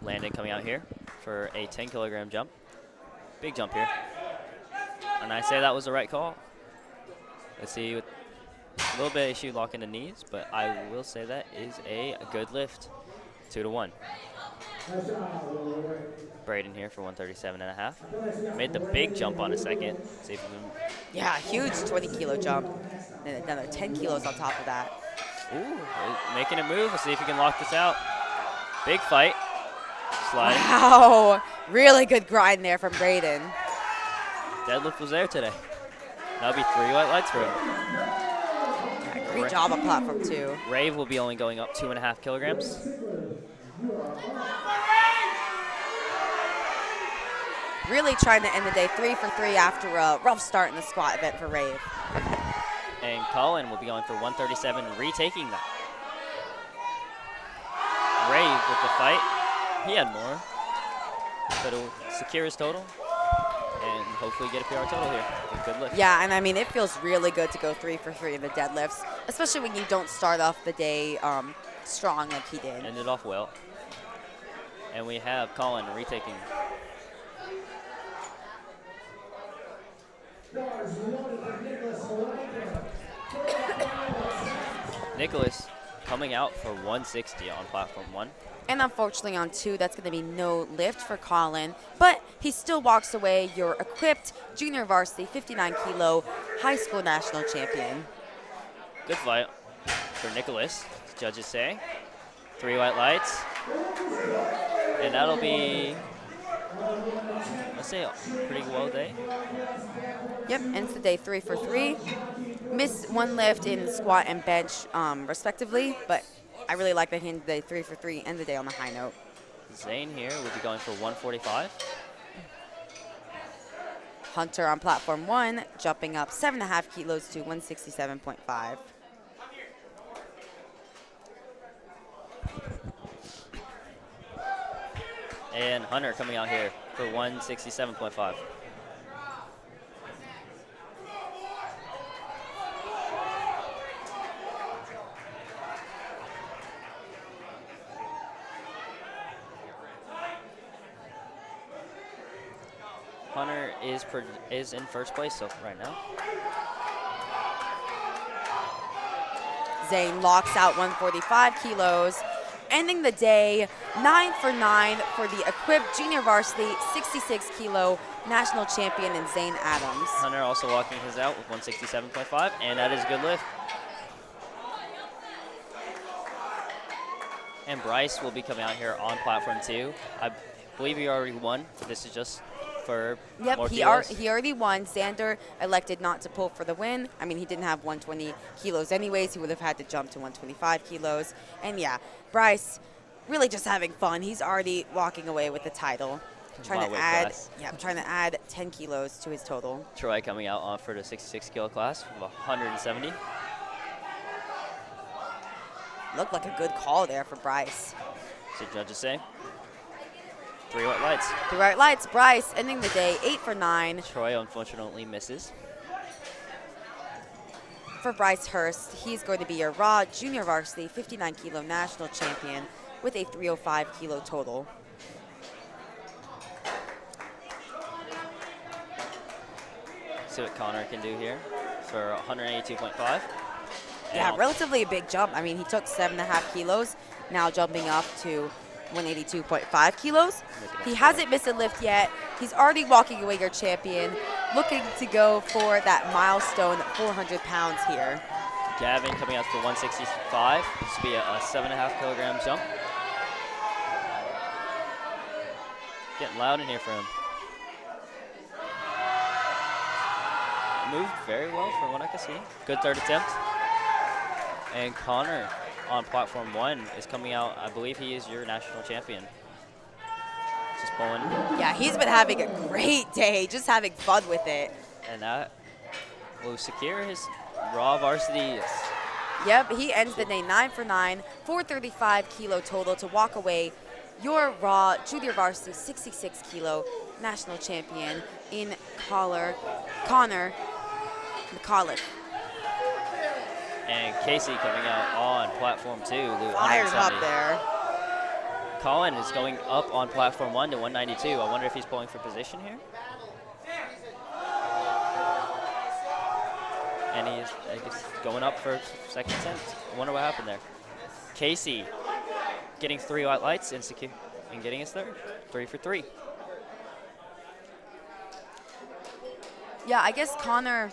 Landon coming out here for a 10 kilogram jump. Big jump here. And I say that was the right call. Let's see, with a little bit of issue locking the knees, but I will say that is a good lift. 2-1. Braden here for 137.5. Made the big jump on a second. See if we can. Yeah, huge 20 kilo jump. And another 10 kilos on top of that. Ooh, making a move. Let's see if he can lock this out. Big fight. Sliding. Wow, really good grind there from Braden. Deadlift was there today. That'll be 3 white lights for him. Yeah, great job on platform 2. Rave will be only going up 2.5 kilograms. Really trying to end the day 3 for 3 after a rough start in the squat event for Rave. And Colin will be going for 137, retaking that. Rave with the fight. He had more, but it'll secure his total and hopefully get a PR total here. A good lift. Yeah, and I mean, it feels really good to go 3 for 3 in the deadlifts, especially when you don't start off the day strong like he did. Ended off well. And we have Colin retaking. Nicholas coming out for 160 on platform 1. And unfortunately on 2, that's going to be no lift for Colin, but he still walks away your equipped junior varsity 59 kilo high school national champion. Good fight for Nicholas, judges say. 3 white lights. And that'll be say a pretty well day. Yep, ends the day 3 for 3. Missed one lift in squat and bench, respectively, but I really like that he ended the day 3 for 3 and the day on a high note. Zane here will be going for 145. Hunter on platform 1, jumping up 7.5 kilos to 167.5. And Hunter coming out here for 167.5. Hunter is in first place so right now. Zane locks out 145 kilos, ending the day 9 for 9 for the equipped junior varsity 66 kilo national champion in Zane Adams. Hunter also walking his out with 167.5, and that is a good lift. And Bryce will be coming out here on platform 2. I believe he already won. This is just for more he kilos. already won. Xander elected not to pull for the win. I mean, he didn't have 120 kilos anyways. He would have had to jump to 125 kilos. And yeah, Bryce really just having fun. He's already walking away with the title. Trying to add 10 kilos to his total. Troy coming out on for the 66 kilo class of 170. Looked like a good call there for Bryce. So judges say 3 white lights. 3 white lights. Bryce ending the day 8 for 9. Troy unfortunately misses. For Bryce Hurst, he's going to be your raw junior varsity 59 kilo national champion with a 305 kilo total. See what Connor can do here for 182.5. Yeah, relatively a big jump. I mean, he took 7.5 kilos, now jumping up to 182.5 kilos. He hasn't missed a lift yet. He's already walking away your champion, looking to go for that milestone 400 pounds here. Gavin coming out for 165. This will be a 7.5 kilogram jump. Getting loud in here for him. Moved very well from what I can see. Good third attempt. And Connor on platform 1 is coming out. I believe he is your national champion. Just pulling. Yeah, he's been having a great day, just having fun with it. And that will secure his raw varsity. Yep, he ends the day 9 for 9, 435 kilo total to walk away your raw junior varsity 66 kilo national champion in Connor McAuliffe. And Casey coming out on platform 2. Fired up there. Colin is going up on platform 1 to 192. I wonder if he's pulling for position here. And he's, I guess, going up for second attempt. I wonder what happened there. Casey getting 3 white lights and getting his third. 3 for 3. Yeah, I guess Connor,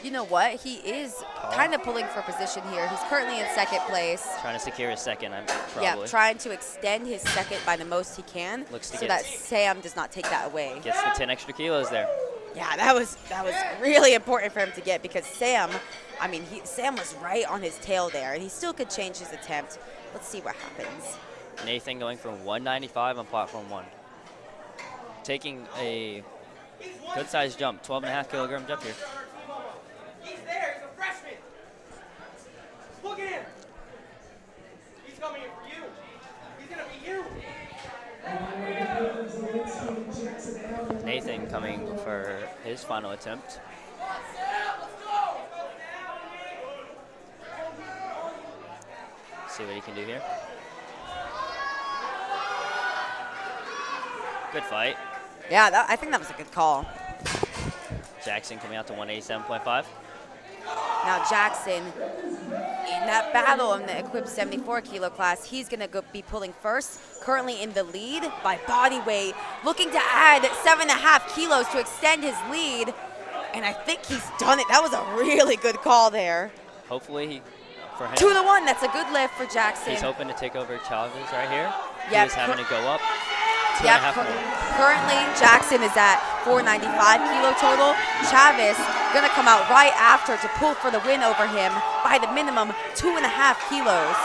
you know what? He is kind of pulling for position here. He's currently in second place. Trying to secure his second, probably. Yeah, trying to extend his second by the most he can, so that Sam does not take that away. Gets the 10 extra kilos there. Yeah, that was really important for him to get, because Sam, I mean, Sam was right on his tail there, and he still could change his attempt. Let's see what happens. Nathan going for 195 on platform 1. Taking a good-sized jump, 12.5 kilogram jump here. He's there. He's a freshman. Look at him. He's coming in for you. He's going to be you. Nathan coming for his final attempt. See what he can do here. Good fight. Yeah, I think that was a good call. Jackson coming out to 187.5. Now Jackson, in that battle in the equipped 74 kilo class, he's going to be pulling first, currently in the lead by body weight, looking to add 7.5 kilos to extend his lead, and I think he's done it. That was a really good call there. Hopefully, for him. 2 to 1, that's a good lift for Jackson. He's hoping to take over Chavez right here. Yep. He's having to go up. two and a half more. Currently, Jackson is at 495 kilo total. Chavez gonna come out right after to pull for the win over him by the minimum 2.5 kilos.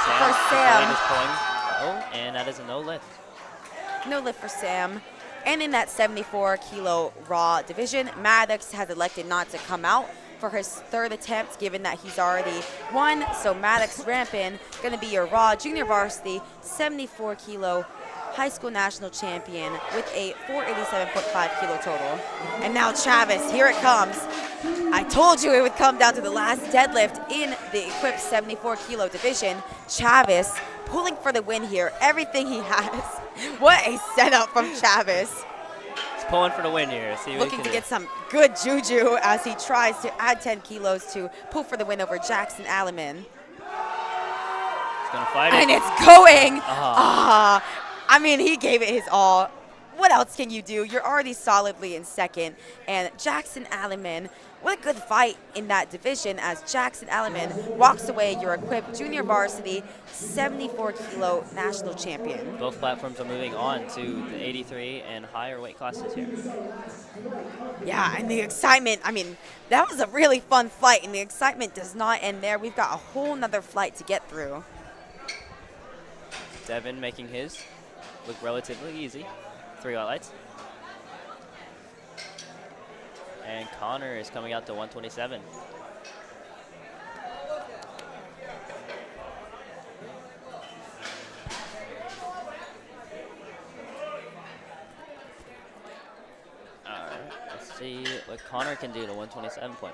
For Sam. Is pulling. Oh, and that is a no lift. No lift for Sam. And in that 74 kilo raw division, Maddox has elected not to come out for his third attempt, given that he's already won. So Maddox Rampin, gonna be your raw junior varsity 74 kilo high school national champion with a 487.5 kilo total. And now Chavez, here it comes. I told you it would come down to the last deadlift in the equipped 74 kilo division. Chavez pulling for the win here, everything he has. What a setup from Chavez. He's pulling for the win here. See what Looking to get some good juju as he tries to add 10 kilos to pull for the win over Jackson Alleman. He's gonna fight it. And it's going. I mean, he gave it his all. What else can you do? You're already solidly in second. And Jackson Alleman, what a good fight in that division as Jackson Alleman walks away your equipped junior varsity 74 kilo national champion. Both platforms are moving on to the 83 and higher weight classes here. Yeah, and the excitement, I mean, that was a really fun fight, and the excitement does not end there. We've got a whole nother flight to get through. Devin making his look relatively easy. 3 highlights. And Connor is coming out to 127. All right, let's see what Connor can do to 127.5.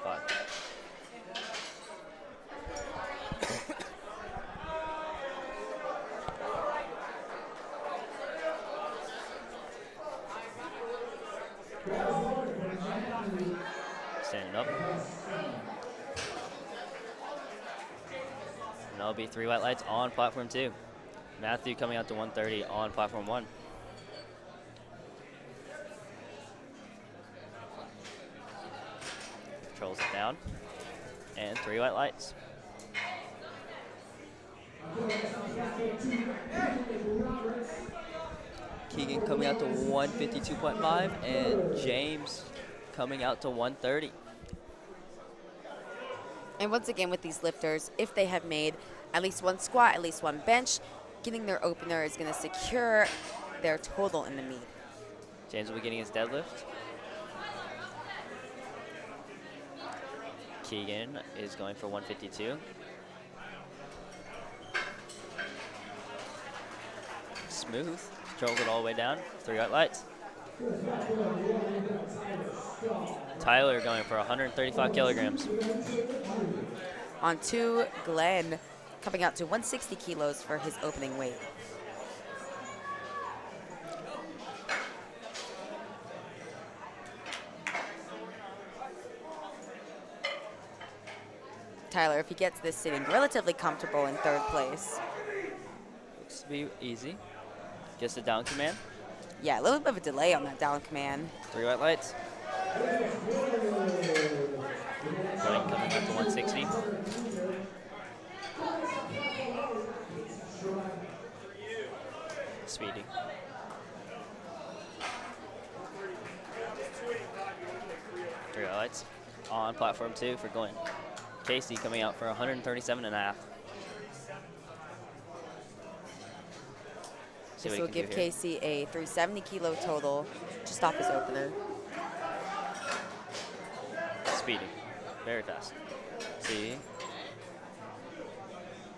Standing up. And that'll be 3 white lights on platform 2. Matthew coming out to 130 on platform 1. Controls it down. And 3 white lights. Keegan coming out to 152.5 and James coming out to 130. And once again with these lifters, if they have made at least 1 squat, at least 1 bench, getting their opener is going to secure their total in the meet. James will be getting his deadlift. Keegan is going for 152. Smooth. Controls it all the way down. 3 white lights. Tyler going for 135 kilograms. On 2, Glenn coming out to 160 kilos for his opening weight. Tyler, if he gets this sitting, relatively comfortable in 3rd place. Looks to be easy. Gets the down command. Yeah, a little bit of a delay on that down command. 3 white lights. Glenn coming up to 160. Speedy. Three highlights on platform 2 for Glenn. Casey coming out for 137.5. This will give Casey a 370 kilo total just off his opener. Speedy. Very fast. See.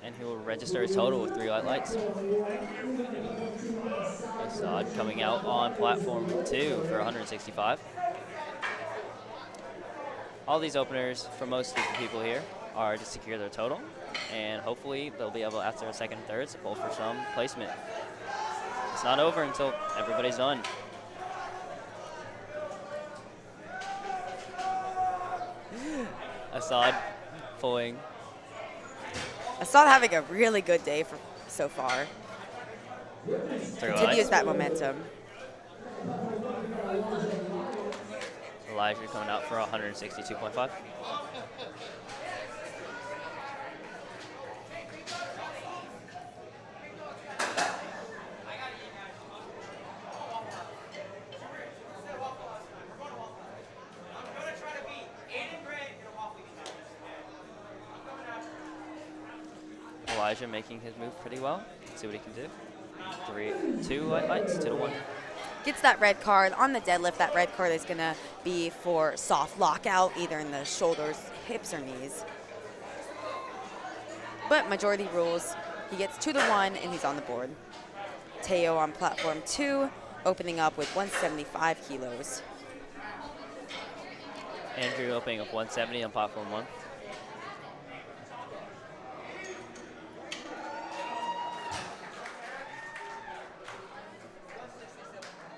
And he will register his total with 3 white lights. Assad coming out on platform 2 for 165. All these openers for most of the people here are to secure their total, and hopefully they'll be able, after a second and third, to pull for some placement. It's not over until everybody's done. Assad pulling. Assad having a really good day so far. 3 Continues that momentum. Elijah coming out for 162.5. Elijah making his move pretty well. Let's see what he can do. 2 white lights, 2-1. Gets that red card on the deadlift. That red card is going to be for soft lockout, either in the shoulders, hips, or knees. But majority rules, he gets 2-1, and he's on the board. Teo on platform 2, opening up with 175 kilos. Andrew opening up 170 on platform 1.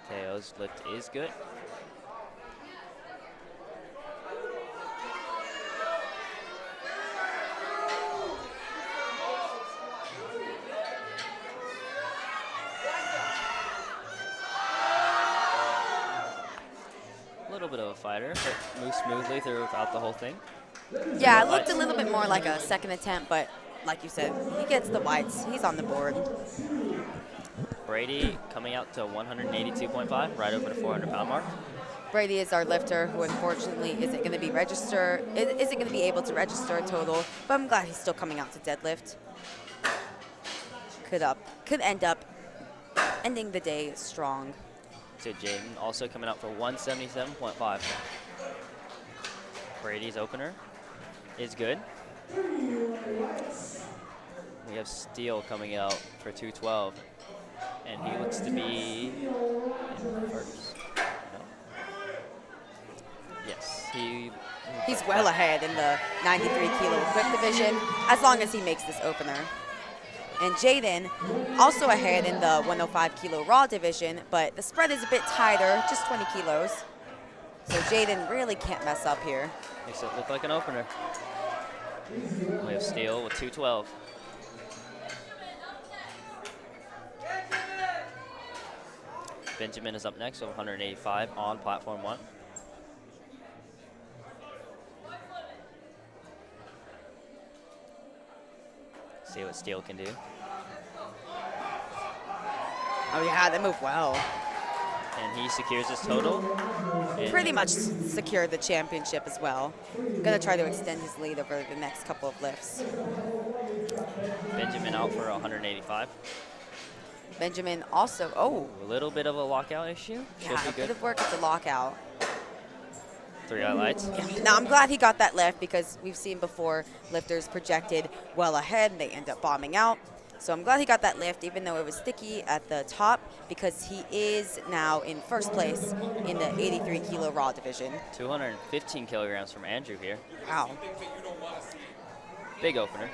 Teo's lift is good. A little bit of a fighter, but moves smoothly throughout the whole thing. Yeah, it looked a little bit more like a second attempt, but like you said, he gets the whites. He's on the board. Brady coming out to 182.5, right over the 400-pound mark. Brady is our lifter, who unfortunately isn't going to be able to register a total, but I'm glad he's still coming out to deadlift. Could end up ending the day strong. To Jaden, also coming out for 177.5. Brady's opener is good. We have Steele coming out for 212, and he looks to be in first. No. Yes, He's well ahead in the 93 kilo quick division, as long as he makes this opener. And Jaden also ahead in the 105 kilo raw division, but the spread is a bit tighter, just 20 kilos. So Jaden really can't mess up here. Makes it look like an opener. We have Steele with 212. Benjamin is up next with 185 on platform 1. See what Steele can do. Oh yeah, they move well. And he secures his total. Pretty much secured the championship as well. Gonna try to extend his lead over the next couple of lifts. Benjamin out for 185. Benjamin also, A little bit of a lockout issue. Should yeah, be a bit good. of work at the lockout. 3 highlights. Yeah. Now, I'm glad he got that lift, because we've seen before lifters projected well ahead and they end up bombing out. So I'm glad he got that lift, even though it was sticky at the top, because he is now in first place in the 83 kilo raw division. 215 kilograms from Andrew here. Wow. Big opener.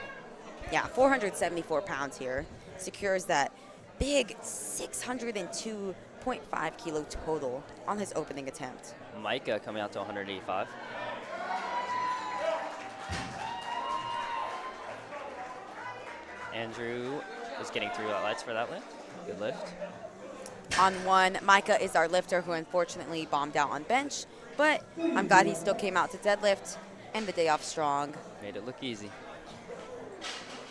Yeah, 474 pounds here. Secures that big 602.5 kilo total on his opening attempt. Micah coming out to 185. Andrew is getting 3 lights for that lift. Good lift. On 1, Micah is our lifter, who unfortunately bombed out on bench, but I'm glad he still came out to deadlift and the day off strong. Made it look easy.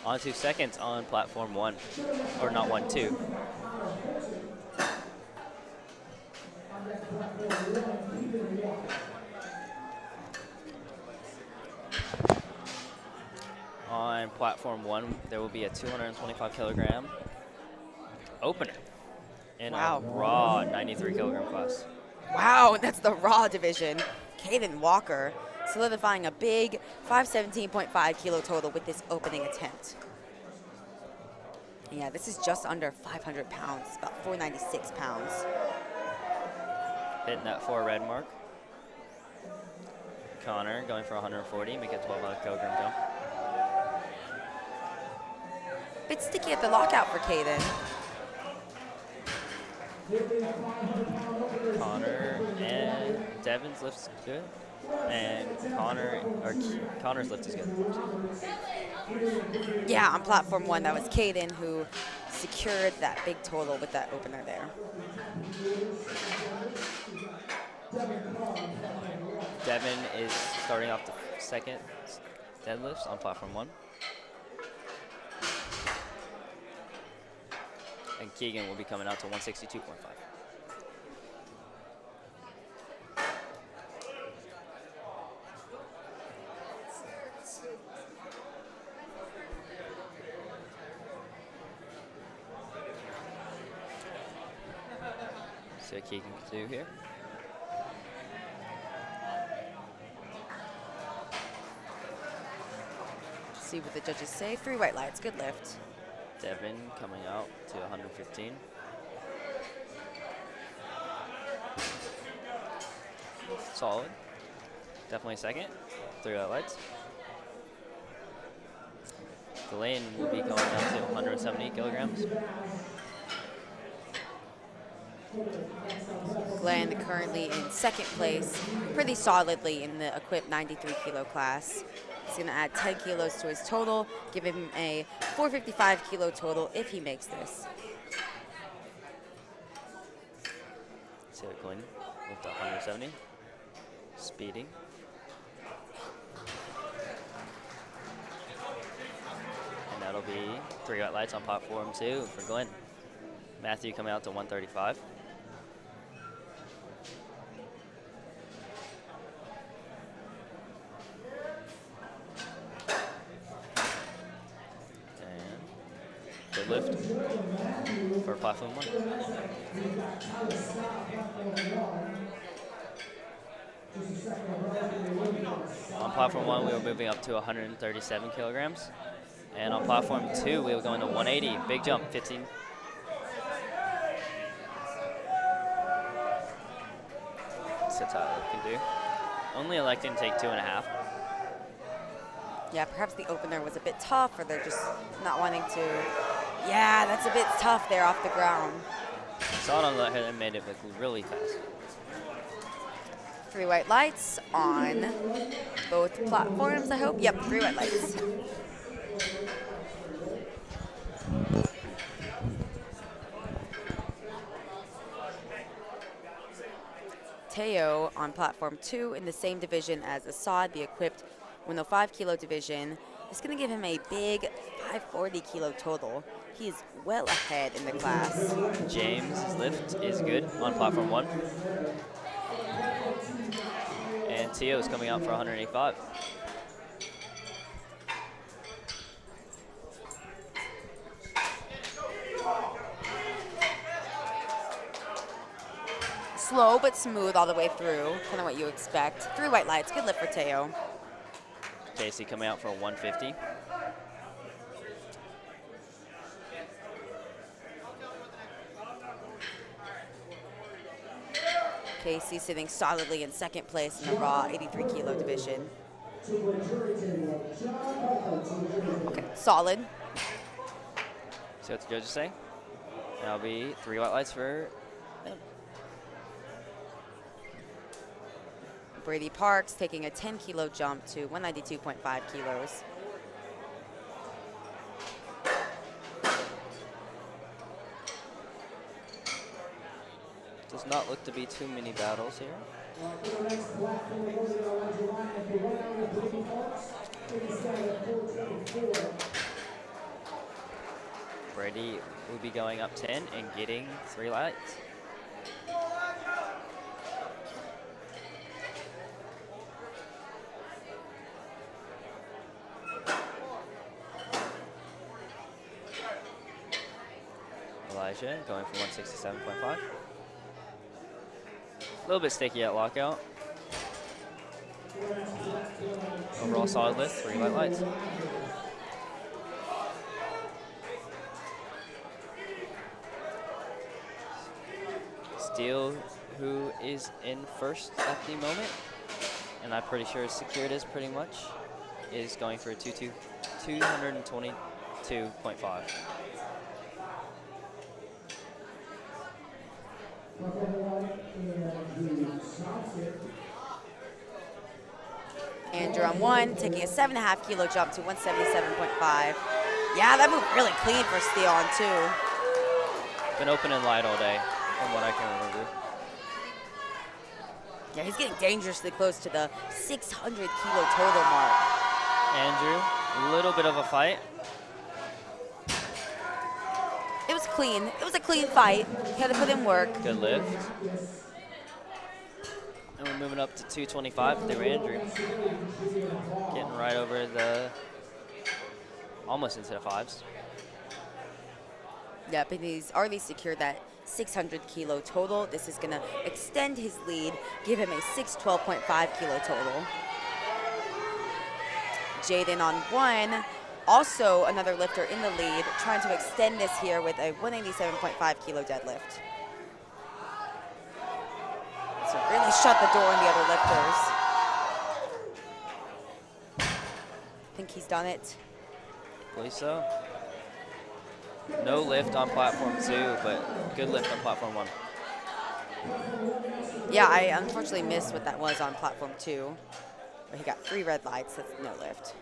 On to seconds on platform 1. Or not 1, 2. On platform 1, there will be a 225 kilogram opener in a raw 93 kilogram class. Wow, that's the raw division. Caden Walker solidifying a big 517.5 kilo total with this opening attempt. Yeah, this is just under 500 pounds, about 496 pounds. Hitting that 4 red mark. Connor going for 140, make it 12 kilogram jump. Bit sticky at the lockout for Caden. Connor and Devin's lift's good, and Connor's lift is good. Yeah, on platform 1, that was Caden who secured that big total with that opener there. Devin is starting off the second deadlifts on platform 1. And Keegan will be coming out to 162.5. See what Keegan can do here. See what the judges say. 3 white lights, good lift. Devin coming out to 115. Solid. Definitely second. 3 white lights. Delane will be going down to 170 kilograms. Glenn currently in second place, pretty solidly in the equipped 93 kilo class. He's gonna add 10 kilos to his total, give him a 455 kilo total if he makes this. See what Glenn with the 170. Speeding. And that'll be 3 white lights on platform 2 for Glenn. Matthew coming out to 135. And deadlift for platform 1. On platform 1, we were moving up to 137 kilograms. And on platform 2, we were going to 180. Big jump, 15. So Tyler can do. Only electing to take 2.5. Yeah, perhaps the opener was a bit tough, or they're just not wanting to. Yeah, that's a bit tough there off the ground. Saw it on the head and made it look really fast. 3 white lights on both platforms, I hope. Yep, 3 white lights. Teo on platform 2 in the same division as Assad, the equipped 105 kilo division. It's going to give him a big 540 kilo total. He is well ahead in the class. James' lift is good on platform 1. And Teo is coming out for 185. Slow but smooth all the way through, kind of what you expect. 3 white lights, good lift for Teo. Casey coming out for 150. Casey sitting solidly in second place in the raw 83 kilo division. Okay, solid. See what the judges say? That'll be 3 white lights for them. Brady Parks taking a 10 kilo jump to 192.5 kilos. Does not look to be too many battles here. Brady will be going up 10 and getting 3 lights. Elijah going for 167.5. A little bit sticky at lockout. Overall solid lift, 3 white lights. Steele, who is in first at the moment, and I'm pretty sure secured is pretty much, is going for a 222.5. Andrew on 1, taking a 7.5 kilo jump to 177.5. Yeah, that moved really clean for Steele on 2. Been open and light all day, from what I can remember. Yeah, he's getting dangerously close to the 600 kilo total mark. Andrew, a little bit of a fight. It was clean. It was a clean fight. He had to put in work. Good lift. And we're moving up to 225 through Andrew. Getting right over the, almost into the 5s. Yeah, but he's already secured that 600 kilo total. This is gonna extend his lead, give him a 612.5 kilo total. Jaden on 1, also another lifter in the lead, trying to extend this here with a 187.5 kilo deadlift. So really shut the door on the other lifters. I think he's done it. Believe so. No lift on platform 2, but good lift on platform 1. Yeah, I unfortunately missed what that was on platform 2, where he got 3 red lights. That's no lift.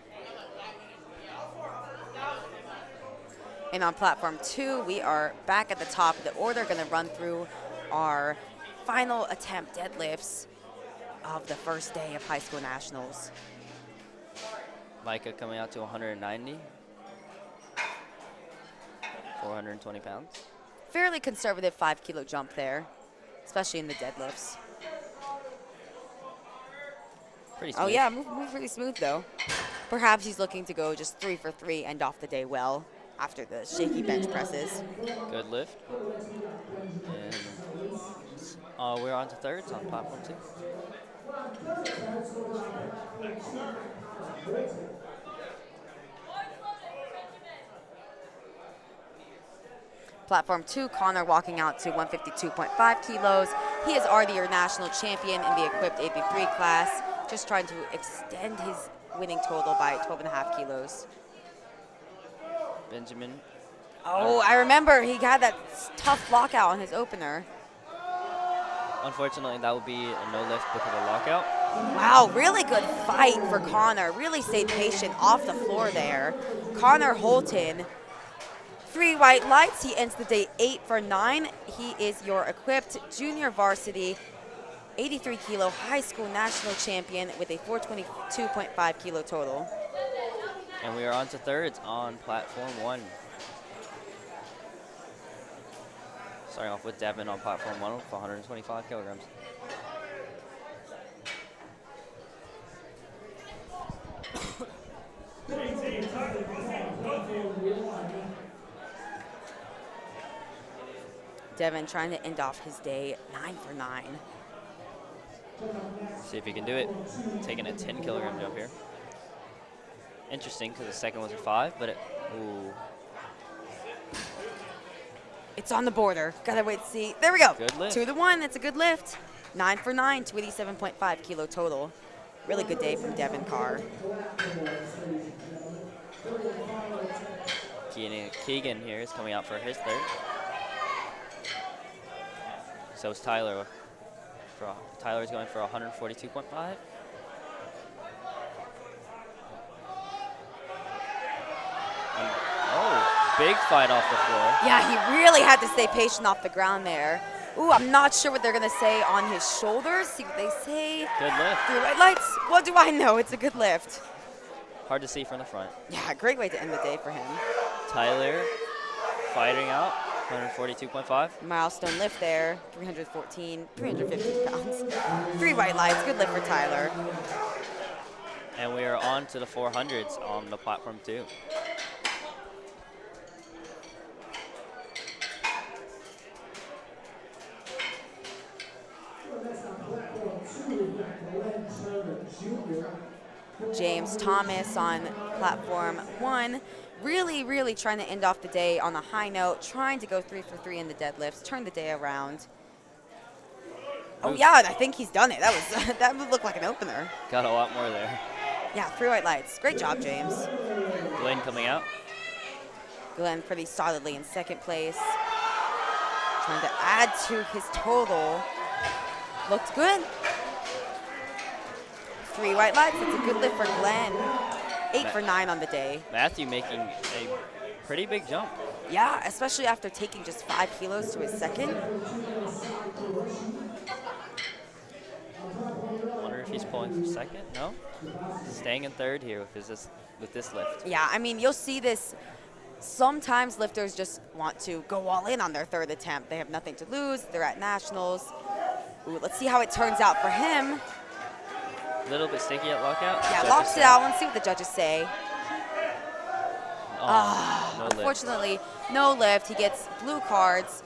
And on platform 2, we are back at the top of the order, going to run through our final attempt deadlifts of the first day of high school nationals. Micah coming out to 190. 420 pounds. Fairly conservative 5 kilo jump there, especially in the deadlifts. Pretty smooth. Oh yeah, move pretty smooth though. Perhaps he's looking to go just 3 for 3, end off the day well after the shaky bench presses. Good lift. And we're on to thirds on platform 2. Platform 2, Connor walking out to 152.5 kilos. He is already your national champion in the equipped AB3 class, just trying to extend his winning total by 12.5 kilos. Benjamin. Oh, I remember he had that tough lockout on his opener. Unfortunately, that would be a no lift because of the lockout. Wow, really good fight for Connor. Really stayed patient off the floor there. Connor Holton, 3 white lights. He ends the day 8 for 9. He is your equipped junior varsity 83 kilo high school national champion with a 422.5 kilo total. And we are on to thirds on platform 1. Starting off with Devin on platform 1 with 125 kilograms. Devin trying to end off his day 9 for 9. See if he can do it. Taking a 10 kilogram jump here. Interesting because the second was a 5, but ooh. It's on the border. Gotta wait to see. There we go. Good lift. 2 to 1. It's a good lift. 9 for 9, 287.5 kilo total. Really good day from Devin Carr. Keegan here is coming out for his third. So is Tyler. Tyler's going for 142.5. Oh, big fight off the floor. Yeah, he really had to stay patient off the ground there. Ooh, I'm not sure what they're gonna say on his shoulders. See what they say. Good lift. 3 red lights. What do I know? It's a good lift. Hard to see from the front. Yeah, great way to end the day for him. Tyler fighting out, 142.5. Milestone lift there, 315 pounds. 3 white lights, good lift for Tyler. And we are on to the 400s on the platform 2. James Thomas on platform 1. Really trying to end off the day on a high note, trying to go 3 for 3 in the deadlifts, turn the day around. Oh yeah, I think he's done it. That would look like an opener. Got a lot more there. Yeah, 3 white lights. Great job, James. Glenn coming out. Glenn pretty solidly in second place. Trying to add to his total. Looked good. 3 white lights. That's a good lift for Glenn. 8 for 9 on the day. Matthew making a pretty big jump. Yeah, especially after taking just 5 kilos to his second. Wonder if he's pulling for second. No, staying in third here with this lift. Yeah, I mean, you'll see this. Sometimes lifters just want to go all in on their 3rd attempt. They have nothing to lose. They're at nationals. Ooh, let's see how it turns out for him. A little bit sticky at lockout. Yeah, locks it out. Let's see what the judges say. Oh, no lift. Unfortunately, no lift. He gets blue cards.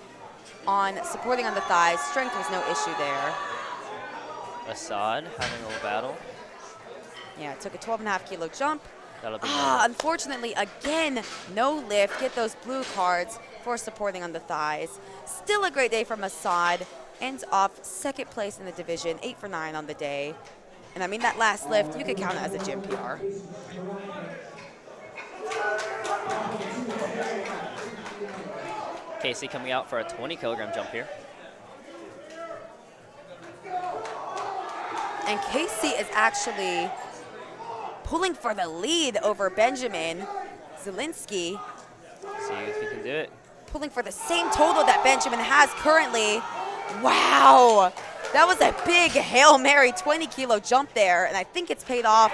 on supporting on the thighs. Strength was no issue there. Assad having a little battle. Yeah, took a 12.5 kilo jump. That'll be Unfortunately, again, no lift. Get those blue cards for supporting on the thighs. Still a great day from Assad. Ends off second place in the division, 8 for 9 on the day. And I mean, that last lift, you could count it as a gym PR. Casey coming out for a 20 kilogram jump here. And Casey is actually pulling for the lead over Benjamin Zielinski. See if he can do it. Pulling for the same total that Benjamin has currently. Wow, that was a big Hail Mary 20 kilo jump there, and I think it's paid off.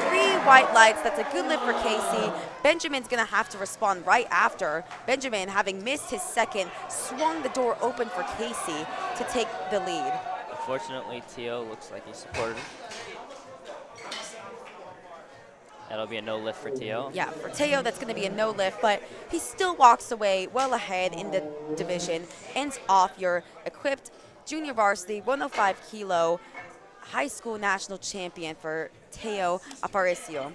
3 white lights, that's a good lift for Casey. Benjamin's gonna have to respond right after. Benjamin, having missed his second, swung the door open for Casey to take the lead. Unfortunately, Tio looks like he's supported. That'll be a no lift for Tio. Yeah, for Teo, that's going to be a no lift, but he still walks away well ahead in the division. Ends off your equipped junior varsity 105 kilo high school national champion for Teo Aparicio.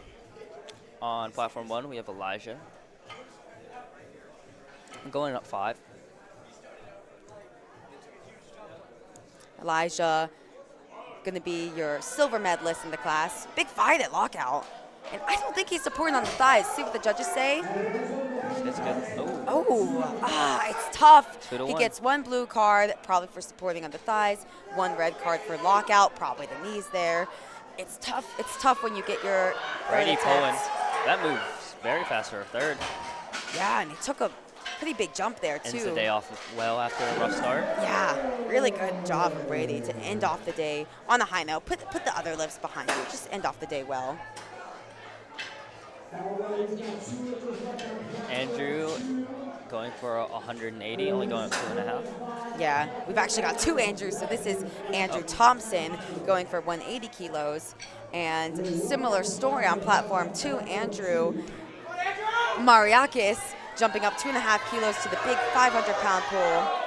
On platform 1, we have Elijah. Going up 5. Elijah, going to be your silver medalist in the class. Big fight at lockout. And I don't think he's supporting on the thighs. See what the judges say. That's good. It's tough. 2 to He 1. gets 1 blue card, probably for supporting on the thighs, 1 red card for lockout, probably the knees there. It's tough. It's tough when you get your Brady third Poland. attempt. That moves very fast for a third. Yeah, and he took a pretty big jump there, too. Ends the day off well after a rough start. Yeah, really good job from Brady to end off the day on a high note. Put the other lifts behind you. Just end off the day well. Andrew going for 180, only going up 2.5. Yeah, we've actually got 2 Andrews. So this is Andrew Thompson going for 180 kilos. And similar story on platform 2, Andrew Mariakis jumping up 2.5 kilos to the big 500-pound pull.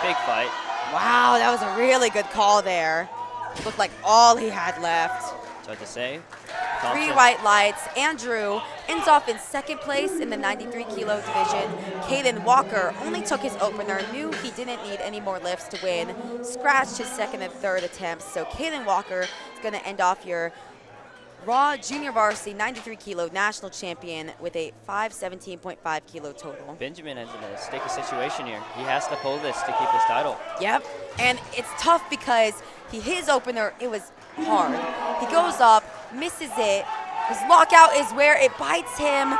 Big fight. Wow, that was a really good call there. Looked like all he had left. So to say, 3 Thompson. white lights. Andrew ends off in second place in the 93 kilo division. Caden Walker only took his opener, knew he didn't need any more lifts to win, scratched his second and third attempts. So Caden Walker is going to end off your Raw Junior Varsity 93 kilo national champion with a 517.5 kilo total. Benjamin is in a sticky situation here. He has to pull this to keep his title. Yep, and it's tough because his opener, it was hard. He goes up, misses it. His lockout is where it bites him.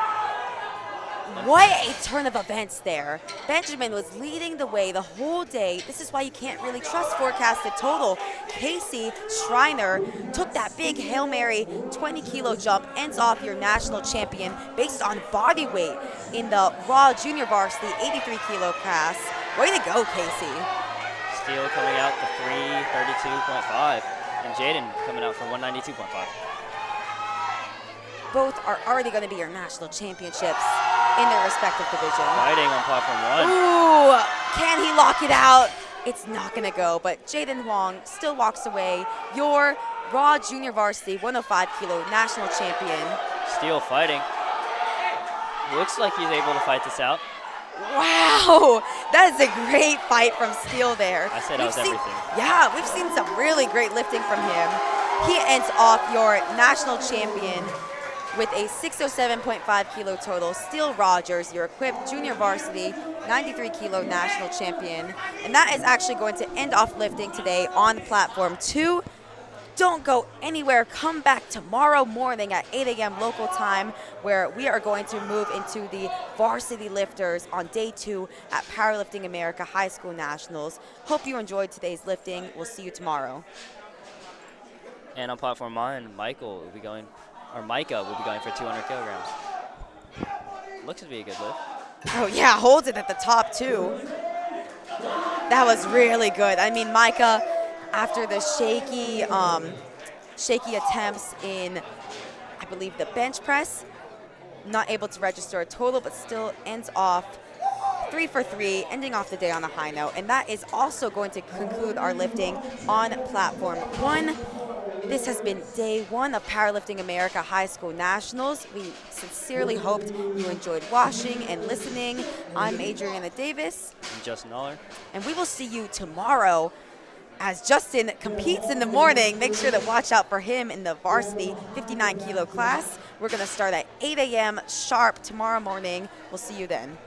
What a turn of events there. Benjamin was leading the way the whole day. This is why you can't really trust forecasted total. Casey Schreiner took that big Hail Mary 20 kilo jump, ends off your national champion based on body weight in the Raw Junior Varsity 83 kilo class. Way to go, Casey. Steele coming out to 332.5, and Jaden coming out for 192.5. Both are already going to be your national championships in their respective division. Fighting on platform 1. Ooh, can he lock it out? It's not going to go, but Jaden Huang still walks away, your Raw Junior Varsity 105 kilo national champion. Steele fighting. Looks like he's able to fight this out. Wow, that is a great fight from Steele there. I said that was everything. Yeah, we've seen some really great lifting from him. He ends off your national champion with a 607.5 kilo total. Steele Rogers, your equipped junior varsity 93 kilo national champion. And that is actually going to end off lifting today on platform 2. Don't go anywhere. Come back tomorrow morning at 8 a.m. local time, where we are going to move into the varsity lifters on day 2 at Powerlifting America High School Nationals. Hope you enjoyed today's lifting. We'll see you tomorrow. And on platform 9, Micah will be going for 200 kilograms. Looks to be a good lift. Oh yeah, holds it at the top too. That was really good. I mean, Micah, after the shaky shaky attempts in, I believe, the bench press. Not able to register a total, but still ends off 3 for 3, ending off the day on a high note. And that is also going to conclude our lifting on platform 1. This has been day 1 of Powerlifting America High School Nationals. We sincerely hoped you enjoyed watching and listening. I'm Adriana Davis. I'm Justin Aller. And we will see you tomorrow as Justin competes in the morning. Make sure to watch out for him in the varsity 59 kilo class. We're going to start at 8 a.m. sharp tomorrow morning. We'll see you then.